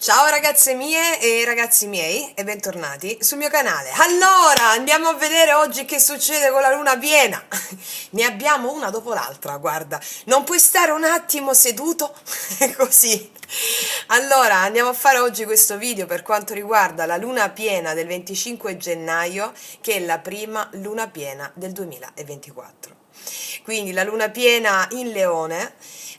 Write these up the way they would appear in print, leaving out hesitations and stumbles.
Ciao ragazze mie e ragazzi miei e bentornati sul mio canale. Allora, andiamo a vedere oggi che succede con la luna piena. Ne abbiamo una dopo l'altra, guarda. Non puoi stare un attimo seduto così. Allora, andiamo a fare oggi questo video per quanto riguarda la luna piena del 25 gennaio, che è la prima luna piena del 2024. Quindi la luna piena in Leone,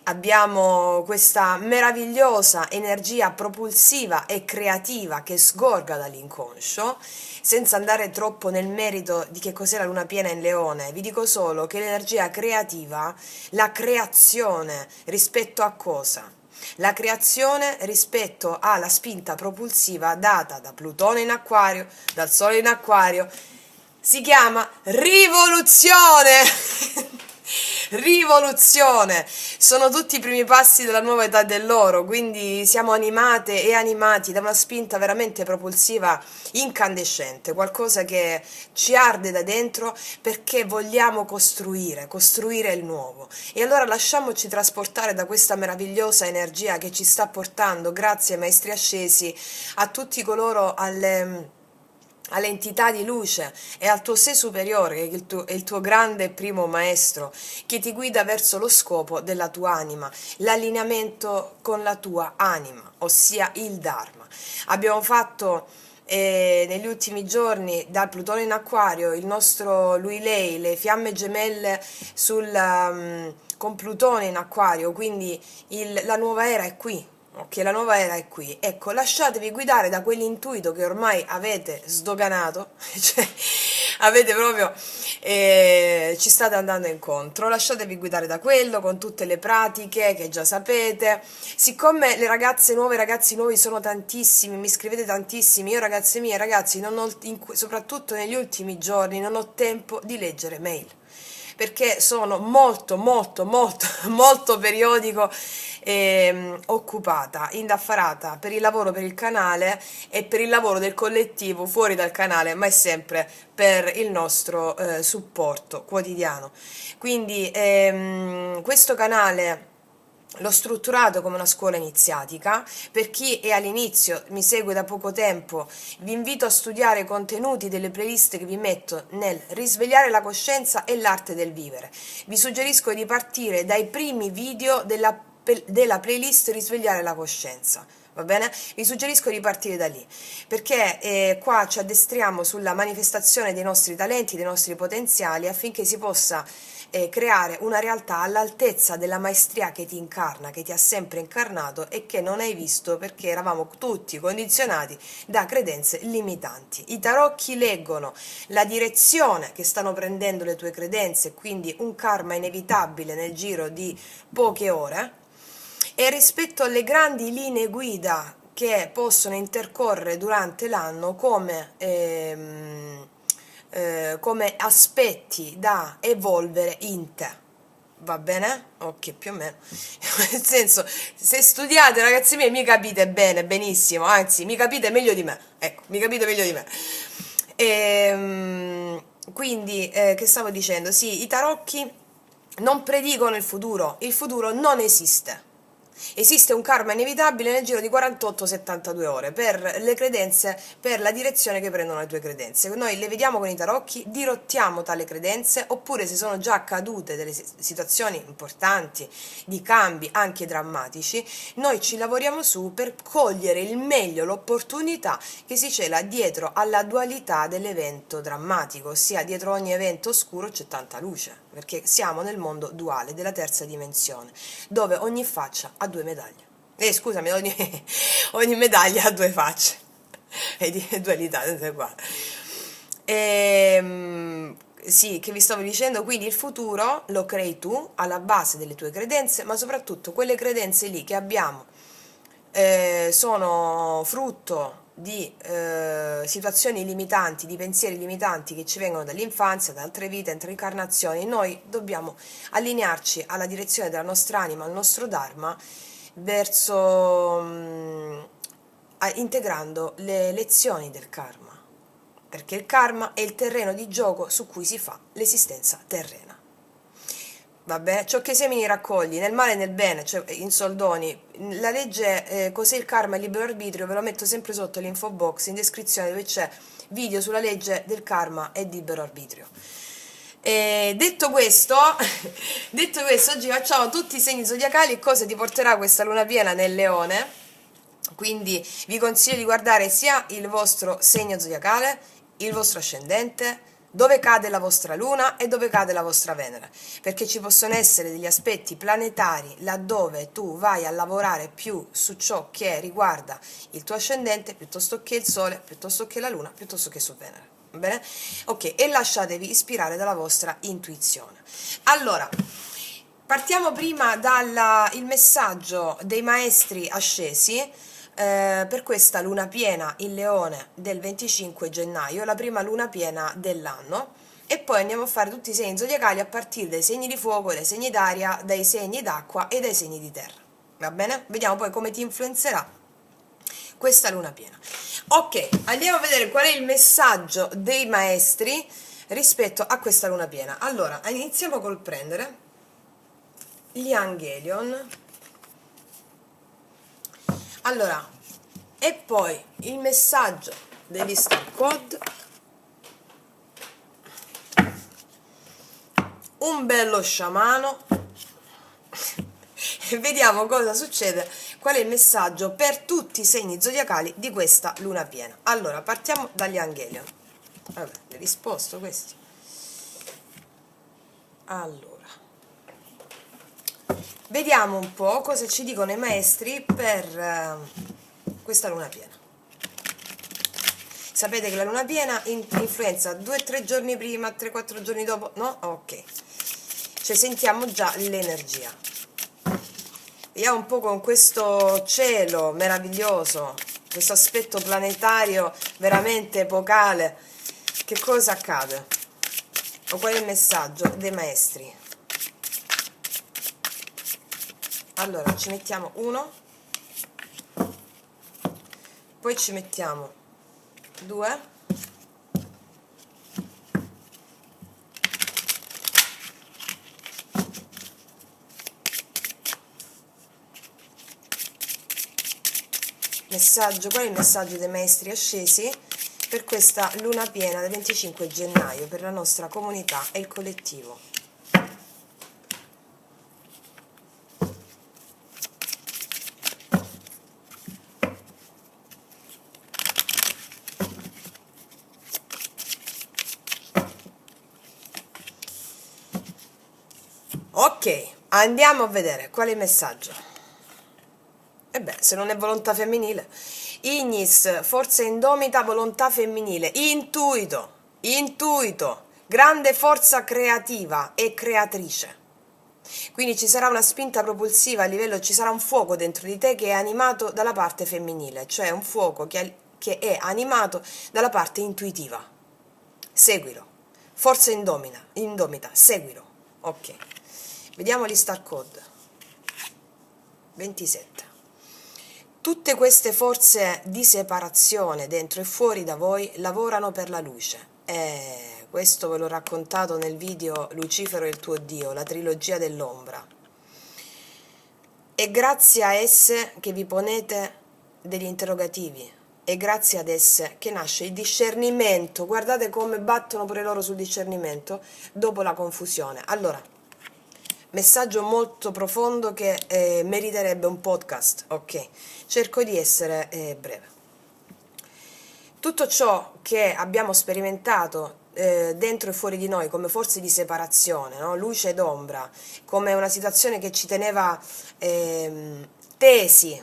abbiamo questa meravigliosa energia propulsiva e creativa che sgorga dall'inconscio. Senza andare troppo nel merito di che cos'è la luna piena in Leone, vi dico solo che l'energia creativa, la creazione rispetto a cosa? La creazione rispetto alla spinta propulsiva data da Plutone in Acquario, dal Sole in Acquario, si chiama rivoluzione. Rivoluzione! Sono tutti i primi passi della nuova età dell'oro, quindi siamo animate e animati da una spinta veramente propulsiva incandescente, qualcosa che ci arde da dentro perché vogliamo costruire il nuovo. E allora lasciamoci trasportare da questa meravigliosa energia che ci sta portando, grazie ai maestri ascesi, a tutti coloro alle entità di luce e al tuo sé superiore, che è il tuo grande primo maestro, che ti guida verso lo scopo della tua anima, l'allineamento con la tua anima, ossia il Dharma. Abbiamo fatto negli ultimi giorni dal Plutone in Acquario il nostro lui-lei, le fiamme gemelle con Plutone in Acquario, quindi la nuova era è qui. Ok, la nuova era è qui. Ecco, lasciatevi guidare da quell'intuito che ormai avete sdoganato, cioè avete proprio, ci state andando incontro. Lasciatevi guidare da quello con tutte le pratiche che già sapete. Siccome le ragazze nuove, i ragazzi nuovi sono tantissimi, mi scrivete tantissimi, io ragazze mie, ragazzi, non ho, soprattutto negli ultimi giorni, non ho tempo di leggere mail perché sono molto periodico occupata, indaffarata per il lavoro, per il canale e per il lavoro del collettivo fuori dal canale, ma è sempre per il nostro supporto quotidiano. Quindi questo canale l'ho strutturato come una scuola iniziatica. Per chi è all'inizio, mi segue da poco tempo, vi invito a studiare i contenuti delle playlist che vi metto nel Risvegliare la coscienza e l'arte del vivere. Vi suggerisco di partire dai primi video della playlist Risvegliare la coscienza. Va bene? Vi suggerisco di partire da lì, perché qua ci addestriamo sulla manifestazione dei nostri talenti, dei nostri potenziali, affinché si possa creare una realtà all'altezza della maestria che ti incarna, che ti ha sempre incarnato e che non hai visto perché eravamo tutti condizionati da credenze limitanti. I tarocchi leggono la direzione che stanno prendendo le tue credenze, quindi un karma inevitabile nel giro di poche ore, e rispetto alle grandi linee guida che possono intercorrere durante l'anno come aspetti da evolvere in te. Va bene? Ok, più o meno. Nel senso, se studiate, ragazzi miei, mi capite bene, benissimo, anzi, mi capite meglio di me. Ecco, mi capite meglio di me. Quindi, che stavo dicendo? Sì, i tarocchi non predicono il futuro non esiste. Esiste un karma inevitabile nel giro di 48-72 ore per le credenze, per la direzione che prendono le tue credenze. Noi le vediamo con i tarocchi, dirottiamo tale credenze, oppure se sono già accadute delle situazioni importanti, di cambi anche drammatici, noi ci lavoriamo su per cogliere il meglio l'opportunità che si cela dietro alla dualità dell'evento drammatico, ossia dietro ogni evento oscuro c'è tanta luce, perché siamo nel mondo duale della terza dimensione, dove ogni faccia ha due medaglie. Scusami, ogni medaglia ha due facce. Vedi, dualità, non è uguale. Sì, che vi stavo dicendo, quindi il futuro lo crei tu alla base delle tue credenze, ma soprattutto quelle credenze lì che abbiamo sono frutto di situazioni limitanti, di pensieri limitanti che ci vengono dall'infanzia, da altre vite, altre incarnazioni. Noi dobbiamo allinearci alla direzione della nostra anima, al nostro Dharma, verso integrando le lezioni del karma, perché il karma è il terreno di gioco su cui si fa l'esistenza terrena. Vabbè, ciò che semini raccogli, nel male e nel bene, cioè in soldoni. La legge, cos'è il karma e il libero arbitrio, ve lo metto sempre sotto l'info box in descrizione dove c'è video sulla legge del karma e libero arbitrio. Detto questo, detto questo, oggi facciamo tutti i segni zodiacali e cosa ti porterà questa luna piena nel leone. Quindi vi consiglio di guardare sia il vostro segno zodiacale, il vostro ascendente, dove cade la vostra luna e dove cade la vostra Venere, perché ci possono essere degli aspetti planetari laddove tu vai a lavorare più su ciò che riguarda il tuo ascendente piuttosto che il Sole, piuttosto che la Luna, piuttosto che su Venere. Va bene? Ok, e lasciatevi ispirare dalla vostra intuizione. Allora, partiamo prima dal messaggio dei maestri ascesi per questa luna piena in Leone del 25 gennaio, la prima luna piena dell'anno, e poi andiamo a fare tutti i segni zodiacali a partire dai segni di fuoco, dai segni d'aria, dai segni d'acqua e dai segni di terra. Va bene? Vediamo poi come ti influenzerà questa luna piena. Ok, andiamo a vedere qual è il messaggio dei maestri rispetto a questa luna piena. Allora, iniziamo col prendere gli Angelion. Allora, e poi il messaggio degli Star Code, un bello sciamano e vediamo cosa succede, qual è il messaggio per tutti i segni zodiacali di questa luna piena. Allora, partiamo dagli Angelion. Vabbè, li risposto questi. Allora, vediamo un po' cosa ci dicono i maestri per questa luna piena. Sapete che la luna piena influenza 2-3 giorni prima, 3-4 giorni dopo, no? Ok. Cioè sentiamo già l'energia. Vediamo un po' con questo cielo meraviglioso, questo aspetto planetario veramente epocale, che cosa accade? O qual è il messaggio dei maestri? Allora, ci mettiamo 1, poi ci mettiamo 2, messaggio, qual è il messaggio dei maestri ascesi per questa luna piena del 25 gennaio per la nostra comunità e il collettivo? Ok, andiamo a vedere qual è il messaggio. E beh, se non è volontà femminile. Ignis, forza indomita, volontà femminile, intuito, intuito, grande forza creativa e creatrice. Quindi ci sarà una spinta propulsiva a livello, ci sarà un fuoco dentro di te che è animato dalla parte femminile, cioè un fuoco che è animato dalla parte intuitiva. Seguilo. Forza indomita, seguilo. Ok. Vediamo gli star code. 27. Tutte queste forze di separazione dentro e fuori da voi lavorano per la luce. Questo ve l'ho raccontato nel video Lucifero e il tuo Dio, la trilogia dell'ombra. È grazie a esse che vi ponete degli interrogativi, è grazie ad esse che nasce il discernimento. Guardate come battono pure loro sul discernimento dopo la confusione. Allora, messaggio molto profondo che meriterebbe un podcast, ok? Cerco di essere breve. Tutto ciò che abbiamo sperimentato dentro e fuori di noi come forze di separazione, no? Luce ed ombra, come una situazione che ci teneva tesi,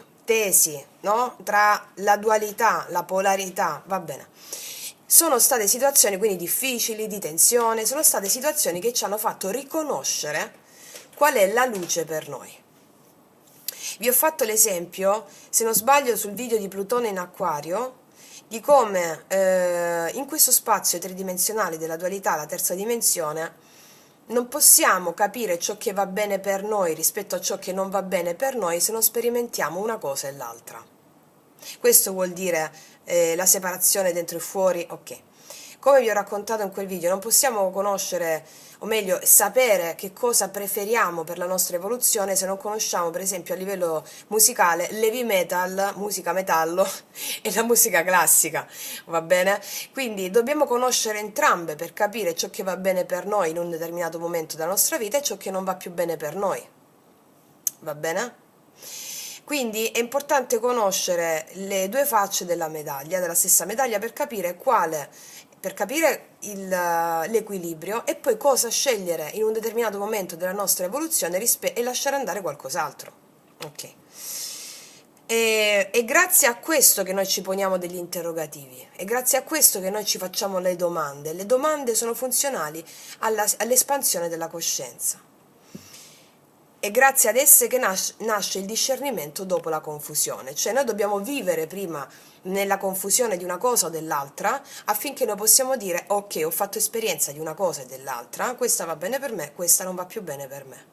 no? Tra la dualità, la polarità, va bene. Sono state situazioni quindi difficili, di tensione, sono state situazioni che ci hanno fatto riconoscere qual è la luce per noi. Vi ho fatto l'esempio, se non sbaglio, sul video di Plutone in Acquario, di come in questo spazio tridimensionale della dualità, la terza dimensione, non possiamo capire ciò che va bene per noi rispetto a ciò che non va bene per noi se non sperimentiamo una cosa e l'altra. Questo vuol dire la separazione dentro e fuori, ok. Come vi ho raccontato in quel video, non possiamo conoscere o meglio, sapere che cosa preferiamo per la nostra evoluzione se non conosciamo, per esempio, a livello musicale, l'heavy metal, musica metallo, e la musica classica, va bene? Quindi dobbiamo conoscere entrambe per capire ciò che va bene per noi in un determinato momento della nostra vita e ciò che non va più bene per noi, va bene? Quindi è importante conoscere le due facce della medaglia, della stessa medaglia, per capire per capire l'equilibrio e poi cosa scegliere in un determinato momento della nostra evoluzione e lasciare andare qualcos'altro. Ok. È grazie a questo che noi ci poniamo degli interrogativi, è grazie a questo che noi ci facciamo le domande. Le domande sono funzionali all'espansione della coscienza. È grazie ad esse che nasce il discernimento dopo la confusione, cioè noi dobbiamo vivere prima nella confusione di una cosa o dell'altra affinché noi possiamo dire ok, ho fatto esperienza di una cosa e dell'altra, questa va bene per me, questa non va più bene per me.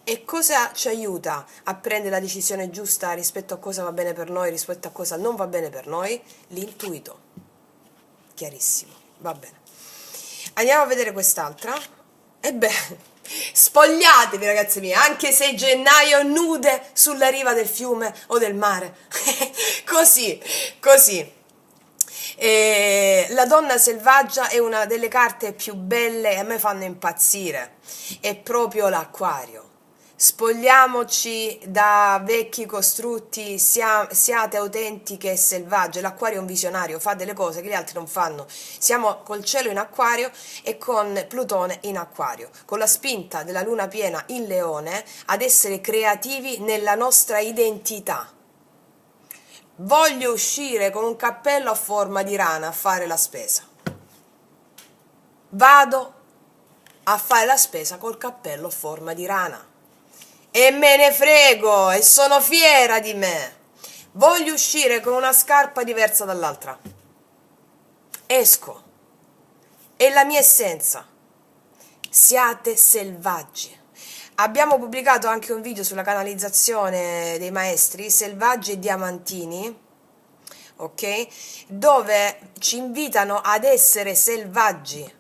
E cosa ci aiuta a prendere la decisione giusta rispetto a cosa va bene per noi, rispetto a cosa non va bene per noi? L'intuito. Chiarissimo, va bene. Andiamo a vedere quest'altra. E beh, spogliatevi ragazzi miei, anche se è gennaio, nude sulla riva del fiume o del mare. Così, così. La donna selvaggia è una delle carte più belle e a me fanno impazzire. È proprio l'acquario. Spogliamoci da vecchi costrutti, siate autentiche e selvagge. L'acquario è un visionario, fa delle cose che gli altri non fanno. Siamo col cielo in acquario e con Plutone in acquario, con la spinta della luna piena in leone ad essere creativi nella nostra identità. Voglio uscire con un cappello a forma di rana a fare la spesa. Vado a fare la spesa col cappello a forma di rana. E me ne frego e sono fiera di me. Voglio uscire con una scarpa diversa dall'altra. Esco. È la mia essenza. Siate selvaggi. Abbiamo pubblicato anche un video sulla canalizzazione dei maestri, Selvaggi e Diamantini, ok? Dove ci invitano ad essere selvaggi.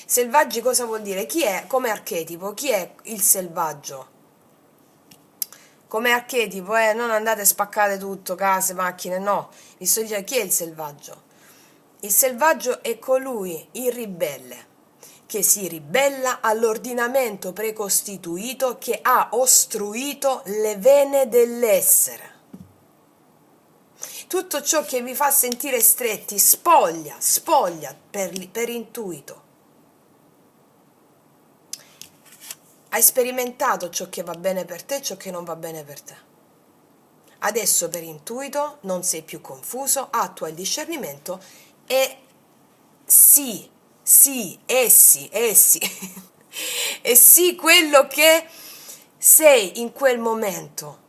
Selvaggi cosa vuol dire? Chi è, come archetipo, chi è il selvaggio? Come archetipo, non andate a spaccare tutto, case, macchine, no. Vi sto dicendo chi è il selvaggio. Il selvaggio è colui, il ribelle, che si ribella all'ordinamento precostituito che ha ostruito le vene dell'essere. Tutto ciò che vi fa sentire stretti, spoglia per intuito. Hai sperimentato ciò che va bene per te e ciò che non va bene per te. Adesso per intuito non sei più confuso, attua il discernimento e essi, e sì quello che sei in quel momento.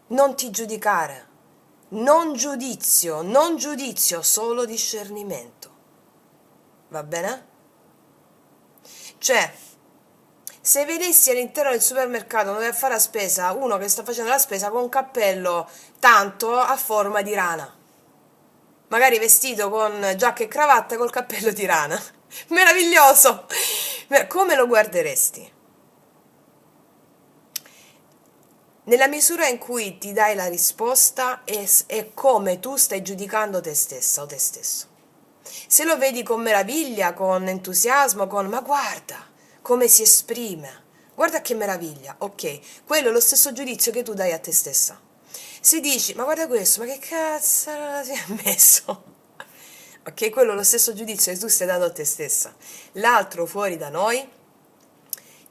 Non ti giudicare, non giudizio, solo discernimento. Va bene? Cioè, se vedessi all'interno del supermercato dove fare la spesa uno che sta facendo la spesa con un cappello tanto a forma di rana, magari vestito con giacca e cravatta col cappello di rana, meraviglioso! Come lo guarderesti? Nella misura in cui ti dai la risposta è come tu stai giudicando te stessa o te stesso. Se lo vedi con meraviglia, con entusiasmo, ma guarda come si esprime, guarda che meraviglia, ok, quello è lo stesso giudizio che tu dai a te stessa. Se dici, ma guarda questo, ma che cazzo si è messo? Ok, quello è lo stesso giudizio che tu stai dando a te stessa. L'altro fuori da noi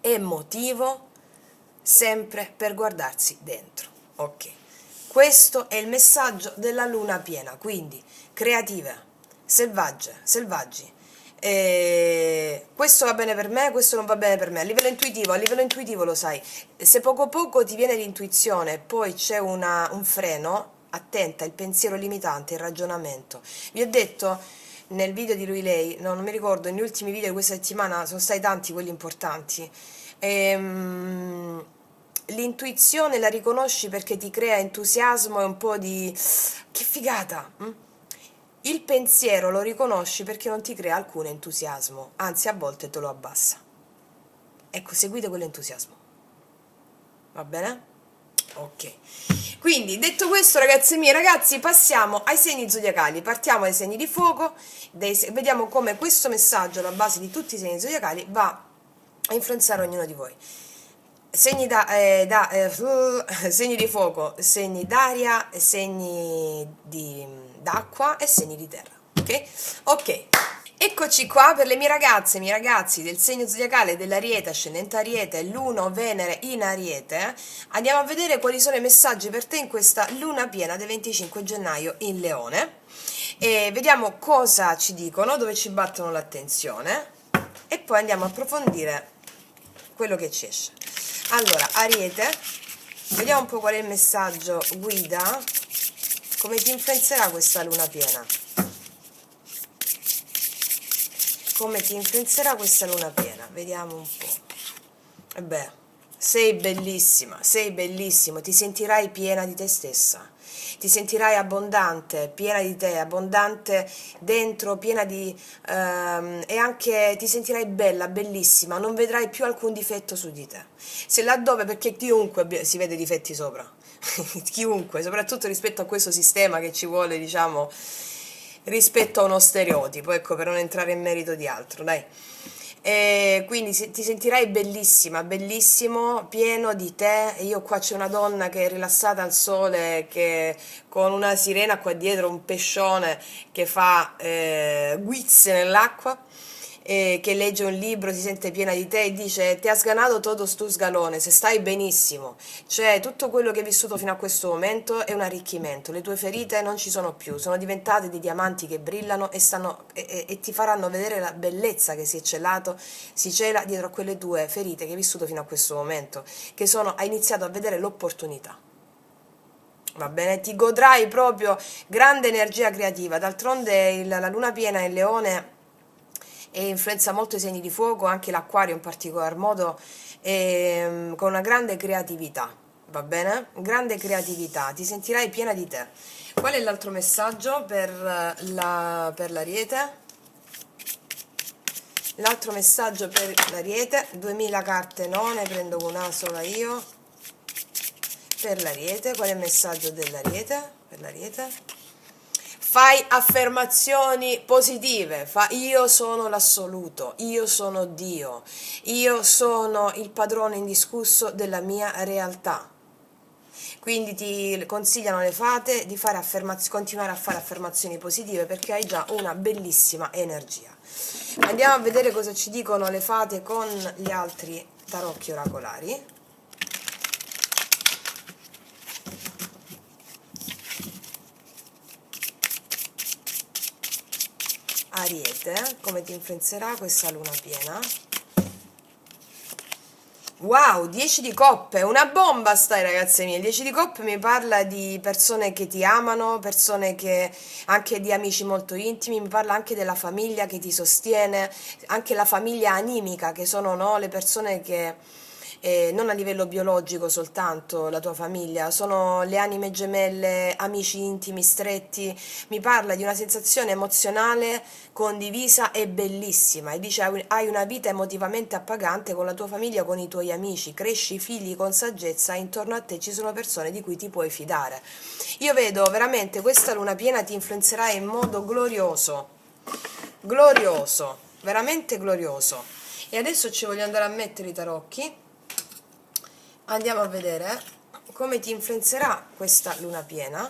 è motivo sempre per guardarsi dentro. Ok, questo è il messaggio della luna piena, quindi creative, selvaggi. Questo va bene per me, questo non va bene per me. A livello intuitivo lo sai. Se poco poco ti viene l'intuizione, poi c'è un freno, attenta, il pensiero limitante, il ragionamento. Vi ho detto nel video di lui lei, no, non mi ricordo, negli ultimi video di questa settimana sono stati tanti quelli importanti. L'intuizione la riconosci perché ti crea entusiasmo e un po' di che figata, Il pensiero lo riconosci perché non ti crea alcun entusiasmo, anzi a volte te lo abbassa. Ecco, seguite quell'entusiasmo. Va bene? Ok. Quindi, detto questo, ragazzi miei, ragazzi, passiamo ai segni zodiacali. Partiamo dai segni di fuoco, vediamo come questo messaggio, alla base di tutti i segni zodiacali, va a influenzare ognuno di voi. Segni, segni di fuoco, segni d'aria, segni d'acqua e segni di terra. Ok? Ok. Eccoci qua per le mie ragazze e i miei ragazzi del segno zodiacale dell'Ariete, ascendente Ariete, Luno, Venere in Ariete. Andiamo a vedere quali sono i messaggi per te in questa luna piena del 25 gennaio in Leone. E vediamo cosa ci dicono, dove ci battono l'attenzione e poi andiamo a approfondire quello che ci esce. Allora, Ariete, vediamo un po' qual è il messaggio guida, come ti influenzerà questa luna piena. Come ti influenzerà questa luna piena? Vediamo un po'. E beh, sei bellissimo, ti sentirai piena di te stessa, ti sentirai abbondante, piena di te, abbondante dentro, piena di... e anche ti sentirai bella, bellissima, non vedrai più alcun difetto su di te. Se laddove, perché chiunque si vede difetti sopra, chiunque, soprattutto rispetto a questo sistema che ci vuole, diciamo, rispetto a uno stereotipo, ecco, per non entrare in merito di altro, dai. E quindi ti sentirai bellissima, bellissimo, pieno di te. E io qua c'è una donna che è rilassata al sole, che con una sirena qua dietro, un pescione che fa guizze nell'acqua, che legge un libro, si sente piena di te e dice: ti ha sganato todos tus galones, stai benissimo. Cioè, tutto quello che hai vissuto fino a questo momento è un arricchimento, le tue ferite non ci sono più, sono diventate dei diamanti che brillano e ti faranno vedere la bellezza che si cela dietro a quelle tue ferite che hai vissuto fino a questo momento, hai iniziato a vedere l'opportunità. Va bene, ti godrai proprio grande energia creativa. D'altronde la luna piena in Leone e influenza molto i segni di fuoco, anche l'Acquario in particolar modo, con una grande creatività, va bene? Grande creatività, ti sentirai piena di te. Qual è l'altro messaggio per l'Ariete? L'altro messaggio per l'Ariete, 2000 carte no, ne prendo una sola io. Per l'Ariete, qual è il messaggio dell'Ariete? Per l'Ariete? Fai affermazioni positive, io sono l'assoluto, io sono Dio, io sono il padrone indiscusso della mia realtà. Quindi ti consigliano le fate di continuare a fare affermazioni positive perché hai già una bellissima energia. Andiamo a vedere cosa ci dicono le fate con gli altri tarocchi oracolari. Ariete, come ti influenzerà questa luna piena? Wow, 10 di coppe, una bomba stai ragazze mie, 10 di coppe mi parla di persone che ti amano, anche di amici molto intimi, mi parla anche della famiglia che ti sostiene, anche la famiglia animica che sono, no, le persone che non a livello biologico soltanto la tua famiglia, sono le anime gemelle, amici intimi, stretti, mi parla di una sensazione emozionale condivisa e bellissima e dice hai una vita emotivamente appagante con la tua famiglia, con i tuoi amici, cresci figli con saggezza e intorno a te ci sono persone di cui ti puoi fidare. Io vedo veramente questa luna piena ti influenzerà in modo glorioso, glorioso, veramente glorioso. E adesso ci voglio andare a mettere i tarocchi. Andiamo a vedere come ti influenzerà questa luna piena,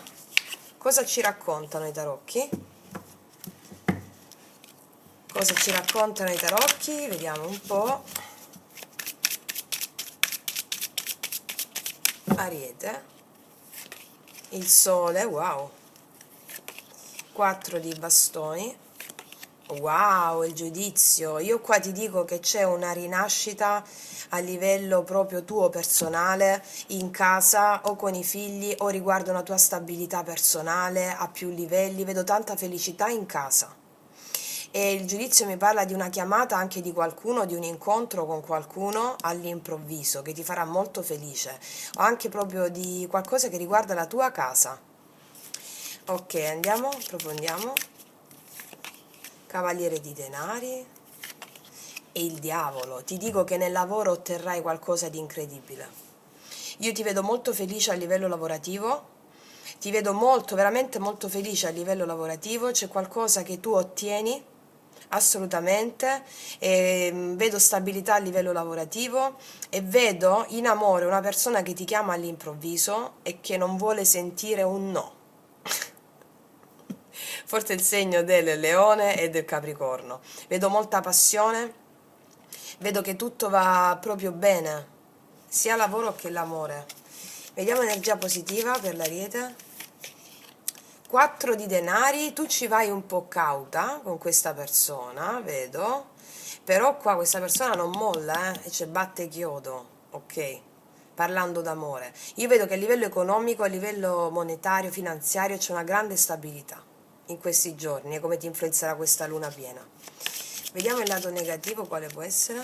cosa ci raccontano i tarocchi, cosa ci raccontano i tarocchi, vediamo un po'. Ariete, il sole, wow, 4 di bastoni, wow, il giudizio. Io qua ti dico che c'è una rinascita a livello proprio tuo personale, in casa o con i figli o riguardo una tua stabilità personale a più livelli. Vedo tanta felicità in casa. E il giudizio mi parla di una chiamata anche di qualcuno, di un incontro con qualcuno all'improvviso che ti farà molto felice, o anche proprio di qualcosa che riguarda la tua casa. Ok, andiamo, approfondiamo. Cavaliere di denari e il diavolo. Ti dico che nel lavoro otterrai qualcosa di incredibile. Io ti vedo molto felice a livello lavorativo, ti vedo molto, veramente molto felice a livello lavorativo, c'è qualcosa che tu ottieni assolutamente, vedo stabilità a livello lavorativo e vedo in amore una persona che ti chiama all'improvviso e che non vuole sentire un no. Forse il segno del leone e del capricorno. Vedo molta passione, vedo che tutto va proprio bene, sia lavoro che l'amore. Vediamo energia positiva per l'Ariete. 4 di denari, tu ci vai un po' cauta con questa persona, vedo, però qua questa persona non molla, e c'è batte chiodo, ok? Parlando d'amore. Io vedo che a livello economico, a livello monetario, finanziario c'è una grande stabilità in questi giorni e come ti influenzerà questa luna piena. Vediamo il lato negativo, quale può essere?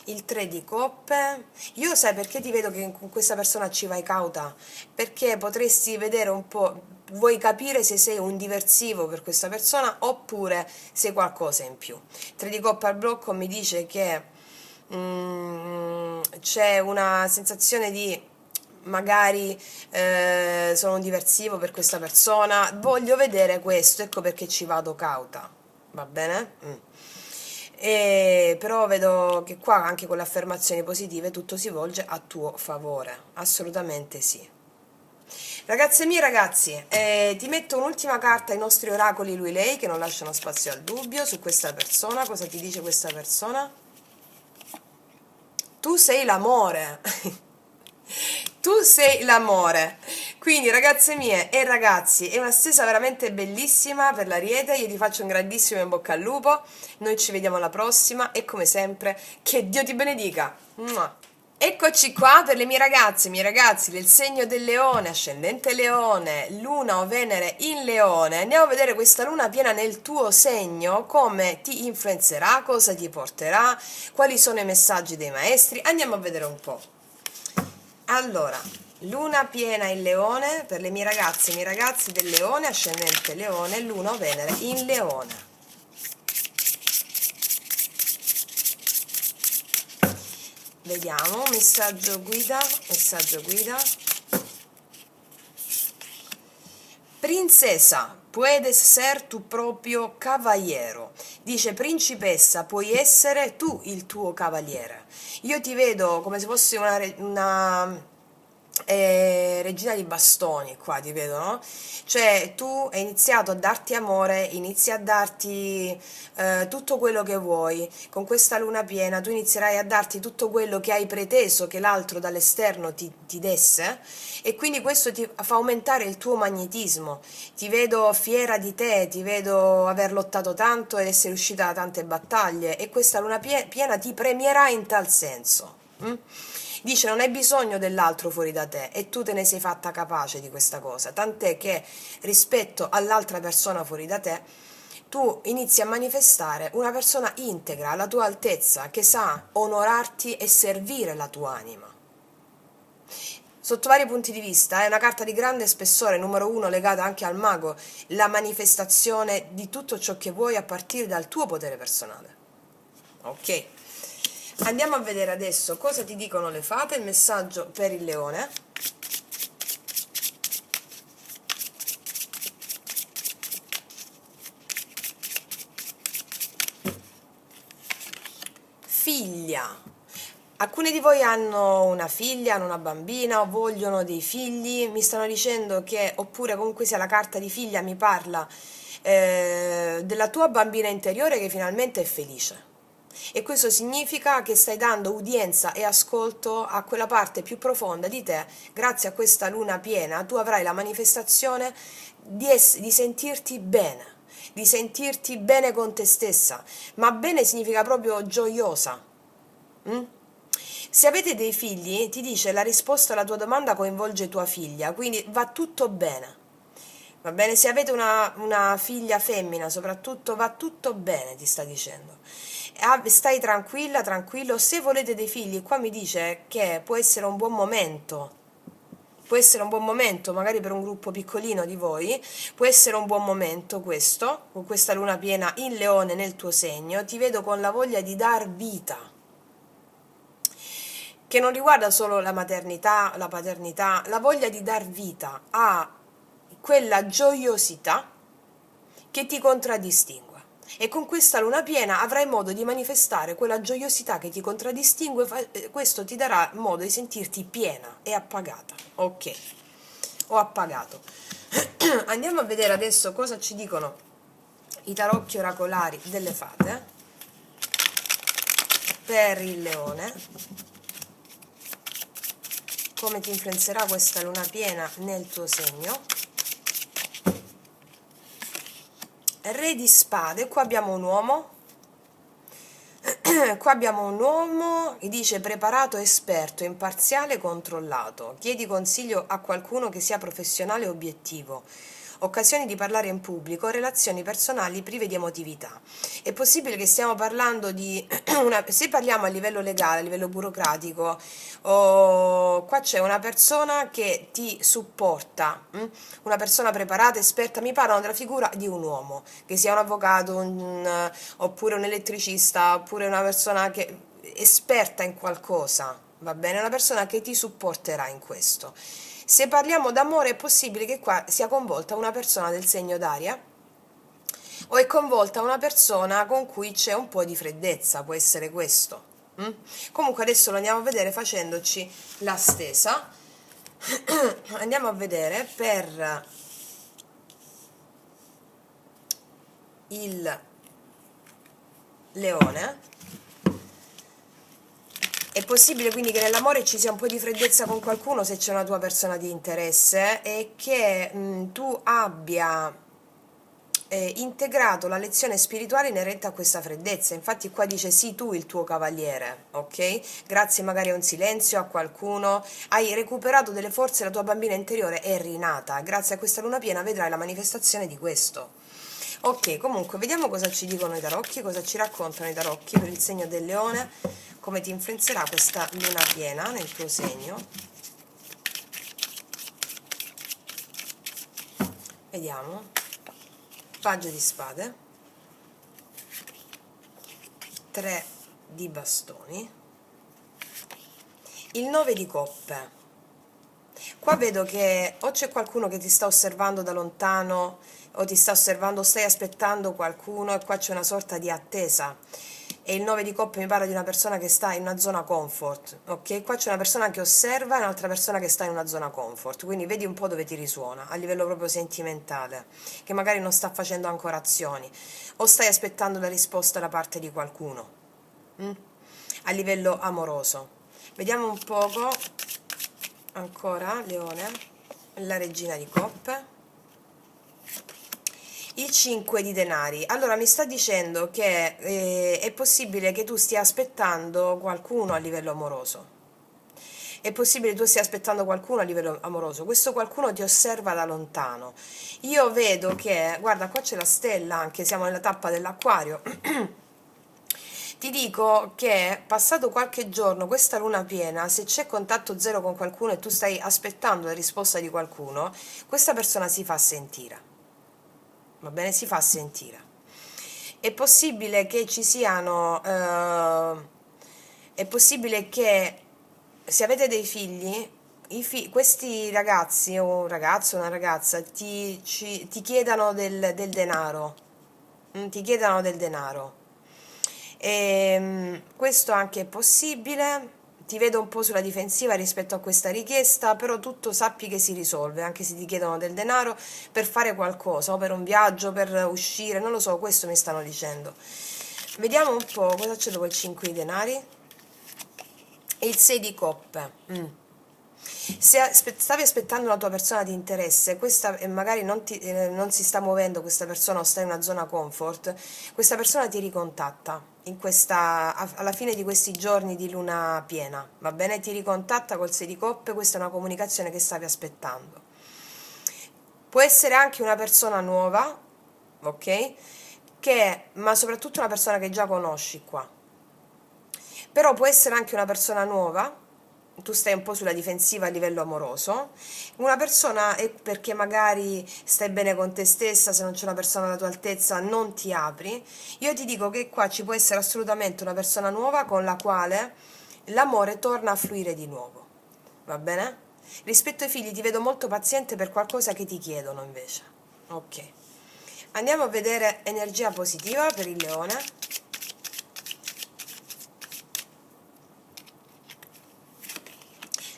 Il 3 di coppe. Io sai perché ti vedo che con questa persona ci vai cauta? Perché potresti vedere un po', vuoi capire se sei un diversivo per questa persona oppure sei qualcosa in più. 3 di coppe al blocco mi dice che c'è una sensazione di magari sono un diversivo per questa persona, voglio vedere questo, ecco perché ci vado cauta, va bene? Però vedo che qua anche con le affermazioni positive tutto si volge a tuo favore, assolutamente sì. Ragazze mie, ragazzi, ti metto un'ultima carta ai nostri oracoli lui-lei che non lasciano spazio al dubbio su questa persona. Cosa ti dice questa persona? Tu sei l'amore. Tu sei l'amore. Quindi ragazze mie e ragazzi, è una stesa veramente bellissima per l'Ariete. Io ti faccio un grandissimo in bocca al lupo. Noi ci vediamo alla prossima e come sempre che Dio ti benedica. Mua. Eccoci qua per le mie ragazze, i miei ragazzi del segno del leone, ascendente leone, luna o Venere in leone. Andiamo a vedere questa luna piena nel tuo segno, come ti influenzerà, cosa ti porterà, quali sono i messaggi dei maestri. Andiamo a vedere un po'. Allora, luna piena in leone per le mie ragazze, i miei ragazzi del leone, ascendente leone, luna o Venere in leone. Vediamo, messaggio guida, messaggio guida. Princesa, puedes ser tu proprio cavaliero. Dice principessa, puoi essere tu il tuo cavaliere. Io ti vedo come se fossi una regina di bastoni, qua ti vedo, no? Cioè tu hai iniziato a darti amore, inizi a darti tutto quello che vuoi. Con questa luna piena tu inizierai a darti tutto quello che hai preteso che l'altro dall'esterno ti desse, e quindi questo ti fa aumentare il tuo magnetismo. Ti vedo fiera di te, ti vedo aver lottato tanto ed essere uscita da tante battaglie, e questa luna piena ti premierà in tal senso. Dice non hai bisogno dell'altro fuori da te e tu te ne sei fatta capace di questa cosa, tant'è che rispetto all'altra persona fuori da te tu inizi a manifestare una persona integra, alla tua altezza, che sa onorarti e servire la tua anima. Sotto vari punti di vista è una carta di grande spessore, numero 1 legata anche al mago, la manifestazione di tutto ciò che vuoi a partire dal tuo potere personale. Ok? Andiamo a vedere adesso cosa ti dicono le fate, il messaggio per il leone. Figlia. Alcuni di voi hanno una figlia, hanno una bambina o vogliono dei figli, mi stanno dicendo che, oppure comunque sia la carta di figlia mi parla della tua bambina interiore che finalmente è felice. E questo significa che stai dando udienza e ascolto a quella parte più profonda di te. Grazie a questa luna piena tu avrai la manifestazione di sentirti bene, di sentirti bene con te stessa, ma bene significa proprio gioiosa. Se avete dei figli, ti dice la risposta alla tua domanda coinvolge tua figlia, quindi va tutto bene. Va bene, se avete una figlia femmina soprattutto, va tutto bene, ti sta dicendo. Stai tranquilla, tranquillo. Se volete dei figli, qua mi dice che può essere un buon momento può essere un buon momento, magari per un gruppo piccolino di voi, può essere un buon momento questo, con questa luna piena in Leone nel tuo segno, ti vedo con la voglia di dar vita, che non riguarda solo la maternità, la paternità, la voglia di dar vita a quella gioiosità che ti contraddistingue. E con questa luna piena avrai modo di manifestare quella gioiosità che ti contraddistingue, questo ti darà modo di sentirti piena e appagata. Ok, ho appagato. Andiamo a vedere adesso cosa ci dicono i tarocchi oracolari delle fate per il Leone, come ti influenzerà questa luna piena nel tuo segno. Re di spade, qua abbiamo un uomo, qua abbiamo un uomo che dice preparato, esperto, imparziale, controllato. Chiedi consiglio a qualcuno che sia professionale e obiettivo. Occasioni di parlare in pubblico, relazioni personali prive di emotività. È possibile che stiamo parlando di se parliamo a livello legale, a livello burocratico, qua c'è una persona che ti supporta, una persona preparata, esperta. Mi parlano della figura di un uomo, che sia un avvocato, oppure un elettricista, oppure una persona che esperta in qualcosa, va bene? Una persona che ti supporterà in questo. Se parliamo d'amore è possibile che qua sia coinvolta una persona del segno d'aria o è coinvolta una persona con cui c'è un po' di freddezza, può essere questo. Comunque adesso lo andiamo a vedere facendoci la stesa. Andiamo a vedere per il Leone. È possibile quindi che nell'amore ci sia un po' di freddezza con qualcuno se c'è una tua persona di interesse e che tu abbia integrato la lezione spirituale inerente a questa freddezza. Infatti qua dice sii tu il tuo cavaliere, ok? Grazie magari a un silenzio, a qualcuno, hai recuperato delle forze, la tua bambina interiore è rinata. Grazie a questa luna piena vedrai la manifestazione di questo. Ok, comunque vediamo cosa ci dicono i tarocchi, cosa ci raccontano i tarocchi per il segno del Leone, come ti influenzerà questa luna piena nel tuo segno. Vediamo. Paggio di spade, 3 di bastoni, il 9 di coppe. Qua vedo che o c'è qualcuno che ti sta osservando da lontano o ti sta osservando, stai aspettando qualcuno, e qua c'è una sorta di attesa. E il 9 di coppe mi parla di una persona che sta in una zona comfort, ok? Qua c'è una persona che osserva e un'altra persona che sta in una zona comfort, quindi vedi un po' dove ti risuona, a livello proprio sentimentale, che magari non sta facendo ancora azioni, o stai aspettando la risposta da parte di qualcuno, a livello amoroso. Vediamo un poco, ancora, Leone, la regina di coppe. Il 5 di denari. Allora mi sta dicendo che è possibile che tu stia aspettando qualcuno a livello amoroso. È possibile che tu stia aspettando qualcuno a livello amoroso. Questo qualcuno ti osserva da lontano. Io vedo che, guarda, qua c'è la stella, anche siamo nella tappa dell'acquario. Ti dico che passato qualche giorno, questa luna piena, se c'è contatto zero con qualcuno e tu stai aspettando la risposta di qualcuno, questa persona si fa sentire. Va bene, si fa sentire. È possibile che ci siano, è possibile che se avete dei figli, questi ragazzi o un ragazzo o una ragazza ti chiedano del denaro, ti chiedano del denaro. Questo anche è possibile. Ti vedo un po' sulla difensiva rispetto a questa richiesta, però tutto sappi che si risolve, anche se ti chiedono del denaro per fare qualcosa, o per un viaggio, per uscire, non lo so, questo mi stanno dicendo. Vediamo un po' cosa c'è dopo il 5 di denari e il 6 di coppe. Se stavi aspettando una tua persona di interesse, questa magari non si sta muovendo questa persona o sta in una zona comfort, questa persona ti ricontatta alla fine di questi giorni di luna piena, va bene? Ti ricontatta col 6 di coppe, questa è una comunicazione che stavi aspettando. Può essere anche una persona nuova, ok? Ma soprattutto una persona che già conosci qua. Però può essere anche una persona nuova tu stai un po' sulla difensiva a livello amoroso, una persona è perché magari stai bene con te stessa, se non c'è una persona alla tua altezza non ti apri. Io ti dico che qua ci può essere assolutamente una persona nuova con la quale l'amore torna a fluire di nuovo, va bene? Rispetto ai figli ti vedo molto paziente per qualcosa che ti chiedono invece. Ok, andiamo a vedere energia positiva per il leone.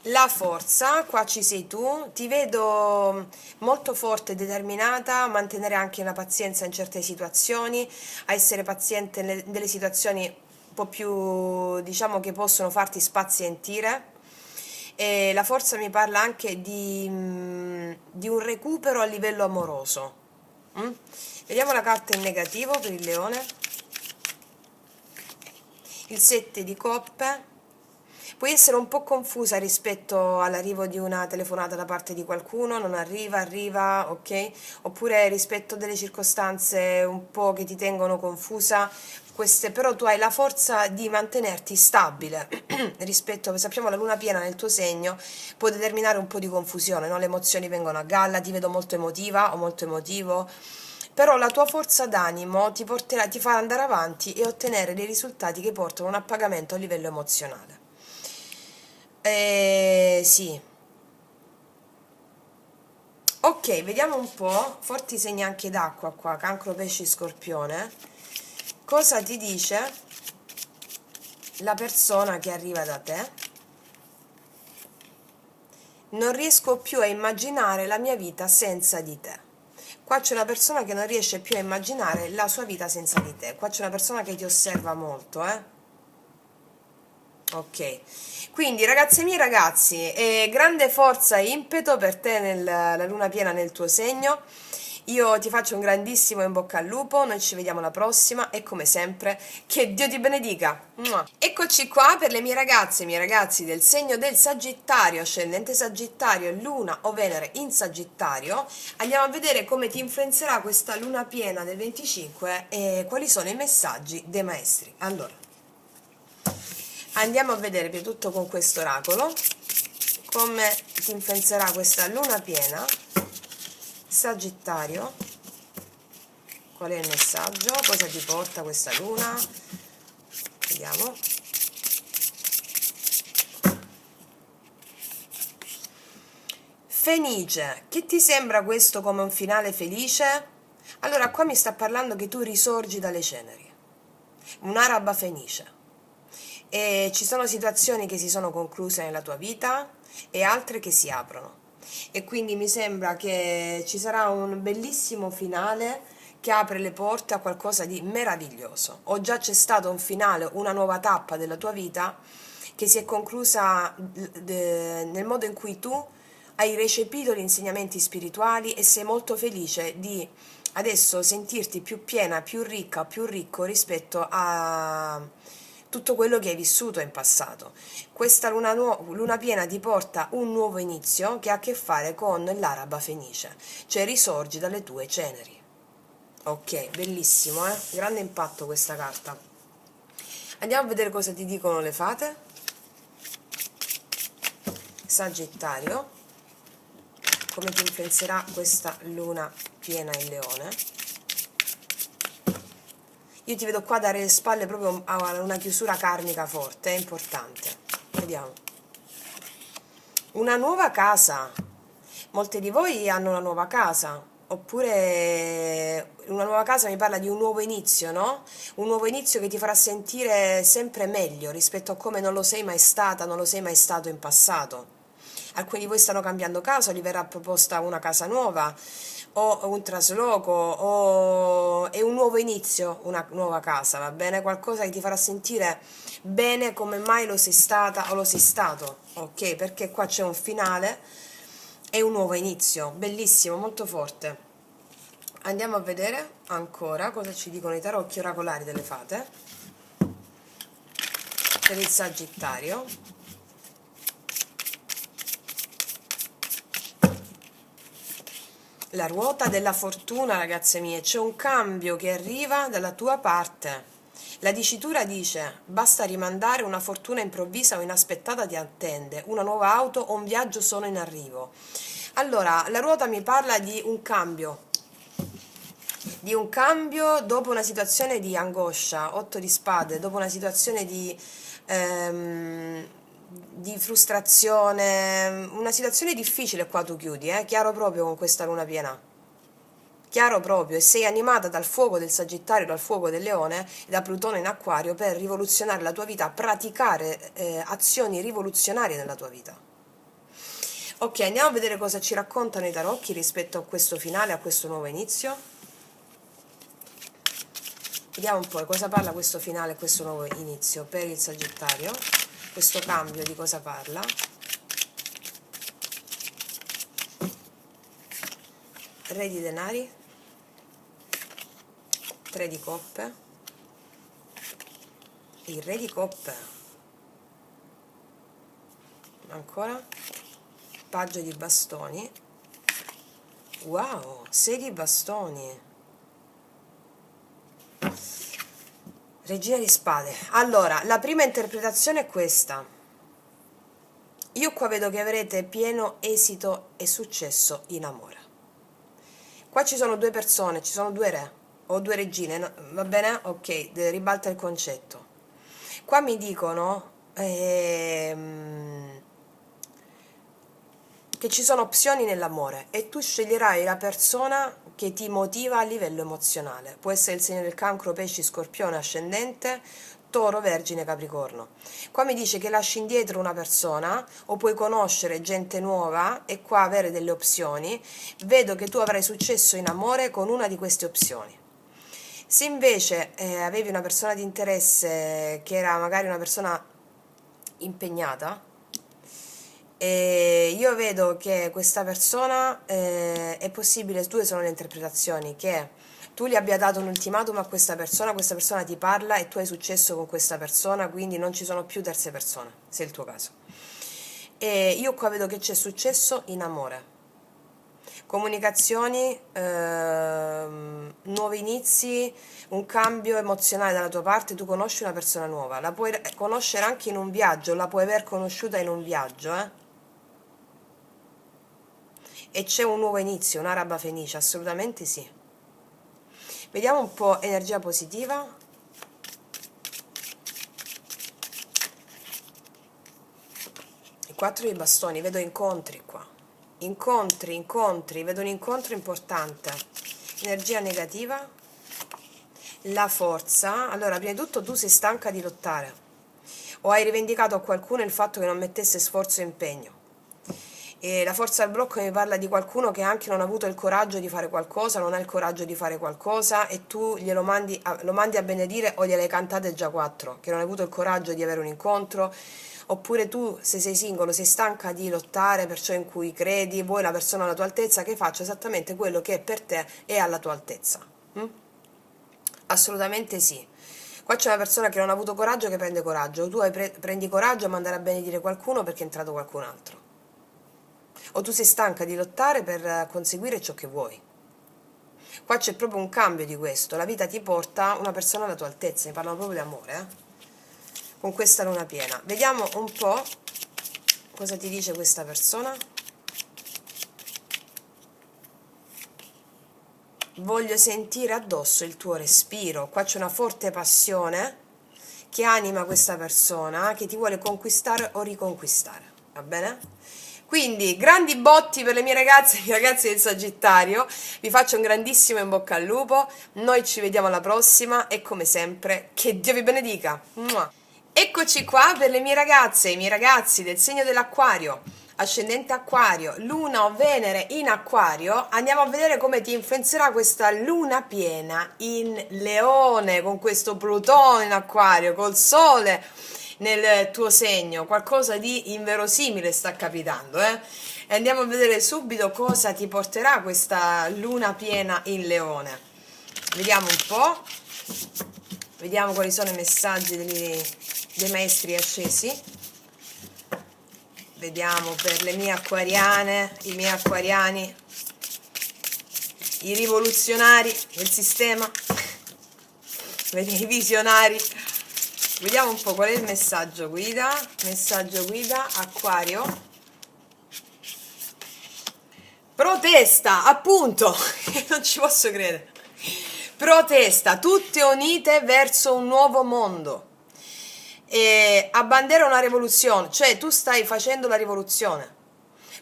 La forza, qua ci sei tu, ti vedo molto forte e determinata a mantenere anche la pazienza in certe situazioni, a essere paziente nelle situazioni un po' più, diciamo, che possono farti spazientire. E la forza mi parla anche di un recupero a livello amoroso. Mm? Vediamo la carta in negativo per il leone. Il 7 di coppe. Puoi essere un po' confusa rispetto all'arrivo di una telefonata da parte di qualcuno, non arriva, arriva, ok? Oppure rispetto a delle circostanze un po' che ti tengono confusa, queste, però tu hai la forza di mantenerti stabile rispetto, sappiamo, la luna piena nel tuo segno può determinare un po' di confusione, no? Le emozioni vengono a galla, ti vedo molto emotiva o molto emotivo, però la tua forza d'animo ti porterà, ti farà andare avanti e ottenere dei risultati che portano a un appagamento a livello emozionale. Sì. Ok, vediamo un po', forti segni anche d'acqua qua, cancro, pesci, scorpione. Cosa ti dice la persona che arriva da te? Non riesco più a immaginare la mia vita senza di te. Qua c'è una persona che non riesce più a immaginare la sua vita senza di te. Qua c'è una persona che ti osserva molto, eh? Ok, quindi ragazze mie ragazzi, grande forza e impeto per te la luna piena nel tuo segno. Io ti faccio un grandissimo in bocca al lupo, noi ci vediamo alla prossima e come sempre che Dio ti benedica. Mua. Eccoci qua per le mie ragazze e i miei ragazzi del segno del Sagittario, ascendente Sagittario, luna o Venere in Sagittario. Andiamo a vedere come ti influenzerà questa luna piena del 25 e quali sono i messaggi dei maestri. Allora, andiamo a vedere più tutto con questo oracolo come ti influenzerà questa luna piena Sagittario, qual è il messaggio, cosa ti porta questa luna, vediamo. Fenice, che ti sembra questo come un finale felice? Allora qua mi sta parlando che tu risorgi dalle ceneri, un'araba fenice. E ci sono situazioni che si sono concluse nella tua vita e altre che si aprono e quindi mi sembra che ci sarà un bellissimo finale che apre le porte a qualcosa di meraviglioso, o già c'è stato un finale, una nuova tappa della tua vita che si è conclusa nel modo in cui tu hai recepito gli insegnamenti spirituali e sei molto felice di adesso sentirti più piena, più ricca, più ricco rispetto a tutto quello che hai vissuto in passato. Questa luna piena ti porta un nuovo inizio che ha a che fare con l'araba fenice, cioè risorgi dalle tue ceneri. Ok, bellissimo, eh? Grande impatto questa carta. Andiamo a vedere cosa ti dicono le fate. Sagittario, come ti influenzerà questa luna piena in leone. Io ti vedo qua dare le spalle proprio a una chiusura karmica forte, è importante. Vediamo. Una nuova casa. Molte di voi hanno una nuova casa, oppure una nuova casa mi parla di un nuovo inizio, no? Un nuovo inizio che ti farà sentire sempre meglio rispetto a come non lo sei mai stata, non lo sei mai stato in passato. Alcuni di voi stanno cambiando casa, gli verrà proposta una casa nuova, o un trasloco, o è un nuovo inizio, una nuova casa, va bene? Qualcosa che ti farà sentire bene come mai lo sei stata o lo sei stato, ok? Perché qua c'è un finale e un nuovo inizio, bellissimo, molto forte. Andiamo a vedere ancora cosa ci dicono i tarocchi oracolari delle fate per il Sagittario. La ruota della fortuna, ragazze mie, c'è un cambio che arriva dalla tua parte. La dicitura dice: basta rimandare, una fortuna improvvisa o inaspettata ti attende, una nuova auto o un viaggio sono in arrivo. Allora, la ruota mi parla di un cambio dopo una situazione di angoscia, 8 di spade, dopo una situazione di frustrazione, una situazione difficile qua tu chiudi, chiaro proprio con questa luna piena. Chiaro proprio, e sei animata dal fuoco del Sagittario, dal fuoco del Leone e da Plutone in Acquario per rivoluzionare la tua vita, praticare azioni rivoluzionarie nella tua vita. Ok, andiamo a vedere cosa ci raccontano i tarocchi rispetto a questo finale, a questo nuovo inizio. Vediamo un po' cosa parla questo finale, questo nuovo inizio per il Sagittario, questo cambio di cosa parla. Re di denari, 3 di coppe, il re di coppe, ancora, paggio di bastoni, wow, 6 di bastoni, regina di spade. Allora, la prima interpretazione è questa: io qua vedo che avrete pieno esito e successo in amore. Qua ci sono due persone, ci sono due re o due regine, no? Va bene? Ok, ribalta il concetto. Qua mi dicono che ci sono opzioni nell'amore e tu sceglierai la persona che ti motiva a livello emozionale. Può essere il segno del Cancro, Pesci, Scorpione, Ascendente, Toro, Vergine, Capricorno. Qua mi dice che lasci indietro una persona o puoi conoscere gente nuova e qua avere delle opzioni. Vedo che tu avrai successo in amore con una di queste opzioni. Se invece avevi una persona di interesse che era magari una persona impegnata, io vedo che questa persona è possibile, due sono le interpretazioni, che tu gli abbia dato un ultimatum a questa persona ti parla e tu hai successo con questa persona, quindi non ci sono più terze persone, se è il tuo caso. E io qua vedo che c'è successo in amore, comunicazioni, nuovi inizi, un cambio emozionale dalla tua parte. Tu conosci una persona nuova, la puoi conoscere anche in un viaggio, la puoi aver conosciuta in un viaggio, e c'è un nuovo inizio, un'araba fenice, assolutamente sì. Vediamo un po' energia positiva. Il 4 di bastoni, vedo incontri qua. Incontri, vedo un incontro importante. Energia negativa, la forza. Allora, prima di tutto tu sei stanca di lottare o hai rivendicato a qualcuno il fatto che non mettesse sforzo e impegno. E la forza al blocco mi parla di qualcuno che anche non ha avuto il coraggio di fare qualcosa, non ha il coraggio di fare qualcosa e tu lo mandi a benedire o gliele hai cantate già 4, che non hai avuto il coraggio di avere un incontro. Oppure tu, se sei singolo, sei stanca di lottare per ciò in cui credi, vuoi la persona alla tua altezza che faccia esattamente quello che per te è alla tua altezza. Assolutamente sì. Qua c'è una persona che non ha avuto coraggio che prende coraggio, tu prendi coraggio a mandare a benedire qualcuno perché è entrato qualcun altro. O tu sei stanca di lottare per conseguire ciò che vuoi. Qua c'è proprio un cambio di questo, la vita ti porta una persona alla tua altezza, ne parlano proprio di amore, con questa luna piena. Vediamo un po' cosa ti dice questa persona. Voglio sentire addosso il tuo respiro. Qua c'è una forte passione che anima questa persona, che ti vuole conquistare o riconquistare, va bene? Quindi grandi botti per le mie ragazze e i miei ragazzi del Sagittario, vi faccio un grandissimo in bocca al lupo, noi ci vediamo alla prossima e come sempre che Dio vi benedica. Mua. Eccoci qua per le mie ragazze e i miei ragazzi del segno dell'Acquario, ascendente Acquario, Luna o Venere in Acquario. Andiamo a vedere come ti influenzerà questa luna piena in Leone, con questo Plutone in Acquario, col Sole nel tuo segno. Qualcosa di inverosimile sta capitando, E andiamo a vedere subito cosa ti porterà questa luna piena in Leone. Vediamo un po', vediamo quali sono i messaggi dei maestri ascesi. Vediamo per le mie acquariane, i miei acquariani, i rivoluzionari del sistema. Vedi i visionari. Vediamo un po' qual è il messaggio guida. Messaggio guida, Acquario. Protesta, appunto, non ci posso credere. Protesta, tutte unite verso un nuovo mondo. E a bandera una rivoluzione, cioè tu stai facendo la rivoluzione.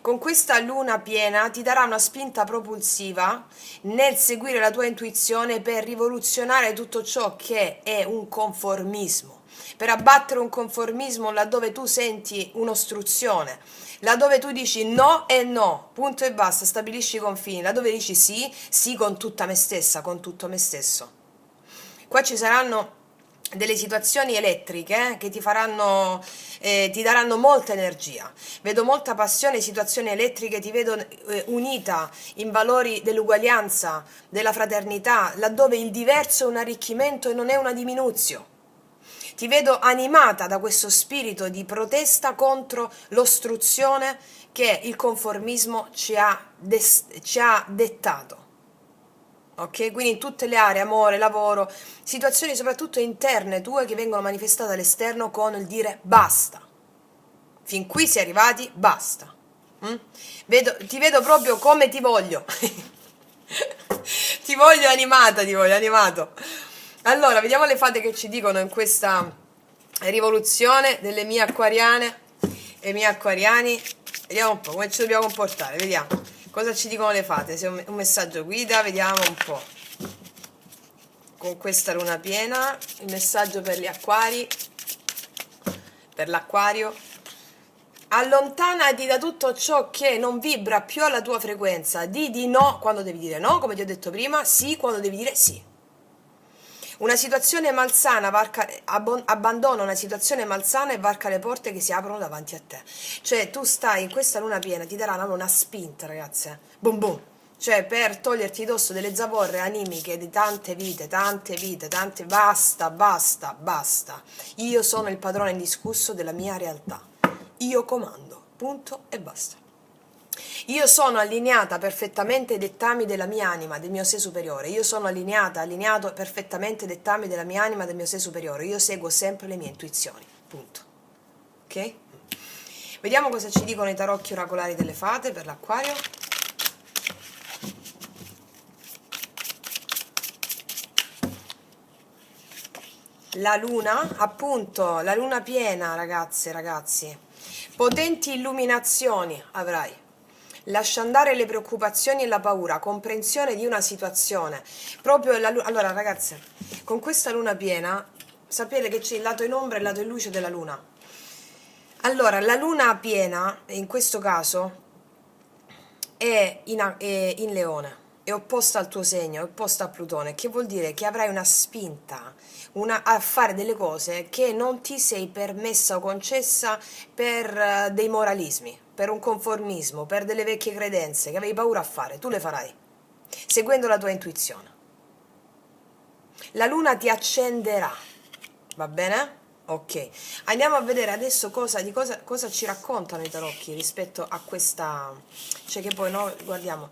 Con questa luna piena ti darà una spinta propulsiva nel seguire la tua intuizione per rivoluzionare tutto ciò che è un conformismo, per abbattere un conformismo laddove tu senti un'ostruzione, laddove tu dici no e no, punto e basta, stabilisci i confini, laddove dici sì, sì con tutta me stessa, con tutto me stesso. Qua ci saranno delle situazioni elettriche che ti daranno molta energia. Vedo molta passione, situazioni elettriche, ti vedo unita in valori dell'uguaglianza, della fraternità, laddove il diverso è un arricchimento e non è una diminuzione. Ti vedo animata da questo spirito di protesta contro l'ostruzione che il conformismo ci ha dettato. Ok? Quindi in tutte le aree, amore, lavoro, situazioni soprattutto interne tue che vengono manifestate all'esterno con il dire basta. Fin qui si è arrivati, basta. Ti vedo proprio come ti voglio. Ti voglio animata, ti voglio animato. Allora, vediamo le fate che ci dicono in questa rivoluzione delle mie acquariane e miei acquariani. Vediamo un po' come ci dobbiamo comportare, vediamo. Cosa ci dicono le fate? Se un messaggio guida, vediamo un po'. Con questa luna piena, il messaggio per gli acquari, per l'acquario. Allontanati da tutto ciò che non vibra più alla tua frequenza. Di no quando devi dire no, come ti ho detto prima, sì quando devi dire sì. Una situazione malsana abbandona una situazione malsana e varca le porte che si aprono davanti a te. Cioè tu stai in questa luna piena, ti daranno una spinta, ragazze. Boom boom. Cioè per toglierti d'osso delle zavorre animiche di tante vite, basta, basta, basta. Io sono il padrone indiscusso della mia realtà. Io comando, punto e basta. Io sono allineata perfettamente ai dettami della mia anima, del mio sé superiore. Io sono allineato perfettamente ai dettami della mia anima, del mio sé superiore. Io seguo sempre le mie intuizioni. Punto. Ok? Vediamo cosa ci dicono i tarocchi oracolari delle fate per l'acquario. La luna, appunto, la luna piena, ragazze e ragazzi. Potenti illuminazioni avrai. Lascia andare le preoccupazioni e la paura, comprensione di una situazione. Proprio allora, ragazze, con questa luna piena, sapete che c'è il lato in ombra e il lato in luce della luna. Allora, la luna piena, in questo caso, è in Leone, è opposta al tuo segno, è opposta a Plutone, che vuol dire che avrai una spinta a fare delle cose che non ti sei permessa o concessa per dei moralismi, per un conformismo, per delle vecchie credenze che avevi paura a fare, tu le farai, seguendo la tua intuizione. La luna ti accenderà, va bene? Ok, andiamo a vedere adesso cosa ci raccontano i tarocchi rispetto a questa, cioè che poi no, guardiamo,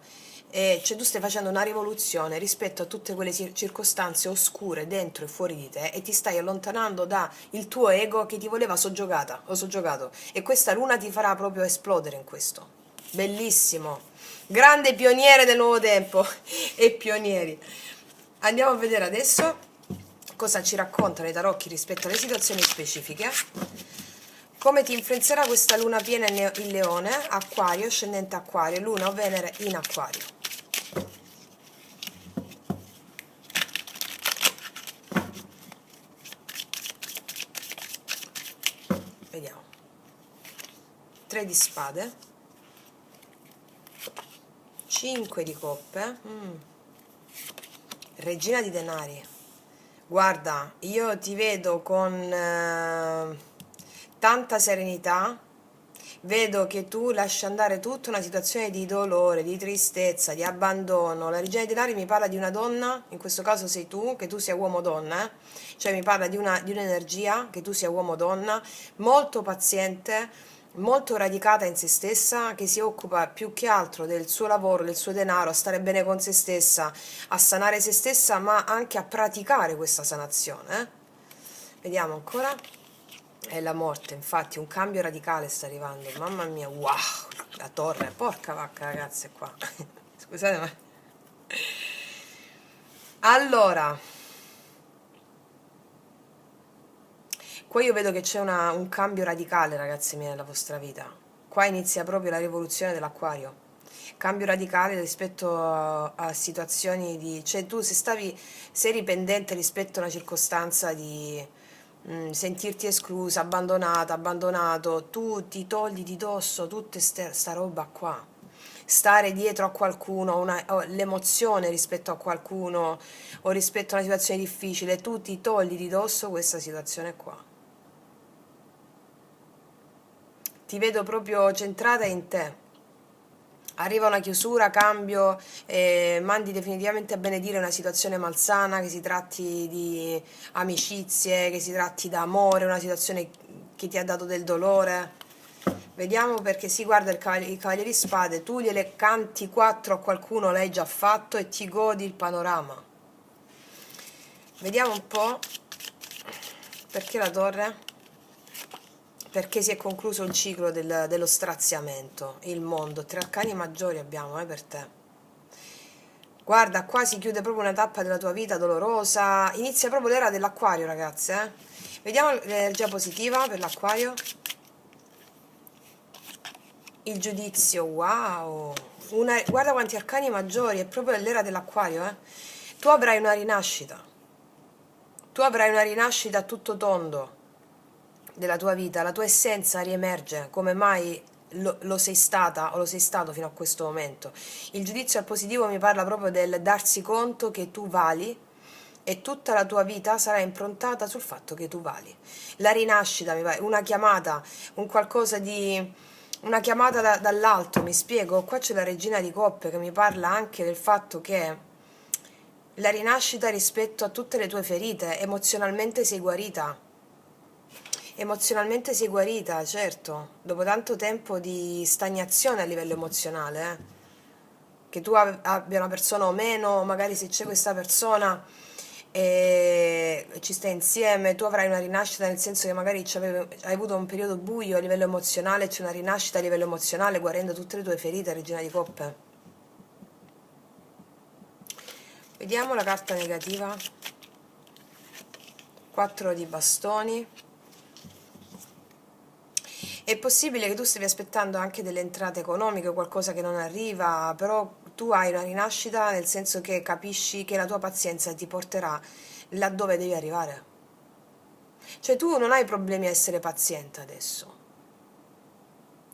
cioè tu stai facendo una rivoluzione rispetto a tutte quelle circostanze oscure dentro e fuori di te e ti stai allontanando da il tuo ego che ti voleva soggiogata o soggiogato, e questa luna ti farà proprio esplodere in questo. Bellissimo, grande pioniere del nuovo tempo e pionieri. Andiamo a vedere adesso cosa ci raccontano i tarocchi rispetto alle situazioni specifiche. Come ti influenzerà questa luna piena in Leone, Acquario, ascendente Acquario, Luna o Venere in Acquario. Vediamo. 3 di spade, 5 di coppe, Regina di denari. Guarda, io ti vedo con tanta serenità, vedo che tu lasci andare tutta una situazione di dolore, di tristezza, di abbandono. La Regina dei denari mi parla di una donna, in questo caso sei tu, che tu sia uomo-donna, cioè mi parla di un'energia, che tu sia uomo-donna, molto paziente, molto radicata in se stessa, che si occupa più che altro del suo lavoro, del suo denaro, a stare bene con se stessa, a sanare se stessa, ma anche a praticare questa sanazione. Vediamo ancora. È la morte, infatti, un cambio radicale sta arrivando. Mamma mia, wow, la torre, porca vacca, ragazze, qua. Scusate, ma... Allora, qua io vedo che c'è un cambio radicale, ragazzi miei, nella vostra vita. Qua inizia proprio la rivoluzione dell'acquario. Cambio radicale rispetto a situazioni di... Cioè tu se sei dipendente rispetto a una circostanza di sentirti esclusa, abbandonata, abbandonato, tu ti togli di dosso tutta sta roba qua. Stare dietro a qualcuno, o l'emozione rispetto a qualcuno o rispetto a una situazione difficile, tu ti togli di dosso questa situazione qua. Ti vedo proprio centrata in te. Arriva una chiusura, cambio, mandi definitivamente a benedire una situazione malsana, che si tratti di amicizie, che si tratti d'amore, una situazione che ti ha dato del dolore. Vediamo perché si guarda i cavalieri di spade, tu gliele canti quattro a qualcuno, l'hai già fatto e ti godi il panorama. Vediamo un po' perché la torre. Perché si è concluso il ciclo dello straziamento, il mondo. 3 arcani maggiori abbiamo, per te. Guarda, qua si chiude proprio una tappa della tua vita dolorosa. Inizia proprio l'era dell'acquario, ragazze. Vediamo l'energia positiva per l'acquario. Il giudizio, wow. Guarda quanti arcani maggiori, è proprio l'era dell'acquario, Tu avrai una rinascita. Tu avrai una rinascita a tutto tondo della tua vita, la tua essenza riemerge come mai lo sei stata o lo sei stato fino a questo momento. Il giudizio al positivo mi parla proprio del darsi conto che tu vali e tutta la tua vita sarà improntata sul fatto che tu vali. La rinascita, mi pare, una chiamata, un qualcosa di... Una chiamata dall'alto, mi spiego? Qua c'è la regina di coppe che mi parla anche del fatto che la rinascita rispetto a tutte le tue ferite, emozionalmente sei guarita. Emozionalmente sei guarita, certo, dopo tanto tempo di stagnazione a livello emozionale, che tu abbia una persona o meno, magari se c'è questa persona e ci stai insieme, tu avrai una rinascita nel senso che magari hai avuto un periodo buio a livello emozionale, c'è una rinascita a livello emozionale guarendo tutte le tue ferite, regina di coppe. Vediamo la carta negativa. 4 di bastoni. È possibile che tu stia aspettando anche delle entrate economiche, qualcosa che non arriva, però tu hai una rinascita nel senso che capisci che la tua pazienza ti porterà laddove devi arrivare. Cioè tu non hai problemi a essere paziente adesso.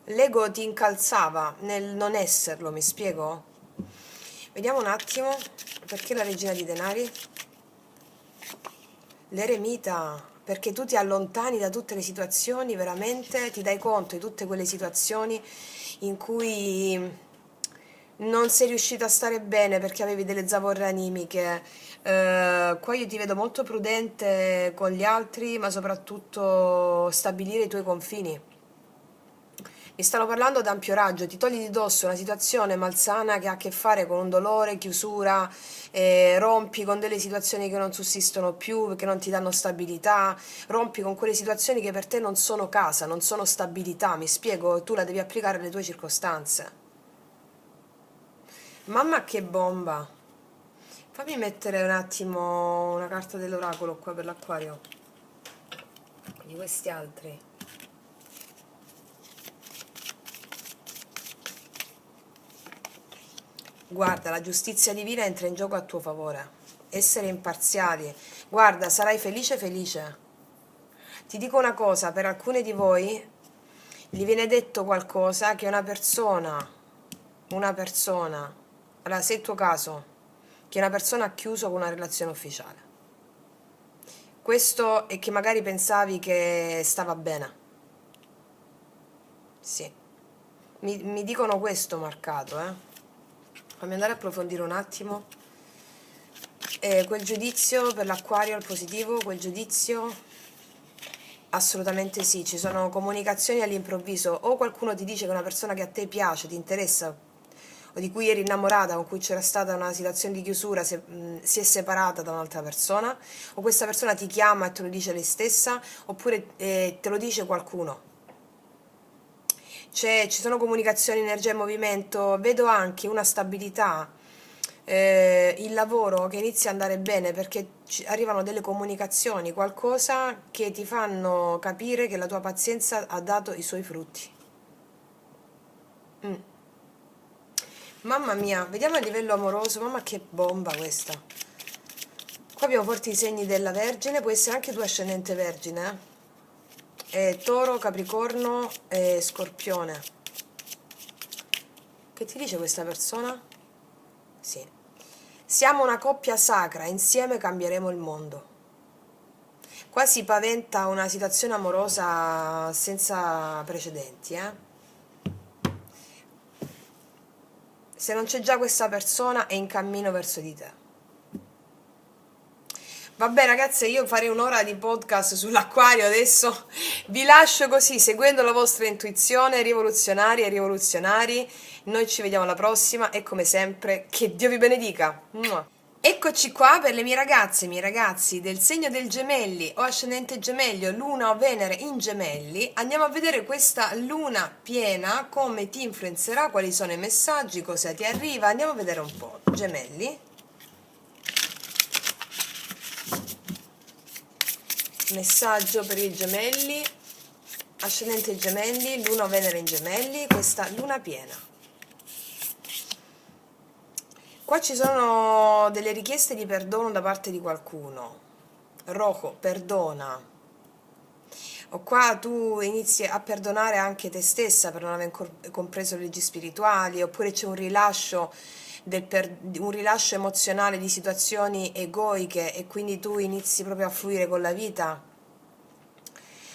L'ego ti incalzava nel non esserlo, mi spiego? Vediamo un attimo, perché la regina di denari? L'eremita, perché tu ti allontani da tutte le situazioni, veramente ti dai conto di tutte quelle situazioni in cui non sei riuscita a stare bene perché avevi delle zavorre animiche. Qua io ti vedo molto prudente con gli altri, ma soprattutto stabilire i tuoi confini. Mi stanno parlando ad ampio raggio, ti togli di dosso una situazione malsana che ha a che fare con un dolore, chiusura, rompi con delle situazioni che non sussistono più, che non ti danno stabilità, rompi con quelle situazioni che per te non sono casa, non sono stabilità, mi spiego, tu la devi applicare alle tue circostanze. Mamma che bomba! Fammi mettere un attimo una carta dell'oracolo qua per l'acquario, di questi altri. Guarda, la giustizia divina entra in gioco a tuo favore. Essere imparziali. Guarda, sarai felice felice. Ti dico una cosa, per alcuni di voi gli viene detto qualcosa che una persona, allora se è il tuo caso, che una persona ha chiuso con una relazione ufficiale. Questo è che magari pensavi che stava bene. Sì. Mi dicono questo marcato, Fammi andare a approfondire un attimo. Quel giudizio per l'acquario al positivo, quel giudizio Assolutamente sì, ci sono comunicazioni all'improvviso, o qualcuno ti dice che una persona che a te piace, ti interessa, o di cui eri innamorata, con cui c'era stata una situazione di chiusura, si è separata da un'altra persona, o questa persona ti chiama e te lo dice lei stessa, oppure te lo dice qualcuno. Ci sono comunicazioni, energia e movimento, vedo anche una stabilità, il lavoro che inizia ad andare bene perché arrivano delle comunicazioni, qualcosa che ti fanno capire che la tua pazienza ha dato i suoi frutti. Mm. Mamma mia, vediamo a livello amoroso, mamma che bomba questa. Qua abbiamo forti i segni della Vergine, può essere anche tu ascendente Vergine, Toro, Capricorno e Scorpione. Che ti dice questa persona? Sì. Siamo una coppia sacra, insieme cambieremo il mondo. Qua si paventa una situazione amorosa senza precedenti, eh? Se non c'è già questa persona è in cammino verso di te. Vabbè ragazze, io farei un'ora di podcast sull'acquario adesso. Vi lascio così, seguendo la vostra intuizione, rivoluzionari e rivoluzionari. Noi ci vediamo alla prossima e come sempre, che Dio vi benedica. Mua. Eccoci qua per le mie ragazze, i miei ragazzi del segno del Gemelli o ascendente Gemelli o Luna o Venere in Gemelli. Andiamo a vedere questa luna piena, come ti influenzerà, quali sono i messaggi, cosa ti arriva. Andiamo a vedere un po'. Gemelli. Messaggio per i Gemelli, ascendente Gemelli, Luna o Venere in Gemelli, questa luna piena. Qua ci sono delle richieste di perdono da parte di qualcuno. Rojo, perdona. O qua tu inizi a perdonare anche te stessa per non aver compreso le leggi spirituali, oppure c'è un rilascio, un rilascio emozionale di situazioni egoiche e quindi tu inizi proprio a fluire con la vita.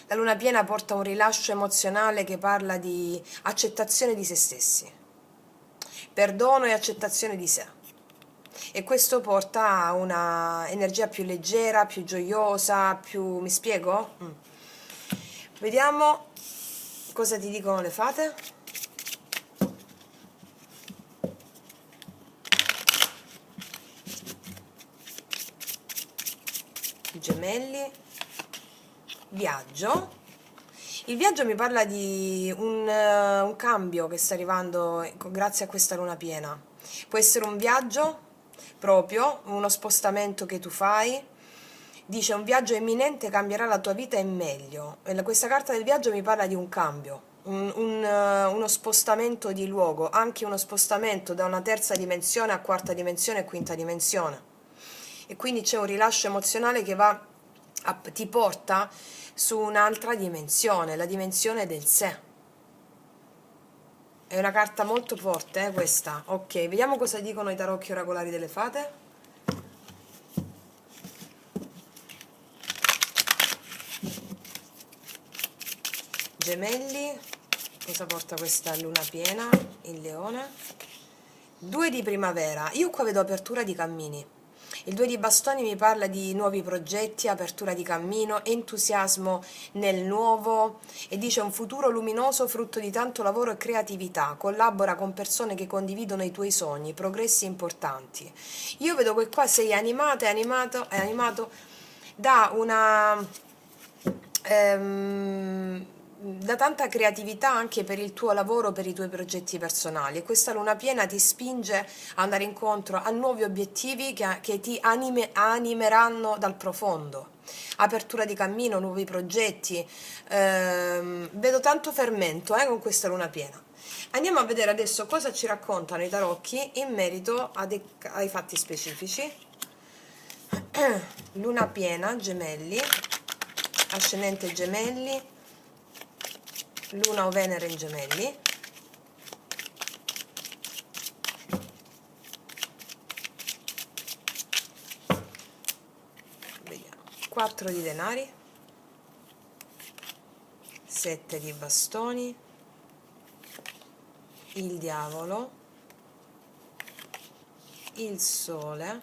La luna piena porta un rilascio emozionale che parla di accettazione di se stessi, perdono e accettazione di sé. E questo porta a una energia più leggera, più gioiosa, più... mi spiego? Vediamo cosa ti dicono le fate. Gemelli, viaggio. Il viaggio mi parla di un cambio che sta arrivando grazie a questa luna piena. Può essere un viaggio proprio, uno spostamento che tu fai. Dice un viaggio imminente cambierà la tua vita in meglio. E questa carta del viaggio mi parla di un cambio, uno spostamento di luogo, anche uno spostamento da una terza dimensione a quarta dimensione e quinta dimensione. E quindi c'è un rilascio emozionale che ti porta su un'altra dimensione, la dimensione del sé. È una carta molto forte, questa. Ok, vediamo cosa dicono i tarocchi oracolari delle fate. Gemelli, cosa porta questa luna piena? Il leone. 2 di primavera. Io qua vedo apertura di cammini. Il 2 di bastoni mi parla di nuovi progetti, apertura di cammino, entusiasmo nel nuovo e dice un futuro luminoso frutto di tanto lavoro e creatività. Collabora con persone che condividono i tuoi sogni, progressi importanti. Io vedo che qua sei animata e animato da una... da tanta creatività anche per il tuo lavoro, per i tuoi progetti personali, e questa luna piena ti spinge ad andare incontro a nuovi obiettivi che ti animeranno dal profondo. Apertura di cammino, nuovi progetti, vedo tanto fermento con questa luna piena. Andiamo a vedere adesso cosa ci raccontano i tarocchi in merito ai fatti specifici. Luna piena, Gemelli, ascendente Gemelli, Luna o Venere in Gemelli. Vediamo. 4 di denari, 7 di bastoni, il diavolo, il sole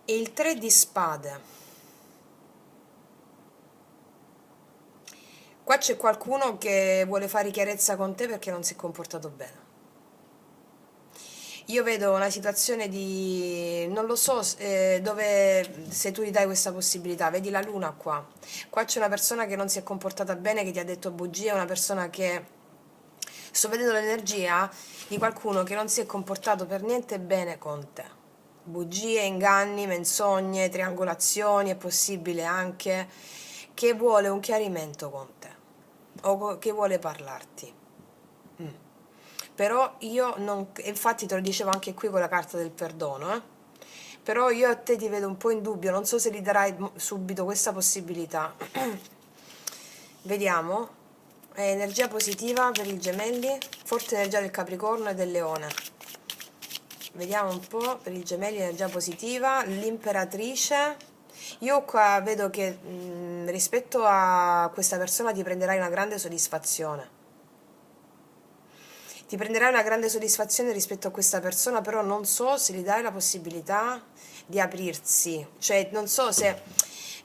e il 3 di spade. Qua c'è qualcuno che vuole fare chiarezza con te perché non si è comportato bene. Io vedo una situazione di, non lo so, dove se tu gli dai questa possibilità, vedi la luna qua. Qua c'è una persona che non si è comportata bene, che ti ha detto bugie, una persona che... Sto vedendo l'energia di qualcuno che non si è comportato per niente bene con te. Bugie, inganni, menzogne, triangolazioni, è possibile anche che vuole un chiarimento con te o che vuole parlarti. Mm. Però io non, infatti te lo dicevo anche qui con la carta del perdono, però io a te ti vedo un po' in dubbio, non so se gli darai subito questa possibilità. Vediamo. Energia positiva per i gemelli, forte energia del Capricorno e del Leone. Vediamo un po' per i gemelli energia positiva, l'imperatrice. Io qua vedo che rispetto a questa persona ti prenderai una grande soddisfazione. Ti prenderai una grande soddisfazione rispetto a questa persona, però non so se gli dai la possibilità di aprirsi. Cioè, non so se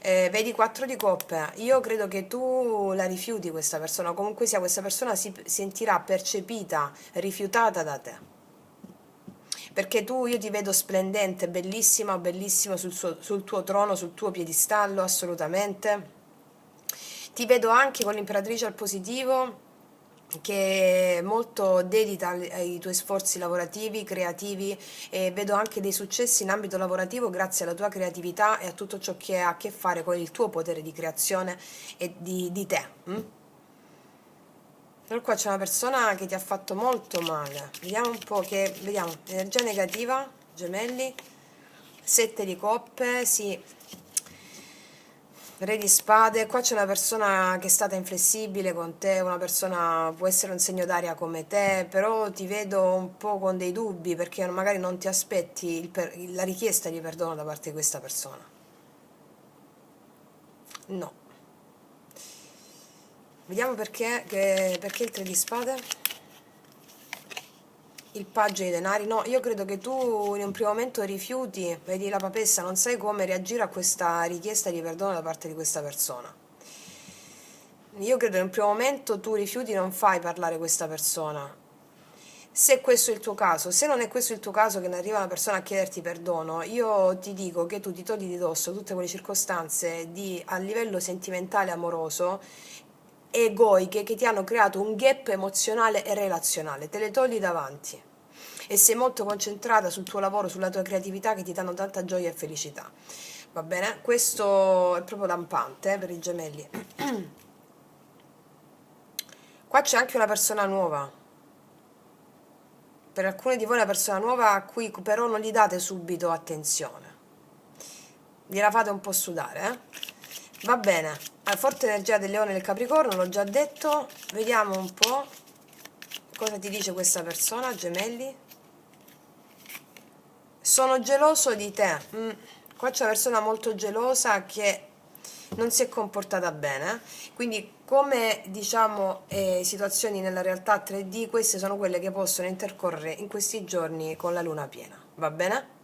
vedi 4 di coppe. Io credo che tu la rifiuti questa persona, o comunque sia questa persona si sentirà percepita, rifiutata da te. Perché tu, io ti vedo splendente, bellissima, bellissimo sul tuo trono, sul tuo piedistallo, assolutamente. Ti vedo anche con l'imperatrice al positivo, che è molto dedita ai tuoi sforzi lavorativi, creativi, e vedo anche dei successi in ambito lavorativo grazie alla tua creatività e a tutto ciò che ha a che fare con il tuo potere di creazione e di te. Però qua c'è una persona che ti ha fatto molto male. Vediamo un po' che... Vediamo, energia negativa, gemelli, 7 di coppe, sì. Re di spade, qua c'è una persona che è stata inflessibile con te, una persona può essere un segno d'aria come te, però ti vedo un po' con dei dubbi perché magari non ti aspetti la richiesta di perdono da parte di questa persona. No. Vediamo perché il 3 di spade? Il paggio dei denari. No, io credo che tu in un primo momento rifiuti, vedi la papessa, non sai come reagire a questa richiesta di perdono da parte di questa persona. Io credo che in un primo momento tu rifiuti, non fai parlare questa persona. Se questo è il tuo caso, se non è questo il tuo caso che ne arriva una persona a chiederti perdono, io ti dico che tu ti togli di dosso tutte quelle circostanze a livello sentimentale, amoroso, egoiche che ti hanno creato un gap emozionale e relazionale, te le togli davanti e sei molto concentrata sul tuo lavoro, sulla tua creatività che ti danno tanta gioia e felicità. Va bene? Questo è proprio lampante per i gemelli. Qua c'è anche una persona nuova. Per alcuni di voi una persona nuova a cui però non gli date subito attenzione. Gliela fate un po' sudare, Va bene. Forte energia del Leone e del Capricorno, l'ho già detto. Vediamo un po' cosa ti dice questa persona, gemelli. Sono geloso di te. Qua c'è una persona molto gelosa che non si è comportata bene, quindi come diciamo situazioni nella realtà 3D, queste sono quelle che possono intercorrere in questi giorni con la luna piena, va bene?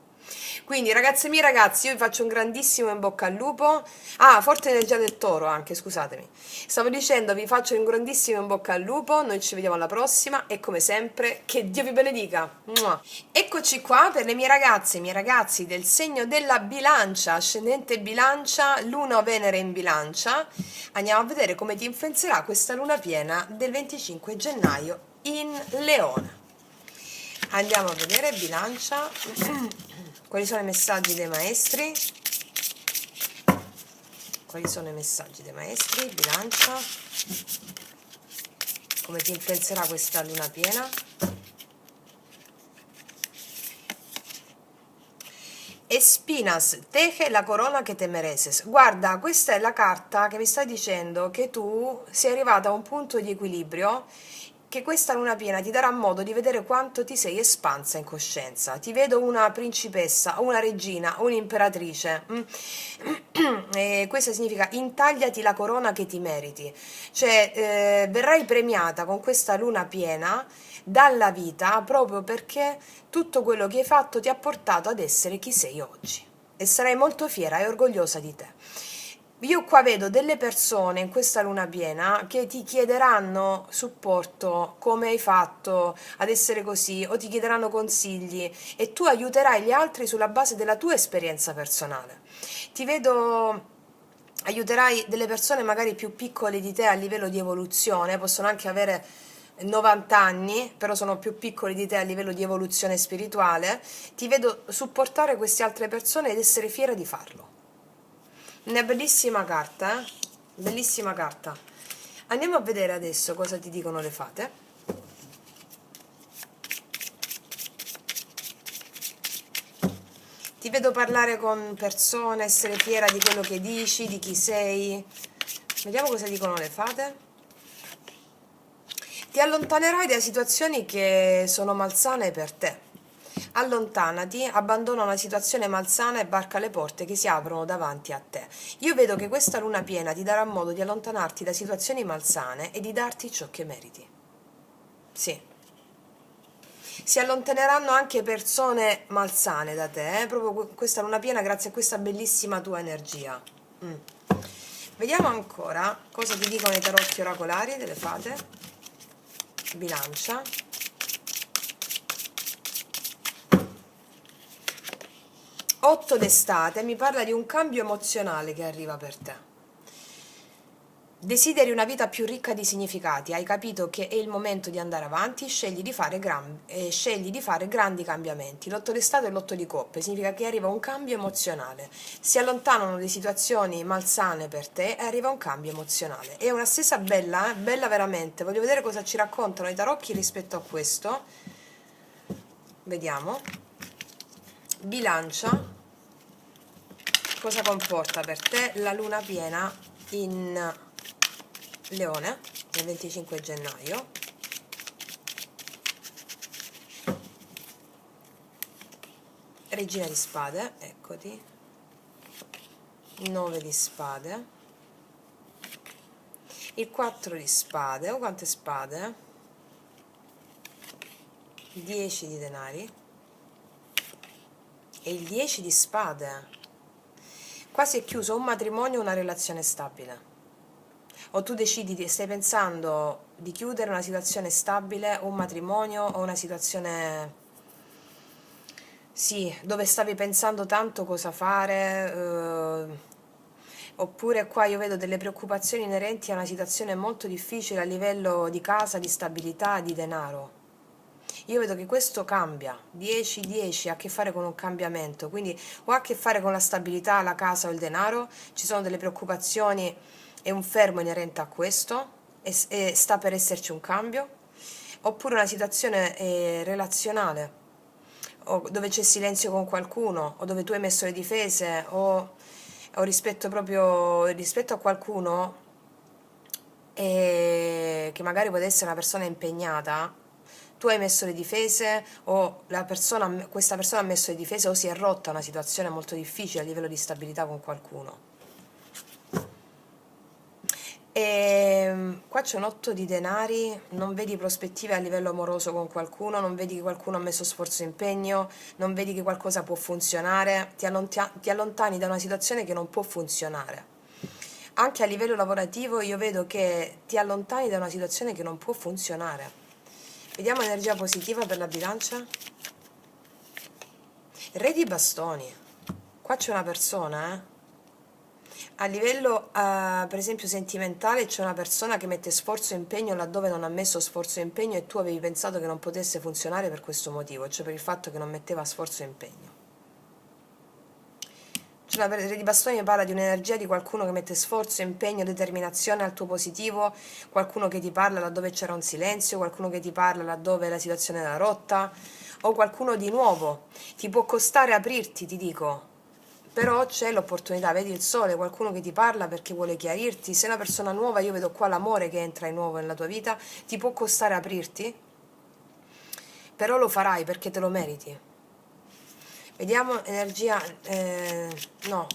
Quindi ragazze mie, ragazzi, io vi faccio un grandissimo in bocca al lupo. Ah, forte energia del toro anche, scusatemi. Stavo dicendo, vi faccio un grandissimo in bocca al lupo, noi ci vediamo alla prossima e come sempre, che Dio vi benedica. Mua. Eccoci qua per le mie ragazze e i miei ragazzi del segno della bilancia, ascendente bilancia, luna o Venere in bilancia. Andiamo a vedere come ti influenzerà questa luna piena del 25 gennaio in Leone. Andiamo a vedere bilancia. Quali sono i messaggi dei maestri? Quali sono i messaggi dei maestri? Bilancia. Come ti influenzerà questa luna piena? Espinas, teje la corona che te mereces. Guarda, questa è la carta che mi sta dicendo che tu sei arrivata a un punto di equilibrio, che questa luna piena ti darà modo di vedere quanto ti sei espansa in coscienza. Ti vedo una principessa, una regina, un'imperatrice. E questo significa intagliati la corona che ti meriti. Cioè, verrai premiata con questa luna piena dalla vita proprio perché tutto quello che hai fatto ti ha portato ad essere chi sei oggi. E sarai molto fiera e orgogliosa di te. Io qua vedo delle persone in questa luna piena che ti chiederanno supporto, come hai fatto ad essere così, o ti chiederanno consigli e tu aiuterai gli altri sulla base della tua esperienza personale. Ti vedo, aiuterai delle persone magari più piccole di te a livello di evoluzione, possono anche avere 90 anni, però sono più piccoli di te a livello di evoluzione spirituale. Ti vedo supportare queste altre persone ed essere fiera di farlo. Una bellissima carta, eh? Bellissima carta. Andiamo a vedere adesso cosa ti dicono le fate. Ti vedo parlare con persone, essere fiera di quello che dici, di chi sei. Vediamo cosa dicono le fate. Ti allontanerai da situazioni che sono malsane per te. Allontanati, abbandona una situazione malsana e varca le porte che si aprono davanti a te. Io vedo che questa luna piena ti darà modo di allontanarti da situazioni malsane e di darti ciò che meriti. Sì. Si allontaneranno anche persone malsane da te, proprio questa luna piena grazie a questa bellissima tua energia. Vediamo ancora cosa ti dicono i tarotti oracolari delle fate. Bilancia. 8 d'estate mi parla di un cambio emozionale che arriva per te. Desideri una vita più ricca di significati, hai capito che è il momento di andare avanti, scegli di fare grandi cambiamenti. L'8 d'estate e l'8 di coppe significa che arriva un cambio emozionale, si allontanano le situazioni malsane per te e arriva un cambio emozionale. È una stessa bella, bella veramente. Voglio vedere cosa ci raccontano i tarocchi rispetto a questo. Vediamo. Bilancia. Cosa comporta per te la luna piena in Leone il 25 gennaio? Regina di spade, eccoti. 9 di spade. Il 4 di spade, o quante spade? 10 di denari. E il 10 di spade. Qua si è chiuso un matrimonio o una relazione stabile. O tu decidi, stai pensando di chiudere una situazione stabile, un matrimonio o una situazione, sì, dove stavi pensando tanto cosa fare, oppure qua io vedo delle preoccupazioni inerenti a una situazione molto difficile a livello di casa, di stabilità, di denaro. Io vedo che questo cambia, 10-10 ha a che fare con un cambiamento, quindi o ha a che fare con la stabilità, la casa o il denaro, ci sono delle preoccupazioni e un fermo inerente a questo e sta per esserci un cambio, oppure una situazione relazionale, o dove c'è silenzio con qualcuno, o dove tu hai messo le difese, o rispetto a qualcuno che magari può essere una persona impegnata. Tu hai messo le difese o questa persona ha messo le difese o si è rotta una situazione molto difficile a livello di stabilità con qualcuno. E qua c'è un 8 di denari, non vedi prospettive a livello amoroso con qualcuno, non vedi che qualcuno ha messo sforzo e impegno, non vedi che qualcosa può funzionare, ti allontani da una situazione che non può funzionare. Anche a livello lavorativo io vedo che ti allontani da una situazione che non può funzionare. Vediamo energia positiva per la bilancia. Re di bastoni. Qua c'è una persona, a livello per esempio sentimentale c'è una persona che mette sforzo e impegno laddove non ha messo sforzo e impegno e tu avevi pensato che non potesse funzionare per questo motivo, cioè per il fatto che non metteva sforzo e impegno. Cioè la Re di bastoni parla di un'energia di qualcuno che mette sforzo, impegno, determinazione al tuo positivo, qualcuno che ti parla laddove c'era un silenzio, qualcuno che ti parla laddove la situazione era rotta, o qualcuno di nuovo. Ti può costare aprirti, ti dico, però c'è l'opportunità, vedi il sole, qualcuno che ti parla perché vuole chiarirti. Se è una persona nuova, io vedo qua l'amore che entra di nuovo nella tua vita, ti può costare aprirti, però lo farai perché te lo meriti. Vediamo energia, no,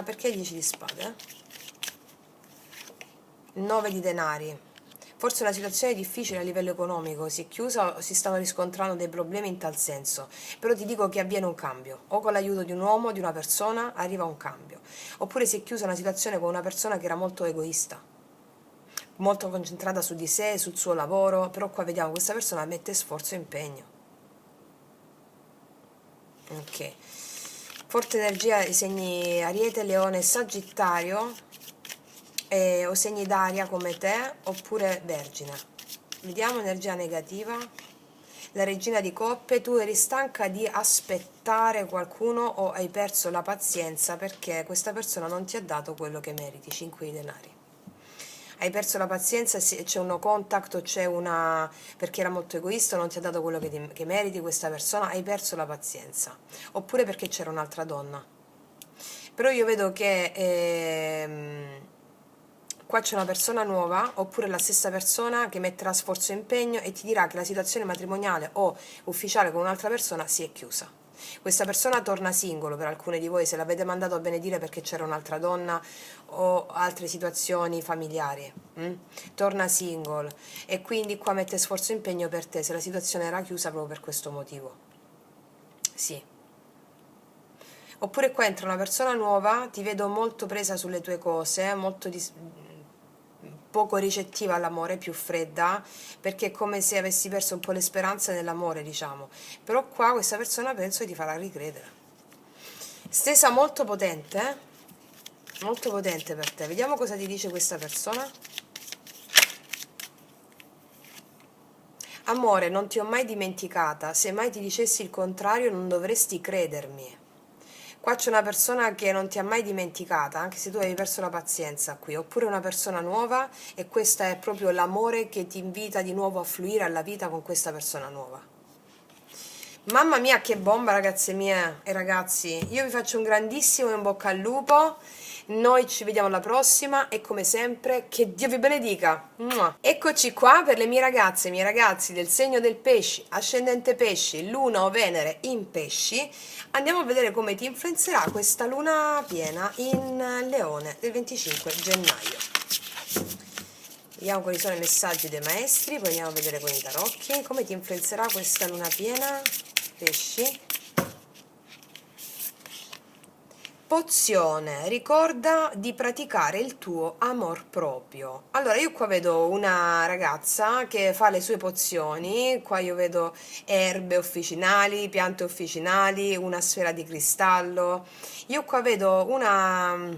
perché 10 di spade? 9 di denari. Forse è una situazione difficile a livello economico, si è chiusa o si stanno riscontrando dei problemi in tal senso, però ti dico che avviene un cambio, o con l'aiuto di un uomo, di una persona, arriva un cambio, oppure si è chiusa una situazione con una persona che era molto egoista, molto concentrata su di sé, sul suo lavoro, però qua vediamo che questa persona mette sforzo e impegno. Ok. Forte energia i segni Ariete, Leone e Sagittario, o segni d'aria come te, oppure Vergine. Vediamo energia negativa. La regina di coppe, tu eri stanca di aspettare qualcuno o hai perso la pazienza perché questa persona non ti ha dato quello che meriti, 5 di denari. Hai perso la pazienza, c'è uno contact, c'è una... perché era molto egoista, non ti ha dato quello che meriti questa persona, hai perso la pazienza. Oppure perché c'era un'altra donna. Però io vedo che qua c'è una persona nuova, oppure la stessa persona che metterà sforzo e impegno e ti dirà che la situazione matrimoniale o ufficiale con un'altra persona si è chiusa. Questa persona torna singolo per alcune di voi se l'avete mandato a benedire perché c'era un'altra donna o altre situazioni familiari. Torna single e quindi qua mette sforzo e impegno per te se la situazione era chiusa proprio per questo motivo. Sì. Oppure qua entra una persona nuova, ti vedo molto presa sulle tue cose, poco ricettiva all'amore, più fredda, perché è come se avessi perso un po' le speranze nell'amore, diciamo. Però qua questa persona penso ti farà ricredere. Stesa molto potente per te. Vediamo cosa ti dice questa persona. Amore, non ti ho mai dimenticata, se mai ti dicessi il contrario non dovresti credermi. Qua c'è una persona che non ti ha mai dimenticata, anche se tu hai perso la pazienza qui, oppure una persona nuova e questo è proprio l'amore che ti invita di nuovo a fluire alla vita con questa persona nuova. Mamma mia che bomba ragazze mie e ragazzi, io vi faccio un grandissimo in bocca al lupo, noi ci vediamo alla prossima e come sempre che Dio vi benedica. Mua. Eccoci qua per le mie ragazze e miei ragazzi del segno del pesci, ascendente pesci, luna o venere in pesci. Andiamo a vedere come ti influenzerà questa luna piena in leone del 25 gennaio. Vediamo quali sono i messaggi dei maestri, poi andiamo a vedere con i tarocchi come ti influenzerà questa luna piena, pesci. Pozione, ricorda di praticare il tuo amor proprio. Allora, io qua vedo una ragazza che fa le sue pozioni, qua io vedo erbe officinali, piante officinali, una sfera di cristallo. Io qua vedo una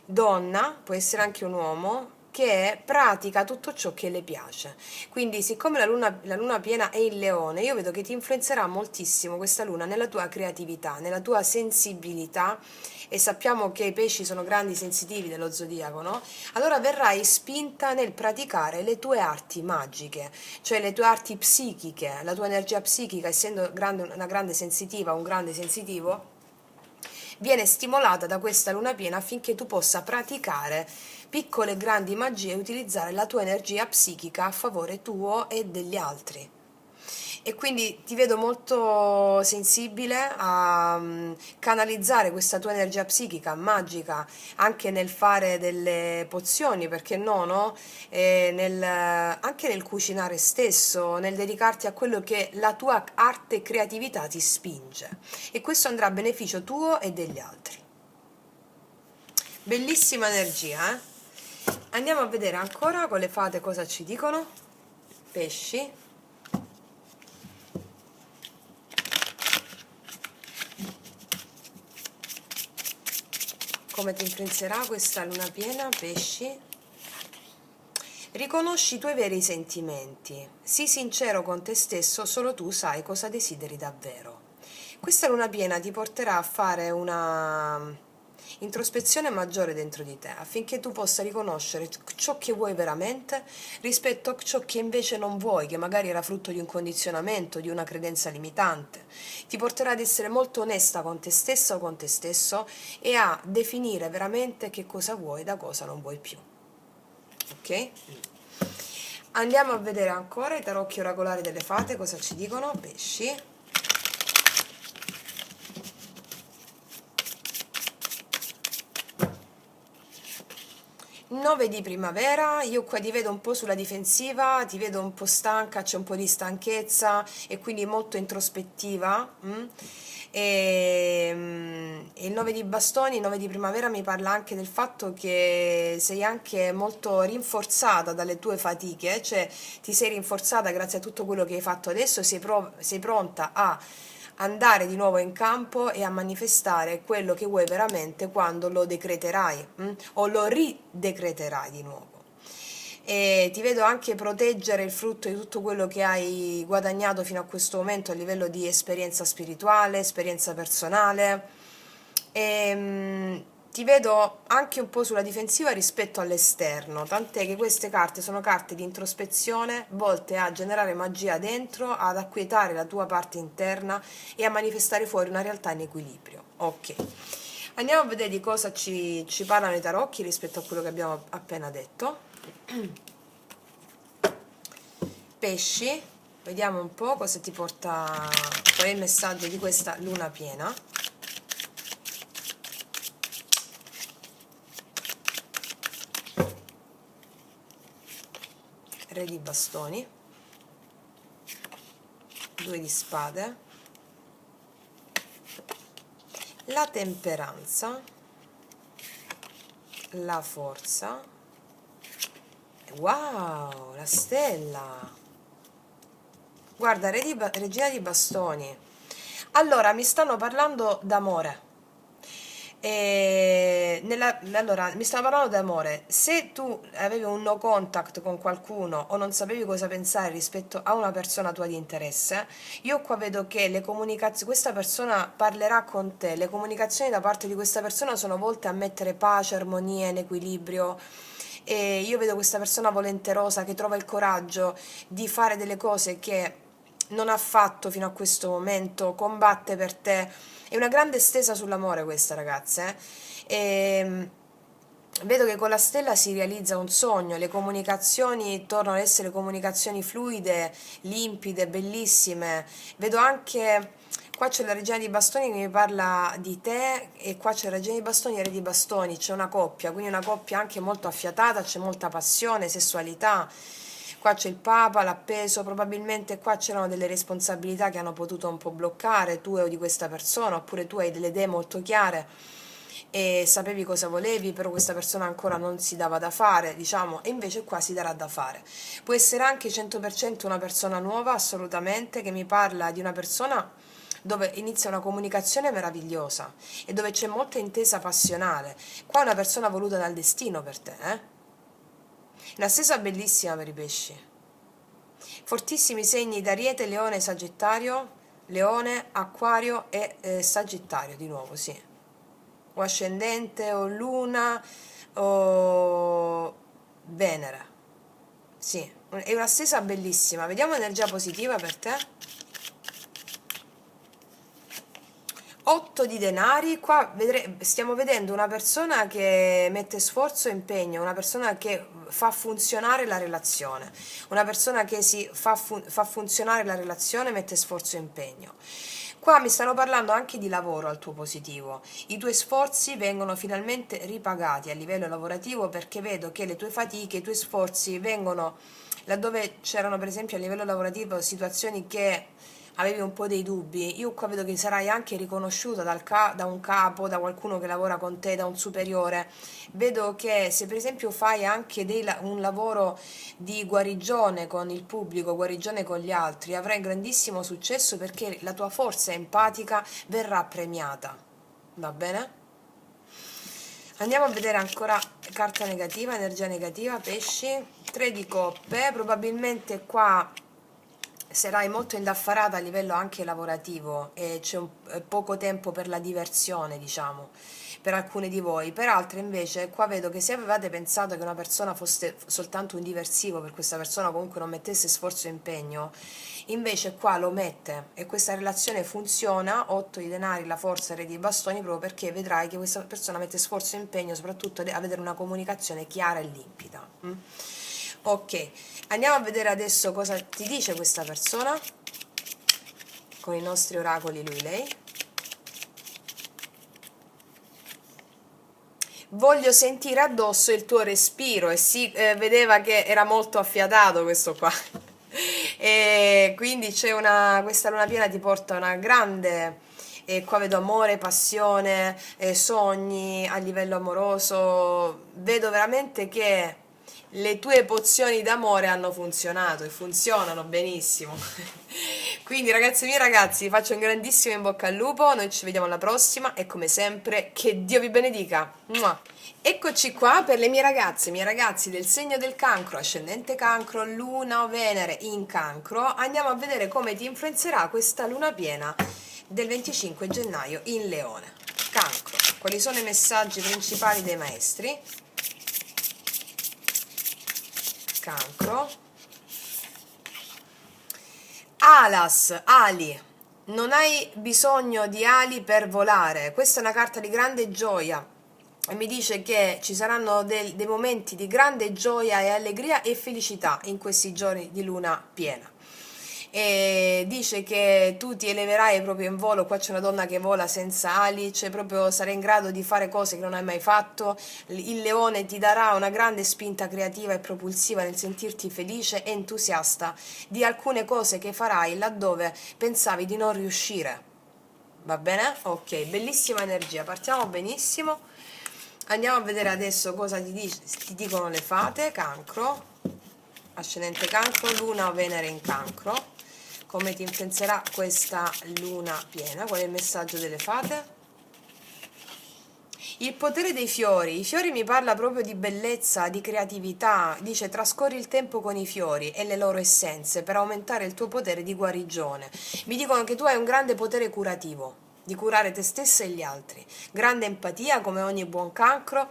donna, può essere anche un uomo, che pratica tutto ciò che le piace. Quindi, siccome la luna piena è il leone, io vedo che ti influenzerà moltissimo questa luna nella tua creatività, nella tua sensibilità, e sappiamo che i pesci sono grandi sensitivi dello zodiaco, no? Allora verrai spinta nel praticare le tue arti magiche, cioè le tue arti psichiche, la tua energia psichica, essendo una grande sensitiva, un grande sensitivo, viene stimolata da questa luna piena affinché tu possa praticare piccole e grandi magie e utilizzare la tua energia psichica a favore tuo e degli altri. E quindi ti vedo molto sensibile a canalizzare questa tua energia psichica, magica, anche nel fare delle pozioni, perché no, no? Anche nel cucinare stesso, nel dedicarti a quello che la tua arte e creatività ti spinge. E questo andrà a beneficio tuo e degli altri. Bellissima energia, eh? Andiamo a vedere ancora con le fate cosa ci dicono. Pesci. Come ti influenzerà questa luna piena, pesci? Riconosci i tuoi veri sentimenti. Sii sincero con te stesso, solo tu sai cosa desideri davvero. Questa luna piena ti porterà a fare una introspezione maggiore dentro di te, affinché tu possa riconoscere ciò che vuoi veramente rispetto a ciò che invece non vuoi, che magari era frutto di un condizionamento, di una credenza limitante. Ti porterà ad essere molto onesta con te stessa o con te stesso e a definire veramente che cosa vuoi da cosa non vuoi più. Ok? Andiamo a vedere ancora i tarocchi oracolari delle fate, cosa ci dicono, pesci. 9 di primavera, io qua ti vedo un po' sulla difensiva, ti vedo un po' stanca, c'è un po' di stanchezza e quindi molto introspettiva. E il 9 di bastoni, il 9 di primavera mi parla anche del fatto che sei anche molto rinforzata dalle tue fatiche, cioè ti sei rinforzata grazie a tutto quello che hai fatto adesso, sei pronta a andare di nuovo in campo e a manifestare quello che vuoi veramente quando lo decreterai, o lo ridecreterai di nuovo. E ti vedo anche proteggere il frutto di tutto quello che hai guadagnato fino a questo momento a livello di esperienza spirituale, esperienza personale. Ti vedo anche un po' sulla difensiva rispetto all'esterno, tant'è che queste carte sono carte di introspezione volte a generare magia dentro, ad acquietare la tua parte interna e a manifestare fuori una realtà in equilibrio. Ok, andiamo a vedere di cosa ci parlano i tarocchi rispetto a quello che abbiamo appena detto. Pesci, vediamo un po' cosa ti porta, qual è il messaggio di questa luna piena. Re di bastoni, 2 di spade, la temperanza, la forza, wow, la stella. Guarda, regina di bastoni. Allora, mi stanno parlando d'amore. Allora, mi stavo parlando d'amore. Se tu avevi un no contact con qualcuno o non sapevi cosa pensare rispetto a una persona tua di interesse, io qua vedo che le comunicazioni, questa persona parlerà con te, le comunicazioni da parte di questa persona sono volte a mettere pace, armonia in equilibrio. E io vedo questa persona volenterosa che trova il coraggio di fare delle cose che non ha fatto fino a questo momento, combatte per te. È una grande stesa sull'amore questa, ragazze. E vedo che con la stella si realizza un sogno, le comunicazioni tornano ad essere comunicazioni fluide, limpide, bellissime. Vedo anche, qua c'è la regina di bastoni che mi parla di te e qua c'è la regina di bastoni e il re di bastoni, c'è una coppia, quindi una coppia anche molto affiatata, c'è molta passione, sessualità. Qua c'è il Papa, l'appeso, probabilmente qua c'erano delle responsabilità che hanno potuto un po' bloccare tu o di questa persona, oppure tu hai delle idee molto chiare e sapevi cosa volevi, però questa persona ancora non si dava da fare, diciamo, e invece qua si darà da fare. Può essere anche 100% una persona nuova, assolutamente, che mi parla di una persona dove inizia una comunicazione meravigliosa e dove c'è molta intesa passionale. Qua è una persona voluta dal destino per te, eh? Una stesa bellissima per i pesci. Fortissimi segni d'Ariete, Leone, Sagittario, Leone, Acquario e Sagittario di nuovo, sì. O ascendente o Luna o Venere. Sì, è una stesa bellissima. Vediamo energia positiva per te. 8 di denari, qua stiamo vedendo una persona che mette sforzo e impegno, una persona che fa funzionare la relazione, una persona che fa funzionare la relazione, mette sforzo e impegno. Qua mi stanno parlando anche di lavoro al tuo positivo, i tuoi sforzi vengono finalmente ripagati a livello lavorativo perché vedo che le tue fatiche, i tuoi sforzi vengono laddove c'erano per esempio a livello lavorativo situazioni che avevi un po' dei dubbi, io qua vedo che sarai anche riconosciuta da un capo, da qualcuno che lavora con te, da un superiore. Vedo che se per esempio fai anche un lavoro di guarigione con il pubblico, guarigione con gli altri, avrai grandissimo successo perché la tua forza empatica verrà premiata. Va bene? Andiamo a vedere ancora carta negativa, energia negativa, pesci, 3 di coppe, probabilmente qua sarai molto indaffarata a livello anche lavorativo e c'è poco tempo per la diversione, diciamo, per alcune di voi. Per altre invece qua vedo che se avevate pensato che una persona fosse soltanto un diversivo, per questa persona comunque non mettesse sforzo e impegno, invece qua lo mette e questa relazione funziona, 8 di denari, la forza, re di bastoni, proprio perché vedrai che questa persona mette sforzo e impegno soprattutto a vedere una comunicazione chiara e limpida. Ok, andiamo a vedere adesso cosa ti dice questa persona con i nostri oracoli lui lei. voglio sentire addosso il tuo respiro, e si vedeva che era molto affiatato questo qua. E quindi c'è questa luna piena ti porta una grande, e qua vedo amore, passione, sogni a livello amoroso, vedo veramente che le tue pozioni d'amore hanno funzionato e funzionano benissimo. Quindi ragazzi miei, ragazzi, vi faccio un grandissimo in bocca al lupo, noi ci vediamo alla prossima e come sempre che Dio vi benedica. Mua. Eccoci qua per le mie ragazze, i miei ragazzi del segno del cancro, ascendente cancro, luna o Venere in cancro. Andiamo a vedere come ti influenzerà questa luna piena del 25 gennaio in Leone. Cancro, quali sono i messaggi principali dei maestri? Cancro. Alas, ali. Non hai bisogno di ali per volare. Questa è una carta di grande gioia e mi dice che ci saranno dei momenti di grande gioia e allegria e felicità in questi giorni di luna piena. E dice che tu ti eleverai proprio in volo. Qua c'è una donna che vola senza ali, cioè proprio sarai in grado di fare cose che non hai mai fatto. Il leone ti darà una grande spinta creativa e propulsiva nel sentirti felice e entusiasta di alcune cose che farai laddove pensavi di non riuscire. Va bene? Ok, bellissima energia, partiamo benissimo. Andiamo a vedere adesso cosa ti dicono le fate. Cancro, ascendente cancro, luna o Venere in cancro. Come ti influenzerà questa luna piena? Qual è il messaggio delle fate? Il potere dei fiori. I fiori mi parla proprio di bellezza, di creatività. Dice trascorri il tempo con i fiori e le loro essenze per aumentare il tuo potere di guarigione. Mi dicono che tu hai un grande potere curativo, di curare te stessa e gli altri, grande empatia come ogni buon cancro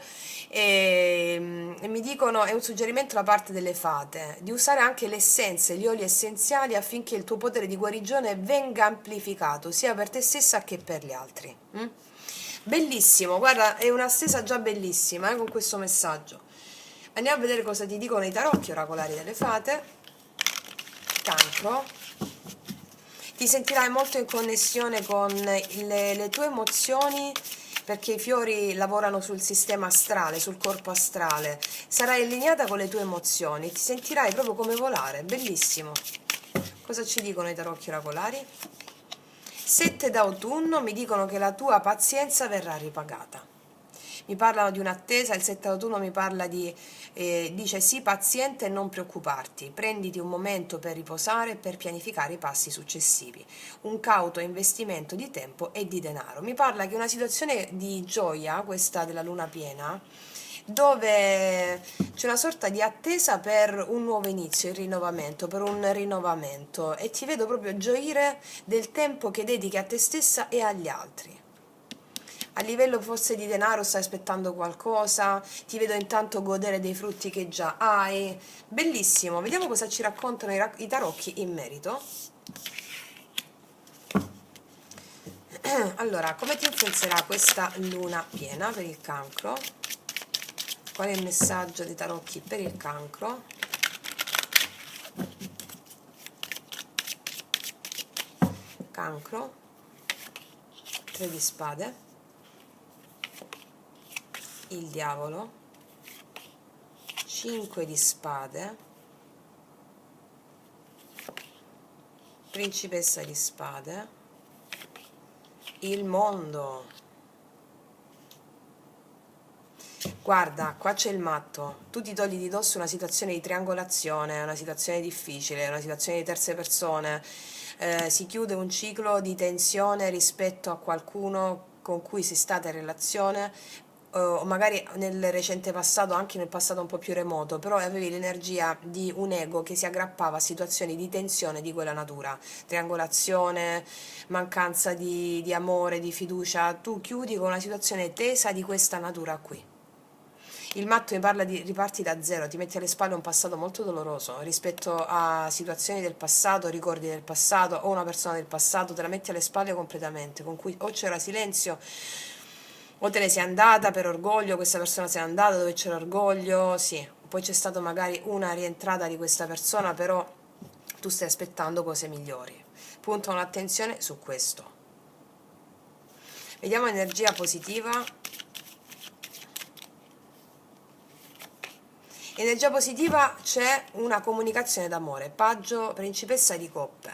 e mi dicono, è un suggerimento da parte delle fate, di usare anche le essenze, gli oli essenziali affinché il tuo potere di guarigione venga amplificato sia per te stessa che per gli altri. Bellissimo, guarda, è una stesa già bellissima con questo messaggio. Andiamo a vedere cosa ti dicono i tarocchi oracolari delle fate. Cancro. Ti sentirai molto in connessione con le tue emozioni perché i fiori lavorano sul sistema astrale, sul corpo astrale. Sarai allineata con le tue emozioni, ti sentirai proprio come volare, bellissimo. Cosa ci dicono i tarocchi oracolari? 7 d'autunno mi dicono che la tua pazienza verrà ripagata. Mi parlano di un'attesa, il 7 d'autunno mi parla dice sii paziente e non preoccuparti, prenditi un momento per riposare e per pianificare i passi successivi, un cauto investimento di tempo e di denaro. Mi parla che è una situazione di gioia, questa della luna piena, dove c'è una sorta di attesa per un nuovo inizio, il rinnovamento, per un rinnovamento e ti vedo proprio gioire del tempo che dedichi a te stessa e agli altri. A livello forse di denaro stai aspettando qualcosa, ti vedo intanto godere dei frutti che già hai. Bellissimo, vediamo cosa ci raccontano i tarocchi in merito. Allora, come ti influenzerà questa luna piena per il cancro? Qual è il messaggio dei tarocchi per il cancro? Cancro, 3 di spade, il diavolo, 5 di spade, principessa di spade, il mondo. Guarda, qua c'è il matto, tu ti togli di dosso una situazione di triangolazione, una situazione difficile, una situazione di terze persone, si chiude un ciclo di tensione rispetto a qualcuno con cui si sta in relazione, o magari nel recente passato, anche nel passato un po' più remoto, però avevi l'energia di un ego che si aggrappava a situazioni di tensione di quella natura, triangolazione, mancanza di amore, di fiducia, tu chiudi con una situazione tesa di questa natura qui. Il matto mi parla di riparti da zero, ti metti alle spalle un passato molto doloroso rispetto a situazioni del passato, ricordi del passato o una persona del passato, te la metti alle spalle completamente, con cui o c'era silenzio o te ne sei andata per orgoglio, questa persona se n'è andata dove c'era orgoglio, sì, poi c'è stata magari una rientrata di questa persona, però tu stai aspettando cose migliori. Punta un'attenzione su questo. Vediamo energia positiva Energia positiva, c'è una comunicazione d'amore, paggio principessa di coppe.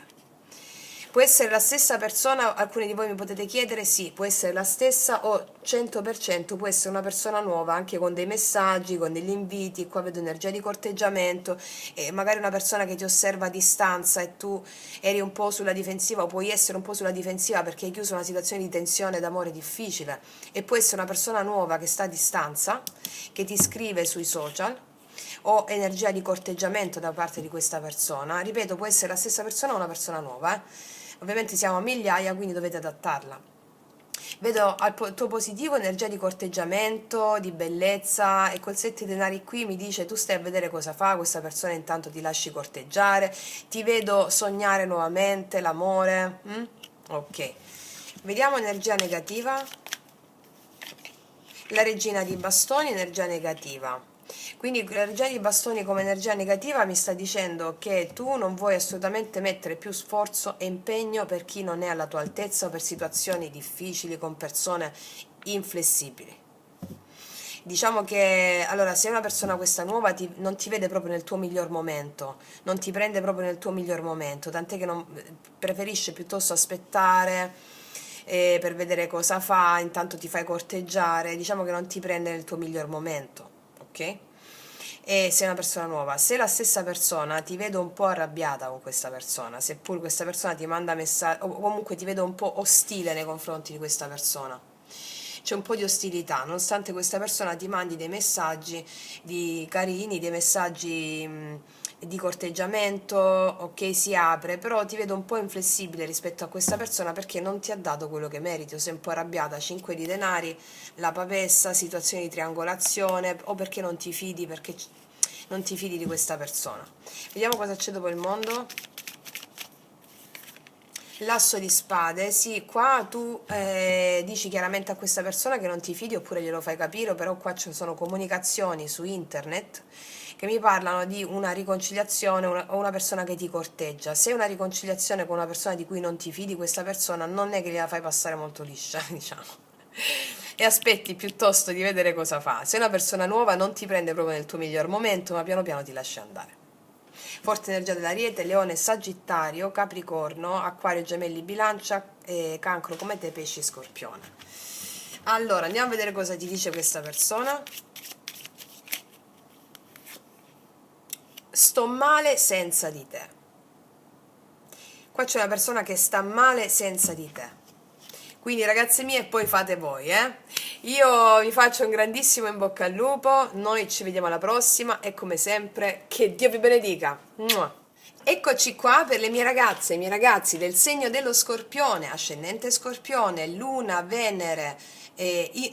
Può essere la stessa persona, alcuni di voi mi potete chiedere, sì, può essere la stessa o 100% può essere una persona nuova, anche con dei messaggi, con degli inviti, qua vedo energia di corteggiamento, e magari una persona che ti osserva a distanza e tu eri un po' sulla difensiva o puoi essere un po' sulla difensiva perché hai chiuso una situazione di tensione d'amore difficile, e può essere una persona nuova che sta a distanza, che ti scrive sui social, o energia di corteggiamento da parte di questa persona. Ripeto, può essere la stessa persona o una persona nuova, ovviamente siamo a migliaia, quindi dovete adattarla. Vedo al tuo positivo energia di corteggiamento, di bellezza, e col 7 denari qui mi dice tu stai a vedere cosa fa questa persona, intanto ti lasci corteggiare, ti vedo sognare nuovamente l'amore. Ok, vediamo energia negativa. La regina di bastoni, energia negativa. Quindi la regina di bastoni come energia negativa mi sta dicendo che tu non vuoi assolutamente mettere più sforzo e impegno per chi non è alla tua altezza o per situazioni difficili con persone inflessibili. Diciamo che allora, se una persona questa nuova non ti vede proprio nel tuo miglior momento, non ti prende proprio nel tuo miglior momento, tant'è che preferisce piuttosto aspettare per vedere cosa fa, intanto ti fai corteggiare, diciamo che non ti prende nel tuo miglior momento, ok? E sei una persona nuova. Se la stessa persona, ti vedo un po' arrabbiata con questa persona, seppur questa persona ti manda messaggi, o comunque ti vedo un po' ostile nei confronti di questa persona, c'è un po' di ostilità, nonostante questa persona ti mandi dei messaggi di carini, dei messaggi di corteggiamento, ok, si apre, però ti vedo un po' inflessibile rispetto a questa persona perché non ti ha dato quello che meriti, o sei un po' arrabbiata, 5 di denari, la papessa, situazioni di triangolazione, o perché non ti fidi, perché non ti fidi di questa persona. Vediamo cosa c'è dopo il mondo. L'asso di spade, sì, qua tu dici chiaramente a questa persona che non ti fidi oppure glielo fai capire, però qua ci sono comunicazioni su internet che mi parlano di una riconciliazione o una persona che ti corteggia. Se è una riconciliazione con una persona di cui non ti fidi, questa persona non è che gliela fai passare molto liscia, diciamo. E aspetti piuttosto di vedere cosa fa. Se è una persona nuova non ti prende proprio nel tuo miglior momento, ma piano piano ti lascia andare. Forte energia dell'Ariete, Leone, Sagittario, Capricorno, Acquario, Gemelli, Bilancia, Cancro, come te, Pesci, Scorpione. Allora, andiamo a vedere cosa ti dice questa persona. Sto male senza di te. Qua c'è una persona che sta male senza di te. Quindi ragazze mie, poi fate voi, Io vi faccio un grandissimo in bocca al lupo, noi ci vediamo alla prossima e come sempre che Dio vi benedica. Mua. Eccoci qua per le mie ragazze e i miei ragazzi del segno dello Scorpione, ascendente Scorpione, Luna, Venere,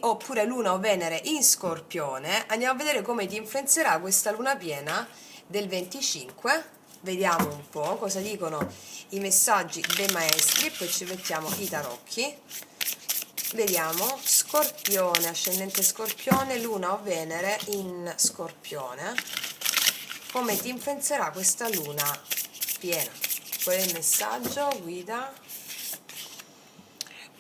oppure Luna o Venere in Scorpione. Andiamo a vedere come ti influenzerà questa luna piena del 25. Vediamo un po' cosa dicono i messaggi dei maestri, poi ci mettiamo i tarocchi. Vediamo, Scorpione, ascendente Scorpione, Luna o Venere in Scorpione, come ti influenzerà questa luna piena. Qual è il messaggio, guida?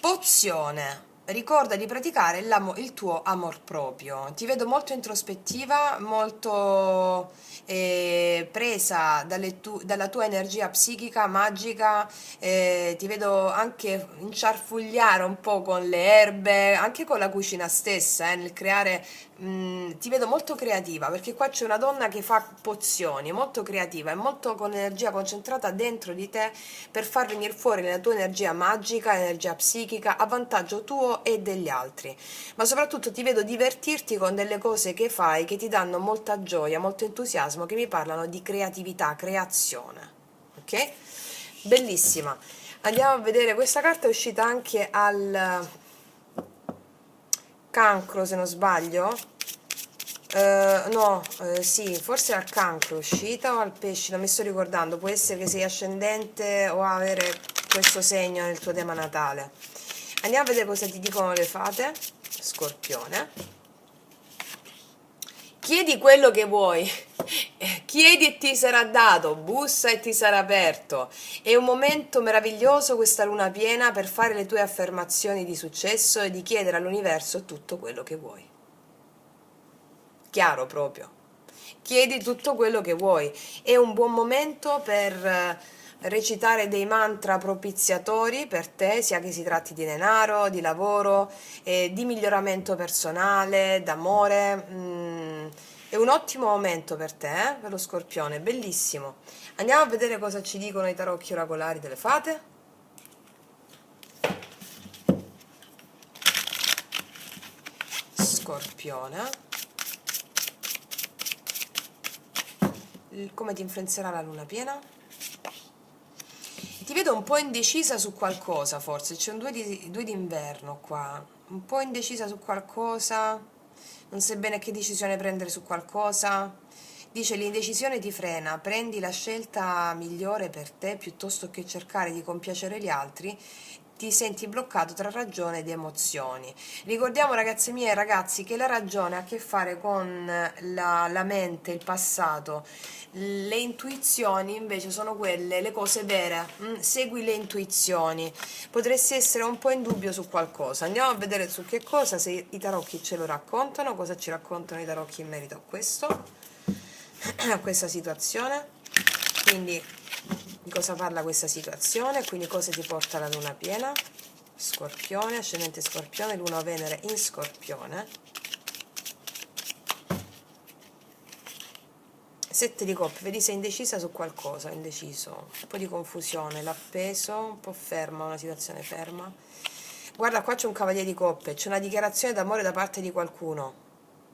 Pozione. Ricorda di praticare il tuo amor proprio. Ti vedo molto introspettiva, molto presa dalla tua energia psichica, magica, ti vedo anche inciarfugliare un po' con le erbe, anche con la cucina stessa, nel creare, ti vedo molto creativa, perché qua c'è una donna che fa pozioni, molto creativa e molto con energia concentrata dentro di te per far venire fuori la tua energia magica, energia psichica, a vantaggio tuo e degli altri. Ma soprattutto ti vedo divertirti con delle cose che fai che ti danno molta gioia, molto entusiasmo, che mi parlano di creatività, creazione. Ok? Bellissima. Andiamo a vedere, questa carta è uscita anche al Cancro, se non sbaglio. No, sì, forse al Cancro è uscita o al Pesci, non mi sto ricordando. Può essere che sei ascendente o avere questo segno nel tuo tema natale. Andiamo a vedere cosa ti dicono le fate. Scorpione. Chiedi quello che vuoi, chiedi e ti sarà dato, bussa e ti sarà aperto. È un momento meraviglioso questa luna piena per fare le tue affermazioni di successo e di chiedere all'universo tutto quello che vuoi. Chiaro proprio. chiedi tutto quello che vuoi. È un buon momento per recitare dei mantra propiziatori per te, sia che si tratti di denaro, di lavoro, di miglioramento personale, d'amore. È un ottimo momento per te, per lo Scorpione, bellissimo. Andiamo a vedere cosa ci dicono i tarocchi oracolari delle fate. Scorpione. Come ti influenzerà la luna piena? Ti vedo un po' indecisa su qualcosa, forse c'è un 2 d'inverno qua, un po' indecisa su qualcosa, non sai bene che decisione prendere su qualcosa. Dice l'indecisione ti frena, prendi la scelta migliore per te piuttosto che cercare di compiacere gli altri, ti senti bloccato tra ragione ed emozioni. Ricordiamo, ragazze mie e ragazzi, che la ragione ha a che fare con la mente, il passato. Le intuizioni invece sono quelle, le cose vere. Segui le intuizioni. Potresti essere un po' in dubbio su qualcosa. Andiamo a vedere su che cosa, se i tarocchi ce lo raccontano, cosa ci raccontano i tarocchi in merito a questo, a questa situazione. Quindi di cosa parla questa situazione, quindi cosa ti porta la luna piena. Scorpione, ascendente Scorpione, luna o Venere in Scorpione. 7 di coppe, vedi sei indecisa su qualcosa, indeciso, un po' di confusione, l'appeso, un po' ferma, una situazione ferma. Guarda, qua c'è un cavaliere di coppe, c'è una dichiarazione d'amore da parte di qualcuno.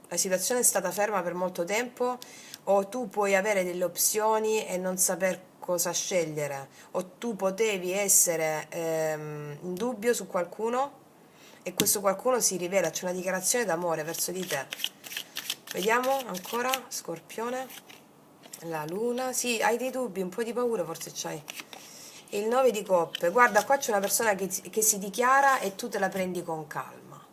La situazione è stata ferma per molto tempo, o tu puoi avere delle opzioni e non saper cosa scegliere, o tu potevi essere in dubbio su qualcuno e questo qualcuno si rivela, c'è una dichiarazione d'amore verso di te. Vediamo ancora, Scorpione. La luna, sì, hai dei dubbi, un po' di paura forse c'hai. Il 9 di coppe, guarda, qua c'è una persona che si dichiara e tu te la prendi con calma.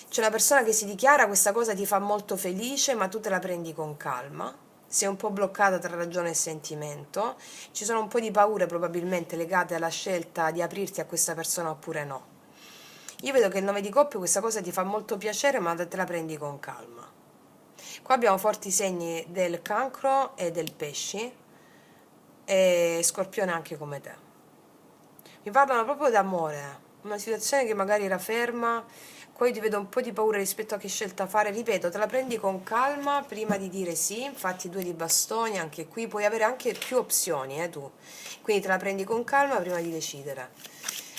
C'è una persona che si dichiara, questa cosa ti fa molto felice, ma tu te la prendi con calma. Sei un po' bloccata tra ragione e sentimento. Ci sono un po' di paure probabilmente legate alla scelta di aprirti a questa persona oppure no. Io vedo che il 9 di coppe questa cosa ti fa molto piacere, ma te la prendi con calma. Qua abbiamo forti segni del cancro e del pesci e Scorpione anche come te. Mi parlano proprio d'amore, una situazione che magari era ferma, poi ti vedo un po' di paura rispetto a che scelta fare, ripeto, te la prendi con calma prima di dire sì, infatti 2 di bastoni, anche qui puoi avere anche più opzioni, tu, quindi te la prendi con calma prima di decidere.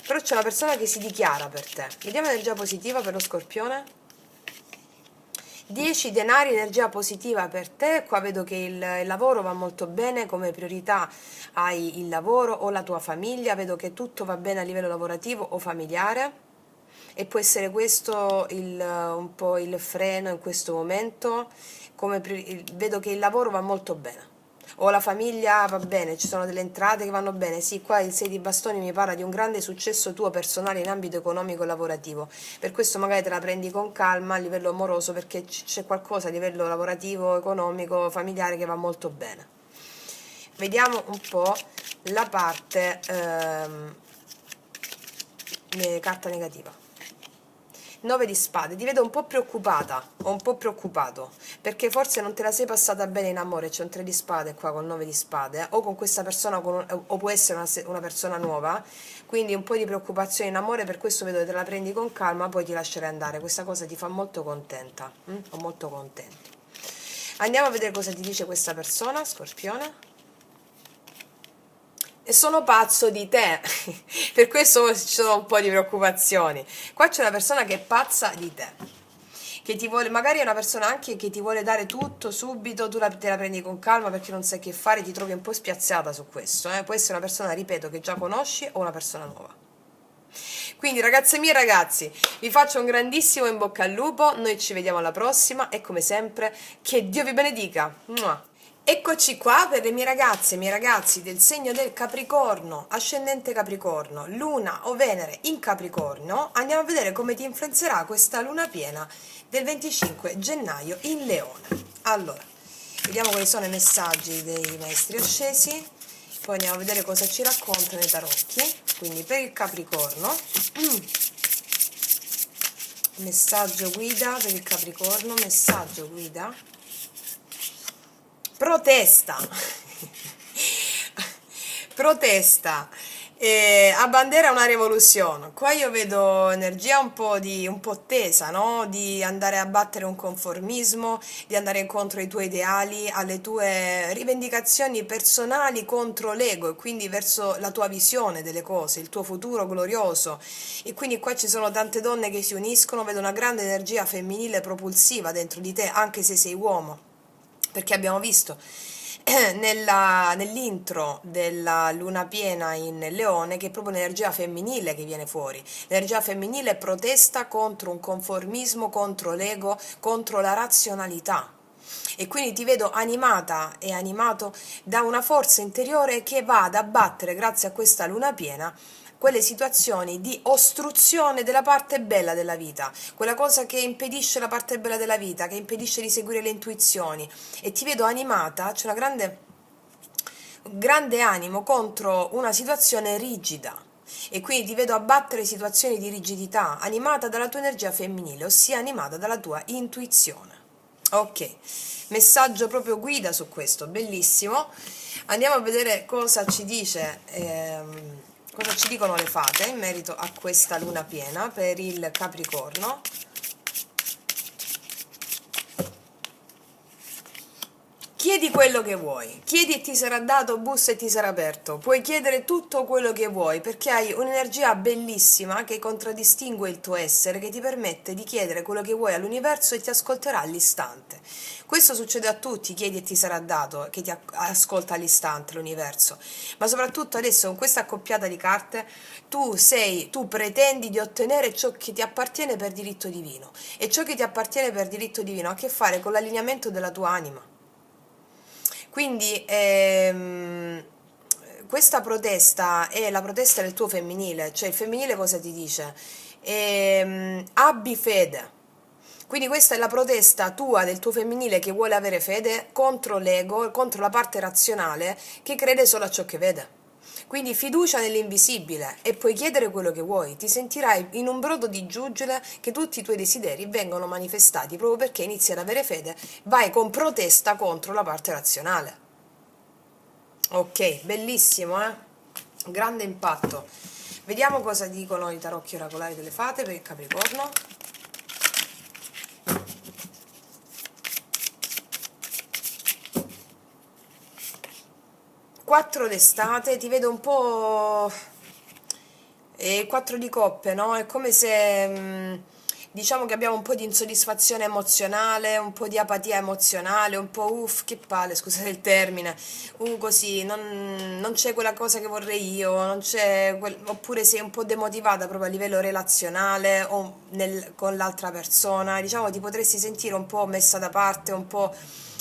Però c'è una persona che si dichiara per te. Vediamo energia positiva per lo Scorpione. 10 denari, energia positiva per te. Qua vedo che il lavoro va molto bene, come priorità hai il lavoro o la tua famiglia, vedo che tutto va bene a livello lavorativo o familiare e può essere questo un po' il freno in questo momento, vedo che il lavoro va molto bene. O la famiglia va bene, ci sono delle entrate che vanno bene. Sì, qua il 6 di bastoni mi parla di un grande successo tuo personale in ambito economico e lavorativo. Per questo magari te la prendi con calma a livello amoroso, perché c'è qualcosa a livello lavorativo, economico, familiare che va molto bene. Vediamo un po' la parte carta negativa. 9 di spade, ti vedo un po' preoccupata o un po' preoccupato perché forse non te la sei passata bene in amore. C'è un 3 di spade qua con 9 di spade, o con questa persona o può essere una persona nuova, quindi un po' di preoccupazione in amore. Per questo vedo che te la prendi con calma, poi ti lascerai andare. Questa cosa ti fa molto contenta, o molto contento. Andiamo a vedere cosa ti dice questa persona, Scorpione. E sono pazzo di te. Per questo ci sono un po' di preoccupazioni. Qua c'è una persona che è pazza di te, che ti vuole, magari è una persona anche che ti vuole dare tutto subito, tu te la prendi con calma perché non sai che fare, ti trovi un po' spiazzata su questo. Può essere una persona, ripeto, che già conosci o una persona nuova. Quindi, ragazze mie e ragazzi, vi faccio un grandissimo in bocca al lupo, noi ci vediamo alla prossima e come sempre che Dio vi benedica. Mua. Eccoci qua per le mie ragazze e i miei ragazzi del segno del Capricorno, ascendente Capricorno, luna o Venere in Capricorno. Andiamo a vedere come ti influenzerà questa luna piena del 25 gennaio in Leone. Allora, vediamo quali sono i messaggi dei maestri ascesi, poi andiamo a vedere cosa ci raccontano i tarocchi. Quindi per il Capricorno, messaggio guida per il Capricorno, messaggio guida protesta, protesta, abbandera una rivoluzione. Qua io vedo energia un po' tesa, no? Di andare a battere un conformismo, di andare incontro ai tuoi ideali, alle tue rivendicazioni personali contro l'ego e quindi verso la tua visione delle cose, il tuo futuro glorioso. E quindi qua ci sono tante donne che si uniscono, vedo una grande energia femminile propulsiva dentro di te, anche se sei uomo, perché abbiamo visto nell'intro della luna piena in Leone che è proprio l'energia femminile che viene fuori. L'energia femminile protesta contro un conformismo, contro l'ego, contro la razionalità. E quindi ti vedo animata e animato da una forza interiore che va ad abbattere, grazie a questa luna piena, quelle situazioni di ostruzione della parte bella della vita, quella cosa che impedisce la parte bella della vita, che impedisce di seguire le intuizioni. E ti vedo animata, c'è una grande animo contro una situazione rigida. E quindi ti vedo abbattere situazioni di rigidità, animata dalla tua energia femminile, ossia animata dalla tua intuizione. Ok, messaggio proprio guida su questo, bellissimo. Andiamo a vedere cosa ci dice, cosa ci dicono le fate in merito a questa luna piena per il Capricorno. Chiedi quello che vuoi, chiedi e ti sarà dato, bussa e ti sarà aperto. Puoi chiedere tutto quello che vuoi perché hai un'energia bellissima che contraddistingue il tuo essere, che ti permette di chiedere quello che vuoi all'universo e ti ascolterà all'istante. Questo succede a tutti, chiedi e ti sarà dato, che ti ascolta all'istante l'universo. Ma soprattutto adesso con questa accoppiata di carte tu pretendi di ottenere ciò che ti appartiene per diritto divino. E ciò che ti appartiene per diritto divino ha a che fare con l'allineamento della tua anima. Quindi questa protesta è la protesta del tuo femminile, cioè il femminile cosa ti dice? Abbi fede. Quindi questa è la protesta tua del tuo femminile che vuole avere fede contro l'ego, contro la parte razionale che crede solo a ciò che vede. Quindi fiducia nell'invisibile e puoi chiedere quello che vuoi, ti sentirai in un brodo di giuggiole che tutti i tuoi desideri vengono manifestati proprio perché inizi ad avere fede, vai con protesta contro la parte razionale. Ok, bellissimo, eh? Grande impatto. Vediamo cosa dicono i tarocchi oracolari delle fate per il Capricorno. Quattro d'estate, ti vedo un po'. E quattro di coppe, no? È come se diciamo che abbiamo un po' di insoddisfazione emozionale, un po' di apatia emozionale, un po' uff, che palle, scusate il termine, così, non c'è quella cosa che vorrei io, non c'è oppure sei un po' demotivata proprio a livello relazionale o con l'altra persona, diciamo ti potresti sentire un po' messa da parte, un po'.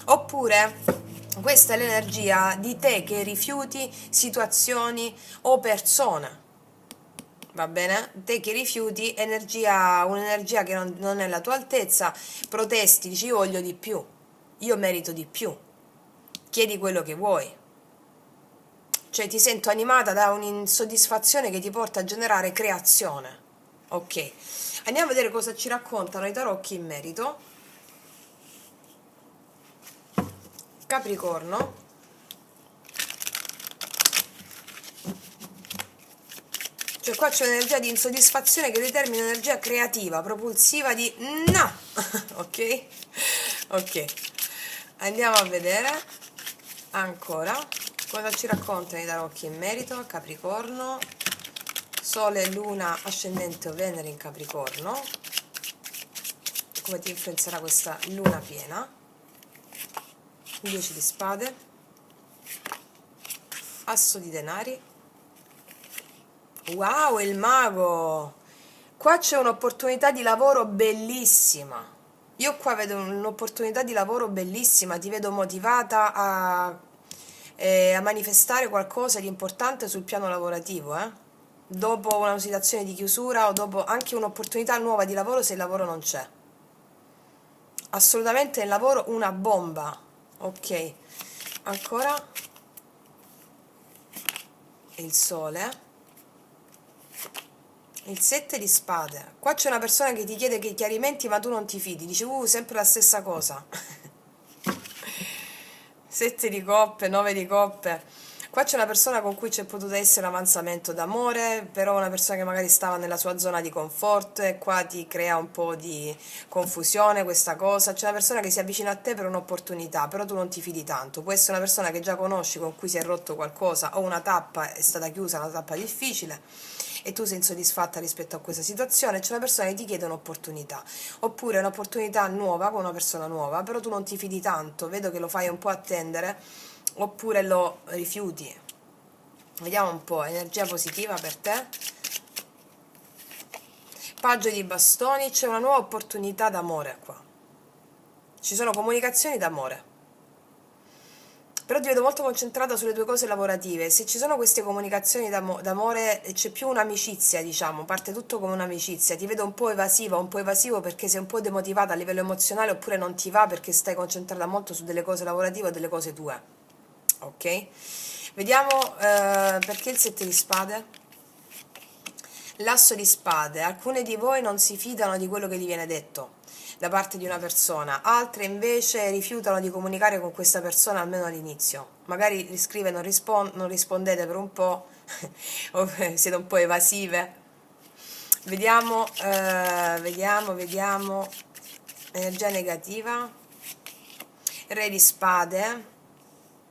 Oppure questa è l'energia di te che rifiuti situazioni o persone. Va bene? Te che rifiuti un'energia che non è alla tua altezza, protesti, dici io voglio di più, io merito di più, chiedi quello che vuoi. Cioè ti sento animata da un'insoddisfazione che ti porta a generare creazione. Ok, andiamo a vedere cosa ci raccontano i tarocchi in merito. Capricorno. Cioè qua c'è un'energia di insoddisfazione che determina un'energia creativa, propulsiva di no! Ok? Ok. Andiamo a vedere ancora cosa ci raccontano i tarocchi in merito a Capricorno. Sole, Luna, Ascendente o Venere in Capricorno. Come ti influenzerà questa luna piena? 10 di spade. Asso di denari. Wow, il mago! Qua c'è un'opportunità di lavoro bellissima. Io qua vedo un'opportunità di lavoro bellissima, ti vedo motivata a manifestare qualcosa di importante sul piano lavorativo, dopo una situazione di chiusura o dopo anche un'opportunità nuova di lavoro se il lavoro non c'è. Assolutamente il lavoro una bomba. Ok, ancora il sole. Il 7 di spade. Qua c'è una persona che ti chiede che chiarimenti ma tu non ti fidi. Dici, sempre la stessa cosa. Sette di coppe, nove di coppe. Qua c'è una persona con cui c'è potuto essere un avanzamento d'amore, però una persona che magari stava nella sua zona di comfort e qua ti crea un po' di confusione questa cosa. C'è una persona che si avvicina a te per un'opportunità, però tu non ti fidi tanto. Può essere una persona che già conosci, con cui si è rotto qualcosa o una tappa è stata chiusa, una tappa difficile e tu sei insoddisfatta rispetto a questa situazione. C'è una persona che ti chiede un'opportunità, oppure un'opportunità nuova con una persona nuova, però tu non ti fidi tanto, vedo che lo fai un po' attendere oppure lo rifiuti. Vediamo un po', energia positiva per te. Paggio di bastoni, c'è una nuova opportunità d'amore qua. Ci sono comunicazioni d'amore. Però ti vedo molto concentrata sulle tue cose lavorative. Se ci sono queste comunicazioni d'amore, c'è più un'amicizia, diciamo, parte tutto come un'amicizia. Ti vedo un po' evasiva, un po' evasivo perché sei un po' demotivata a livello emozionale, oppure non ti va perché stai concentrata molto su delle cose lavorative o delle cose tue. Ok? Vediamo perché il 7 di spade. L'asso di spade. Alcune di voi non si fidano di quello che gli viene detto da parte di una persona, altre invece rifiutano di comunicare con questa persona almeno all'inizio. Magari gli scrive non rispondete per un po', o siete un po' evasive. Vediamo. Energia negativa. Re di spade.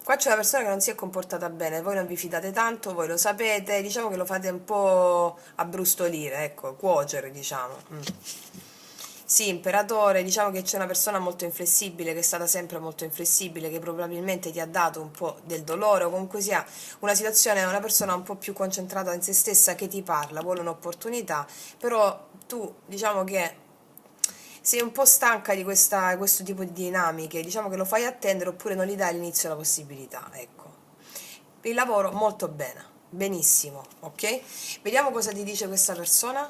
Qua c'è una persona che non si è comportata bene, voi non vi fidate tanto, voi lo sapete, diciamo che lo fate un po' abbrustolire, ecco, cuocere, diciamo. Sì, imperatore, diciamo che c'è una persona molto inflessibile, che è stata sempre molto inflessibile, che probabilmente ti ha dato un po' del dolore, o comunque sia una situazione, una persona un po' più concentrata in se stessa che ti parla, vuole un'opportunità, però tu, diciamo che sei un po' stanca di questo tipo di dinamiche, diciamo che lo fai attendere oppure non gli dai all'inizio la possibilità, ecco. Il lavoro molto bene, benissimo, ok? Vediamo cosa ti dice questa persona.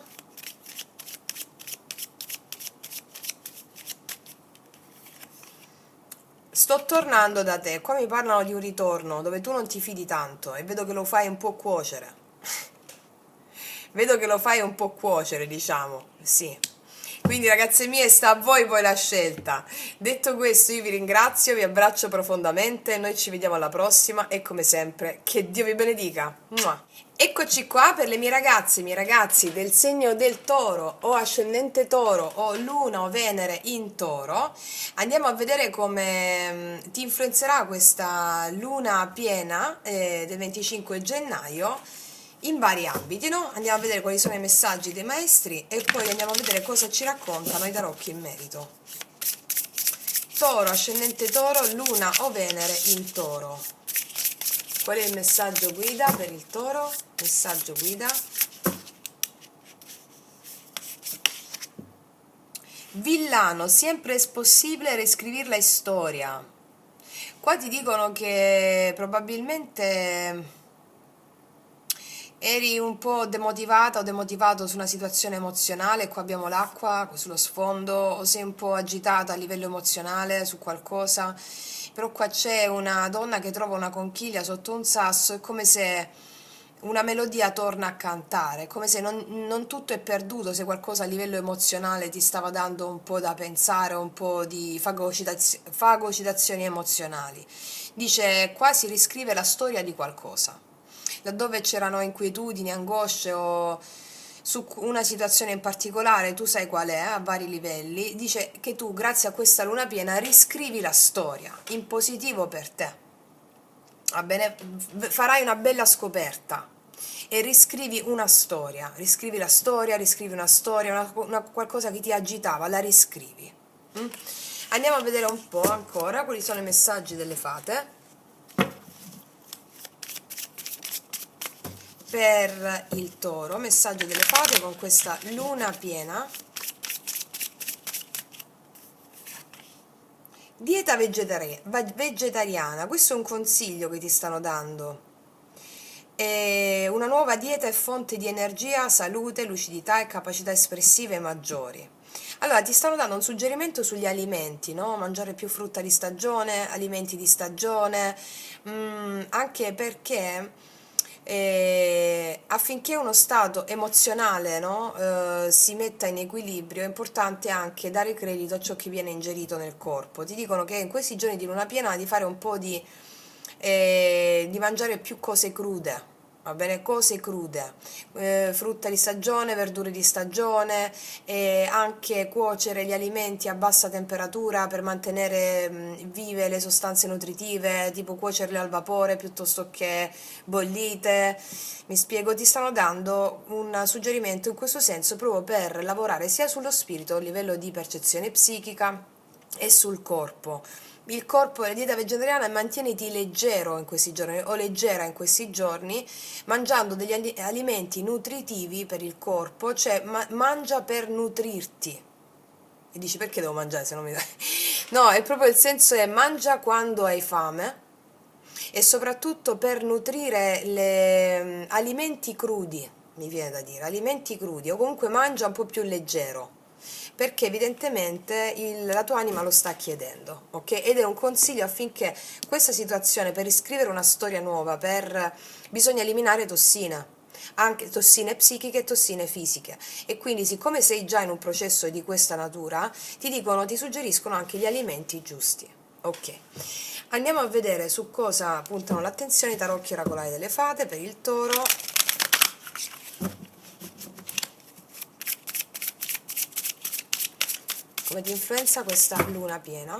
Sto tornando da te, qua mi parlano di un ritorno dove tu non ti fidi tanto e vedo che lo fai un po' cuocere. Vedo che lo fai un po' cuocere, diciamo, sì. Quindi ragazze mie, sta a voi poi la scelta. Detto questo, io vi ringrazio, vi abbraccio profondamente, noi ci vediamo alla prossima e come sempre, che Dio vi benedica. Mua. Eccoci qua per le mie ragazze, i miei ragazzi del segno del Toro o ascendente Toro o Luna o Venere in Toro. Andiamo a vedere come ti influenzerà questa luna piena del 25 gennaio in vari ambiti, no? Andiamo a vedere quali sono i messaggi dei maestri e poi andiamo a vedere cosa ci raccontano i tarocchi in merito. Toro, ascendente Toro, Luna o Venere in Toro. Qual è il messaggio guida per il Toro? Messaggio guida. Villano, sempre è possibile riscrivere la storia. Qua ti dicono che probabilmente eri un po' demotivata o demotivato su una situazione emozionale, qua abbiamo l'acqua sullo sfondo, o sei un po' agitata a livello emozionale su qualcosa, però qua c'è una donna che trova una conchiglia sotto un sasso, è come se una melodia torna a cantare, come se non tutto è perduto, se qualcosa a livello emozionale ti stava dando un po' da pensare, un po' di fagocitazioni emozionali. Dice, qua si riscrive la storia di qualcosa laddove c'erano inquietudini, angosce o su una situazione in particolare, tu sai qual è, a vari livelli, dice che tu grazie a questa luna piena riscrivi la storia in positivo per te. Va bene? Farai una bella scoperta e riscrivi una storia, riscrivi la storia, riscrivi una storia, qualcosa che ti agitava, la riscrivi. Andiamo a vedere un po' ancora quali sono i messaggi delle fate per il Toro, messaggio delle fate con questa luna piena. Dieta vegetariana, questo è un consiglio che ti stanno dando. Una nuova dieta è fonte di energia, salute, lucidità e capacità espressive maggiori. Allora, ti stanno dando un suggerimento sugli alimenti, no? Mangiare più frutta di stagione, alimenti di stagione, anche perché E affinché uno stato emozionale, no, si metta in equilibrio, è importante anche dare credito a ciò che viene ingerito nel corpo. Ti dicono che in questi giorni di luna piena di fare un po' di mangiare più cose crude. Va bene, cose crude, frutta di stagione, verdure di stagione, e anche cuocere gli alimenti a bassa temperatura per mantenere vive le sostanze nutritive, tipo cuocerle al vapore piuttosto che bollite. Mi spiego, ti stanno dando un suggerimento in questo senso proprio per lavorare sia sullo spirito, a livello di percezione psichica, e sul corpo. Il corpo, la dieta vegetariana, mantieniti leggero in questi giorni o leggera in questi giorni, mangiando degli alimenti nutritivi per il corpo, cioè mangia per nutrirti. E dici perché devo mangiare se non mi dai? No, è proprio il senso è mangia quando hai fame e soprattutto per nutrire alimenti crudi, mi viene da dire, alimenti crudi o comunque mangia un po' più leggero. Perché evidentemente la tua anima lo sta chiedendo, ok? Ed è un consiglio affinché questa situazione, per riscrivere una storia nuova, bisogna eliminare tossine, anche tossine psichiche e tossine fisiche. E quindi, siccome sei già in un processo di questa natura, ti suggeriscono anche gli alimenti giusti. Ok, andiamo a vedere su cosa puntano l'attenzione i tarocchi oracolari delle fate per il toro. Come ti influenza questa luna piena?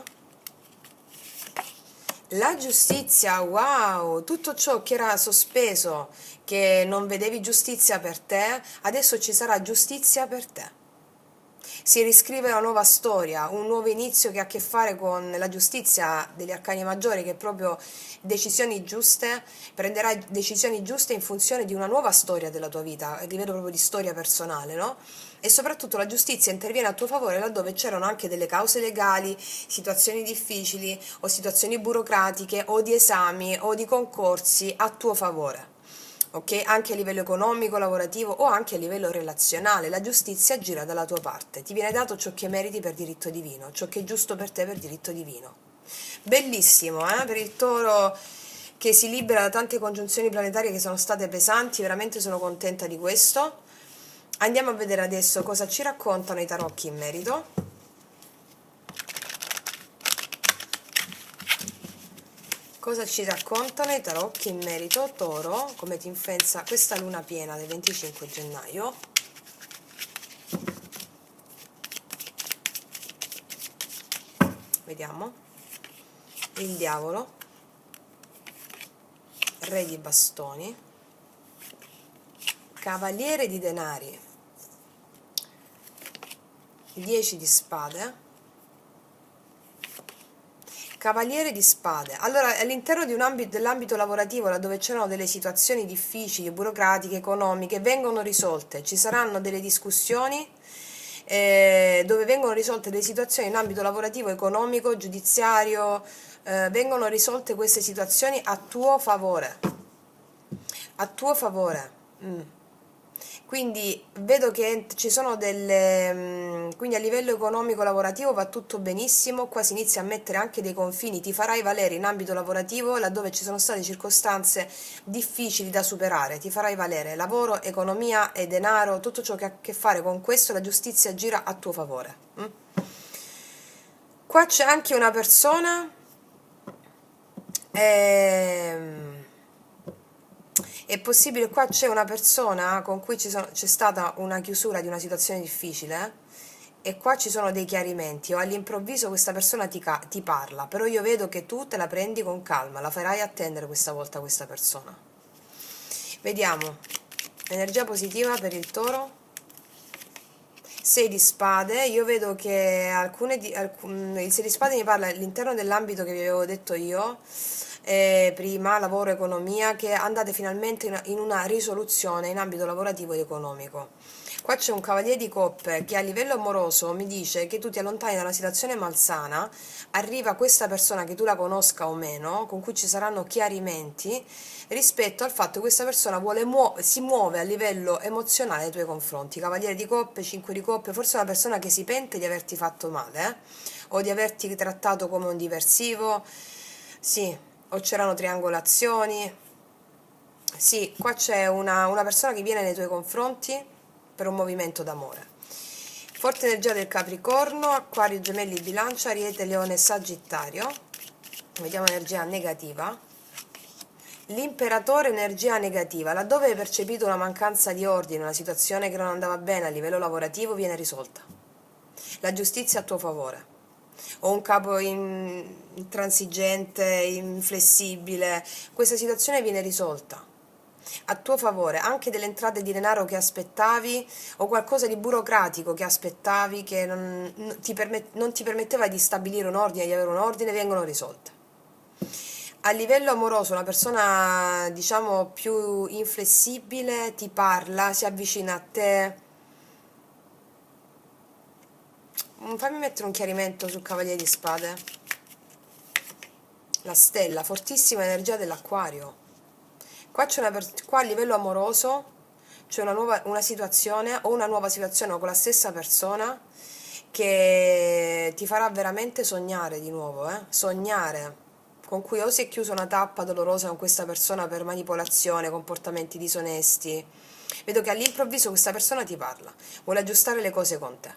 La giustizia, wow, tutto ciò che era sospeso, che non vedevi giustizia per te, adesso ci sarà giustizia per te. Si riscrive una nuova storia, un nuovo inizio che ha a che fare con la giustizia degli arcani maggiori, che è proprio decisioni giuste, prenderai decisioni giuste in funzione di una nuova storia della tua vita, a livello proprio di storia personale, no? E soprattutto la giustizia interviene a tuo favore laddove c'erano anche delle cause legali, situazioni difficili o situazioni burocratiche o di esami o di concorsi a tuo favore. Ok? Anche a livello economico, lavorativo o anche a livello relazionale, la giustizia gira dalla tua parte, ti viene dato ciò che meriti per diritto divino, ciò che è giusto per te per diritto divino. Bellissimo, per il toro che si libera da tante congiunzioni planetarie che sono state pesanti, veramente sono contenta di questo. Andiamo a vedere adesso cosa ci raccontano i tarocchi in merito. Cosa ci raccontano i tarocchi in merito, toro, come ti influenza questa luna piena del 25 gennaio? Vediamo. Il diavolo, re di bastoni, cavaliere di denari, 10 di spade, Cavaliere di spade. Allora, all'interno dell'ambito lavorativo, laddove c'erano delle situazioni difficili, burocratiche, economiche, vengono risolte. Ci saranno delle discussioni dove vengono risolte delle situazioni in ambito lavorativo, economico, giudiziario, vengono risolte queste situazioni a tuo favore. A tuo favore. Quindi vedo che ci sono quindi a livello economico lavorativo va tutto benissimo, qua si inizia a mettere anche dei confini, ti farai valere in ambito lavorativo laddove ci sono state circostanze difficili da superare, ti farai valere lavoro, economia e denaro, tutto ciò che ha a che fare con questo, la giustizia gira a tuo favore. Qua c'è anche una persona è possibile, qua c'è una persona con cui c'è stata una chiusura di una situazione difficile e qua ci sono dei chiarimenti o all'improvviso questa persona ti parla, però io vedo che tu te la prendi con calma, la farai attendere questa volta questa persona. Vediamo, energia positiva per il toro. 6 di spade, io vedo che il 6 di spade mi parla all'interno dell'ambito che vi avevo detto io prima, lavoro, economia, che andate finalmente in una risoluzione in ambito lavorativo ed economico. Qua c'è un cavaliere di coppe che a livello amoroso mi dice che tu ti allontani da una situazione malsana, arriva questa persona che tu la conosca o meno, con cui ci saranno chiarimenti rispetto al fatto che questa persona si muove a livello emozionale nei tuoi confronti. Cavaliere di coppe, 5 di coppe, forse è una persona che si pente di averti fatto male, o di averti trattato come un diversivo, sì, o c'erano triangolazioni. Sì, qua c'è una persona che viene nei tuoi confronti per un movimento d'amore. Forte energia del Capricorno, Acquario, Gemelli, Bilancia, Ariete, Leone, Sagittario. Vediamo energia negativa. L'imperatore, energia negativa. Laddove hai percepito una mancanza di ordine, una situazione che non andava bene a livello lavorativo, viene risolta. La giustizia a tuo favore. O un capo intransigente, inflessibile, questa situazione viene risolta a tuo favore, anche delle entrate di denaro che aspettavi o qualcosa di burocratico che aspettavi che non ti permetteva di stabilire un ordine, di avere un ordine, vengono risolte. A livello amoroso, una persona, diciamo, più inflessibile ti parla, si avvicina a te. Fammi mettere un chiarimento sul Cavaliere di Spade. La stella, fortissima energia dell'Acquario. Qua a livello amoroso c'è una situazione o una nuova situazione con la stessa persona che ti farà veramente sognare di nuovo, sognare, con cui o si è chiusa una tappa dolorosa con questa persona per manipolazione, comportamenti disonesti. Vedo che all'improvviso questa persona ti parla, vuole aggiustare le cose con te,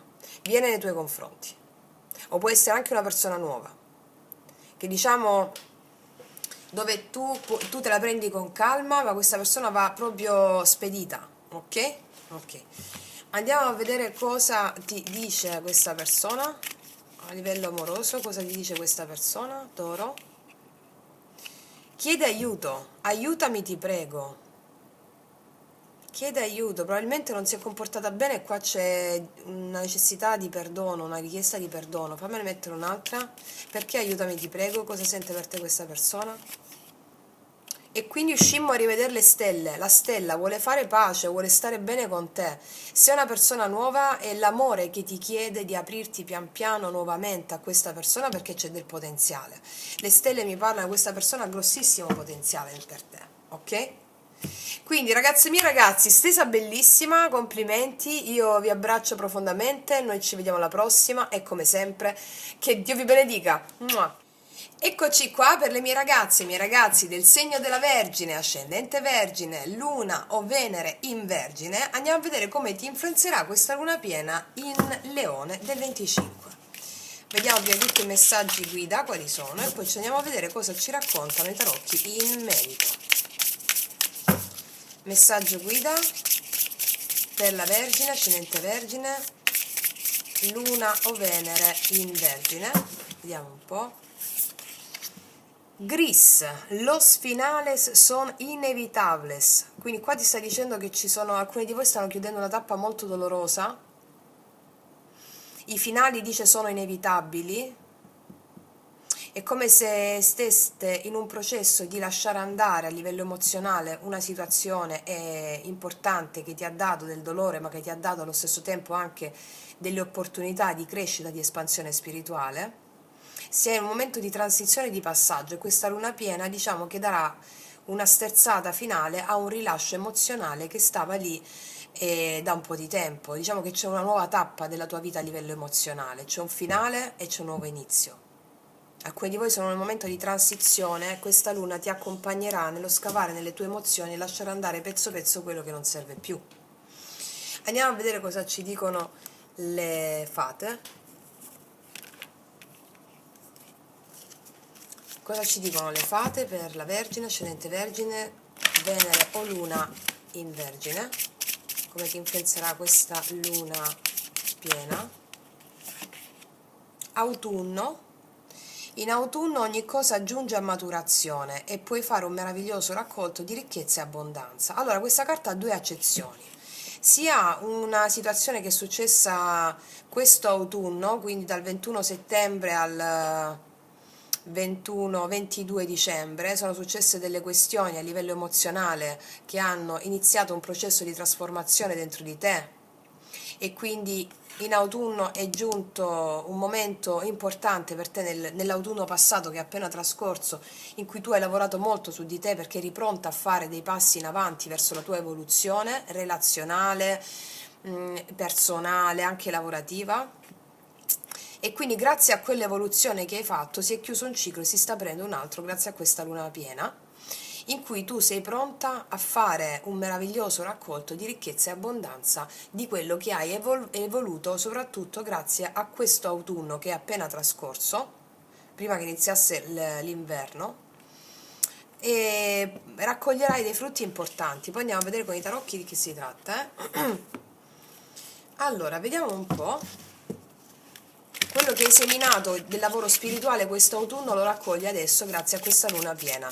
viene nei tuoi confronti. O può essere anche una persona nuova, che diciamo dove tu te la prendi con calma, ma questa persona va proprio spedita, ok? Ok. Andiamo a vedere cosa ti dice questa persona a livello amoroso, cosa ti dice questa persona, Toro. Chiede aiuto, aiutami ti prego. Chiede aiuto, probabilmente non si è comportata bene e qua c'è una necessità di perdono, una richiesta di perdono. Fammene mettere un'altra. Perché aiutami ti prego? Cosa sente per te questa persona? E quindi uscimmo a rivedere le stelle. La stella vuole fare pace, vuole stare bene con te. Sei una persona nuova, è l'amore che ti chiede di aprirti pian piano nuovamente a questa persona perché c'è del potenziale. Le stelle mi parlano di questa persona, ha grossissimo potenziale per te, ok? Quindi ragazzi miei, ragazzi, stesa bellissima, complimenti, io vi abbraccio profondamente, noi ci vediamo alla prossima e come sempre che Dio vi benedica. Mua. Eccoci qua per le mie ragazze e i miei ragazzi del segno della Vergine, ascendente Vergine, Luna o Venere in Vergine. Andiamo a vedere come ti influenzerà questa luna piena in Leone del 25. Vediamo prima di tutto i messaggi guida, quali sono, e poi ci andiamo a vedere cosa ci raccontano i tarocchi in merito. Messaggio guida per la Vergine, ascendente Vergine, Luna o Venere in Vergine. Vediamo un po'. Gris, los finales son inevitables. Quindi qua ti sta dicendo che ci sono alcuni di voi stanno chiudendo una tappa molto dolorosa. I finali, dice, sono inevitabili. È come se steste in un processo di lasciare andare a livello emozionale una situazione importante che ti ha dato del dolore, ma che ti ha dato allo stesso tempo anche delle opportunità di crescita, di espansione spirituale. Si è in un momento di transizione e di passaggio e questa luna piena, diciamo, che darà una sterzata finale a un rilascio emozionale che stava lì da un po' di tempo. Diciamo che c'è una nuova tappa della tua vita a livello emozionale, c'è un finale e c'è un nuovo inizio. Alcuni di voi sono nel momento di transizione, questa luna ti accompagnerà nello scavare nelle tue emozioni e lasciare andare pezzo pezzo quello che non serve più. Andiamo a vedere cosa ci dicono le fate. Cosa ci dicono le fate per la Vergine, ascendente Vergine, Venere o Luna in Vergine? Come ti influenzerà questa luna piena? Autunno. In autunno ogni cosa giunge a maturazione e puoi fare un meraviglioso raccolto di ricchezza e abbondanza. Allora, questa carta ha due accezioni. Sia una situazione che è successa questo autunno, quindi dal 21 settembre al 21-22 dicembre, sono successe delle questioni a livello emozionale che hanno iniziato un processo di trasformazione dentro di te e quindi in autunno è giunto un momento importante per te nell'autunno passato che è appena trascorso, in cui tu hai lavorato molto su di te perché eri pronta a fare dei passi in avanti verso la tua evoluzione relazionale, personale, anche lavorativa. E quindi grazie a quell'evoluzione che hai fatto si è chiuso un ciclo e si sta aprendo un altro grazie a questa luna piena. in cui tu sei pronta a fare un meraviglioso raccolto di ricchezza e abbondanza di quello che hai evoluto, soprattutto grazie a questo autunno che è appena trascorso, prima che iniziasse l'inverno, e raccoglierai dei frutti importanti. Poi andiamo a vedere con i tarocchi di che si tratta, Allora, vediamo un po'. Quello che hai seminato del lavoro spirituale quest'autunno lo raccogli adesso grazie a questa luna piena.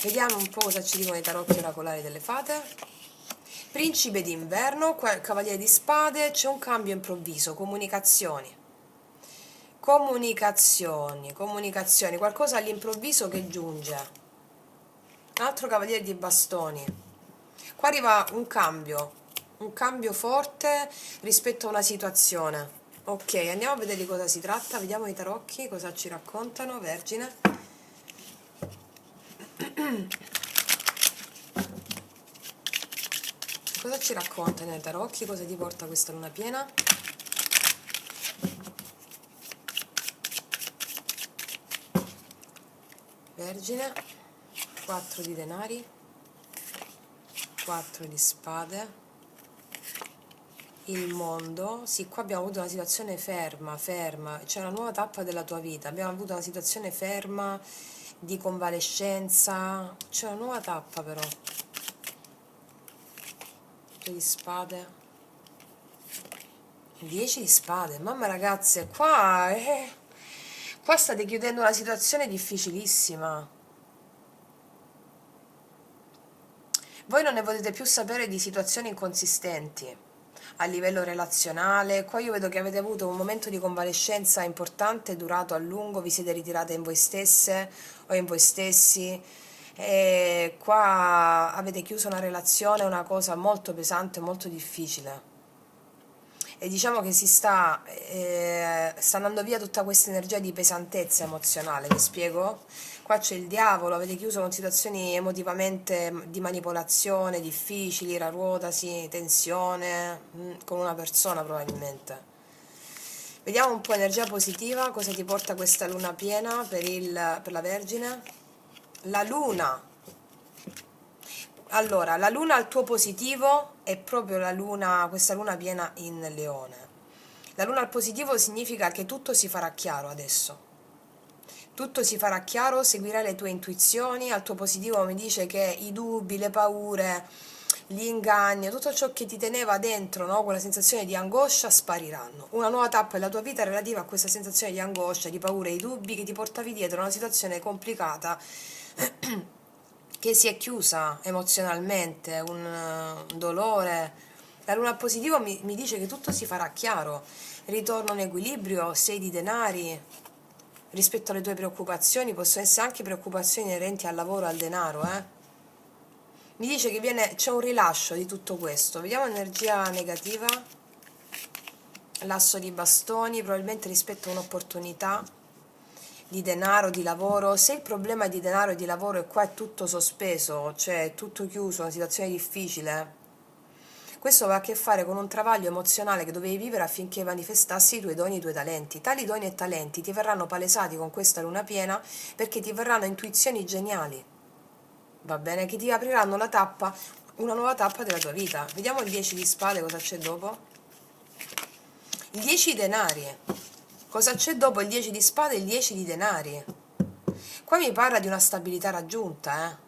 Vediamo un po' cosa ci dicono i tarocchi oracolari delle fate. Principe d'inverno, cavaliere di spade, c'è un cambio improvviso, comunicazioni, qualcosa all'improvviso che giunge. Un altro cavaliere di bastoni. Qua arriva un cambio forte rispetto a una situazione. Ok, andiamo a vedere di cosa si tratta, vediamo i tarocchi, cosa ci raccontano, Vergine. Cosa ci raccontano i tarocchi, cosa ti porta questa luna piena? Vergine, 4 di denari, 4 di spade, il mondo. Sì, qua abbiamo avuto una situazione ferma, c'è una nuova tappa della tua vita, abbiamo avuto una situazione ferma di convalescenza, c'è una nuova tappa però. 2 di spade, 10 di spade, mamma ragazze, qua state chiudendo una situazione difficilissima. Voi non ne potete più sapere di situazioni inconsistenti a livello relazionale. Qua io vedo che avete avuto un momento di convalescenza importante, durato a lungo, vi siete ritirate in voi stesse o in voi stessi, e qua avete chiuso una relazione, una cosa molto pesante, molto difficile, e diciamo che sta andando via tutta questa energia di pesantezza emozionale, mi spiego? Qua c'è il diavolo, avete chiuso con situazioni emotivamente di manipolazione, difficili, raruotasi, tensione, con una persona probabilmente. Vediamo un po' energia positiva, cosa ti porta questa luna piena per la Vergine. La luna. Allora, la luna al tuo positivo è proprio questa luna piena in Leone. La luna al positivo significa che tutto si farà chiaro adesso. Tutto si farà chiaro, seguirai le tue intuizioni. Al tuo positivo mi dice che i dubbi, le paure, gli inganni, tutto ciò che ti teneva dentro, no? Quella sensazione di angoscia, spariranno. Una nuova tappa della tua vita relativa a questa sensazione di angoscia, di paura e di dubbi che ti portavi dietro una situazione complicata che si è chiusa emozionalmente, un dolore. La luna positivo mi dice che tutto si farà chiaro, ritorno in equilibrio, 6 di denari. Rispetto alle tue preoccupazioni, possono essere anche preoccupazioni inerenti al lavoro, al denaro, Mi dice che c'è un rilascio di tutto questo. Vediamo l'energia negativa. L'asso di bastoni, probabilmente rispetto a un'opportunità di denaro, di lavoro. Se il problema è di denaro e di lavoro e qua è tutto sospeso, cioè è tutto chiuso, una situazione difficile, questo aveva a che fare con un travaglio emozionale che dovevi vivere affinché manifestassi i tuoi doni e i tuoi talenti. Tali doni e talenti ti verranno palesati con questa luna piena, perché ti verranno intuizioni geniali, va bene? Che ti apriranno una nuova tappa della tua vita. Vediamo il 10 di spade, cosa c'è dopo. Il 10 di denari. Cosa c'è dopo il 10 di spade e il 10 di denari? Qua mi parla di una stabilità raggiunta,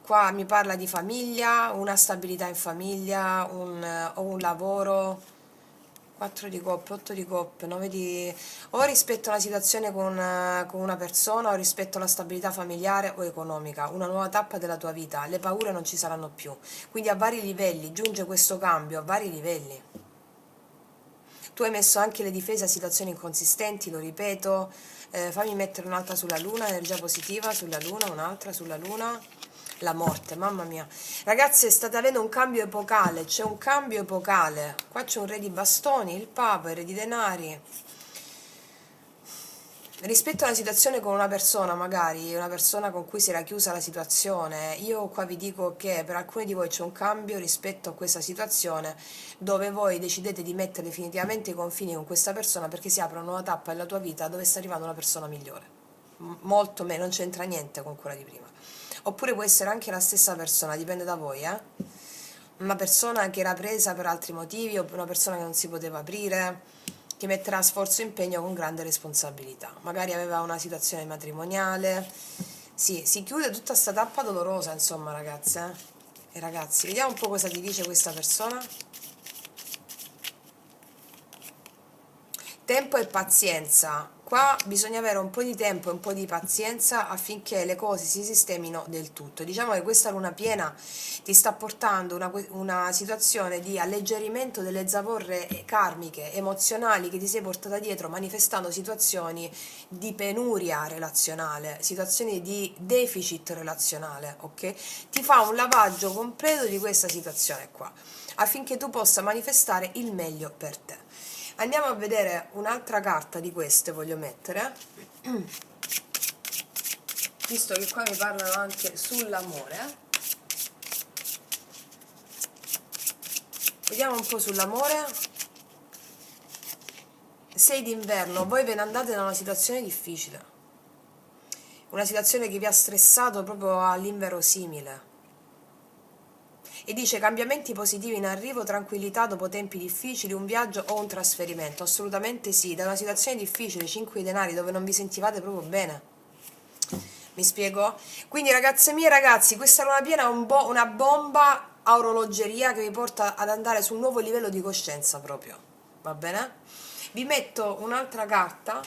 Qua mi parla di famiglia, una stabilità in famiglia, o un lavoro. 4 di coppe, 8 di coppe, 9 di... o rispetto a una situazione con una persona, o rispetto alla stabilità familiare o economica, una nuova tappa della tua vita. Le paure non ci saranno più, quindi a vari livelli, giunge questo cambio a vari livelli. Tu hai messo anche le difese a situazioni inconsistenti, lo ripeto. Fammi mettere un'altra sulla luna, energia positiva sulla luna, un'altra sulla luna. La morte, mamma mia. Ragazze, state avendo un cambio epocale, c'è un cambio epocale. Qua c'è un re di bastoni, il papa, il re di denari. Rispetto a una situazione con una persona, magari una persona con cui si era chiusa la situazione, io qua vi dico che per alcuni di voi c'è un cambio rispetto a questa situazione, dove voi decidete di mettere definitivamente i confini con questa persona, perché si apre una nuova tappa nella tua vita dove sta arrivando una persona migliore. molto meno, non c'entra niente con quella di prima. Oppure può essere anche la stessa persona, dipende da voi, una persona che era presa per altri motivi, o una persona che non si poteva aprire, che metterà sforzo e impegno con grande responsabilità. Magari aveva una situazione matrimoniale. Sì, si chiude tutta sta tappa dolorosa, insomma, ragazze, e ragazzi. Vediamo un po' cosa ti dice questa persona. Tempo e pazienza. Qua bisogna avere un po' di tempo e un po' di pazienza affinché le cose si sistemino del tutto. Diciamo che questa luna piena ti sta portando una situazione di alleggerimento delle zavorre karmiche, emozionali che ti sei portata dietro, manifestando situazioni di penuria relazionale, situazioni di deficit relazionale, ok? Ti fa un lavaggio completo di questa situazione qua, affinché tu possa manifestare il meglio per te. Andiamo a vedere un'altra carta di queste, voglio mettere, visto che qua mi parlano anche sull'amore. Vediamo un po' sull'amore. 6 d'inverno, voi ve ne andate da una situazione difficile, una situazione che vi ha stressato proprio all'inverosimile. E dice cambiamenti positivi in arrivo, tranquillità dopo tempi difficili, un viaggio o un trasferimento. Assolutamente sì, da una situazione difficile, 5 di denari, dove non vi sentivate proprio bene. Mi spiego? Quindi ragazze mie e ragazzi, questa luna piena è una bomba a orologeria che vi porta ad andare su un nuovo livello di coscienza proprio. Va bene? Vi metto un'altra carta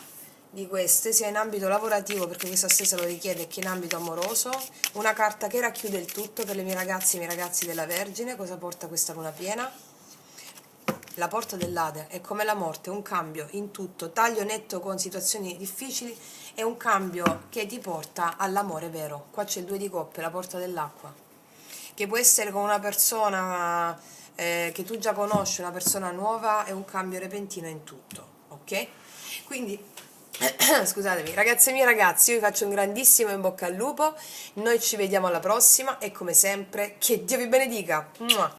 di queste, sia in ambito lavorativo, perché questa stessa lo richiede, che in ambito amoroso. Una carta che racchiude il tutto per le mie ragazze e i miei ragazzi della Vergine. Cosa porta questa luna piena? La porta dell'Ade è come la morte, un cambio in tutto, taglio netto con situazioni difficili, è un cambio che ti porta all'amore vero. Qua c'è il 2 di coppe, la porta dell'acqua, che può essere con una persona che tu già conosci, una persona nuova, è un cambio repentino in tutto, ok? Quindi scusatemi, ragazze mie ragazzi, io vi faccio un grandissimo in bocca al lupo, noi ci vediamo alla prossima e come sempre che Dio vi benedica. Mua.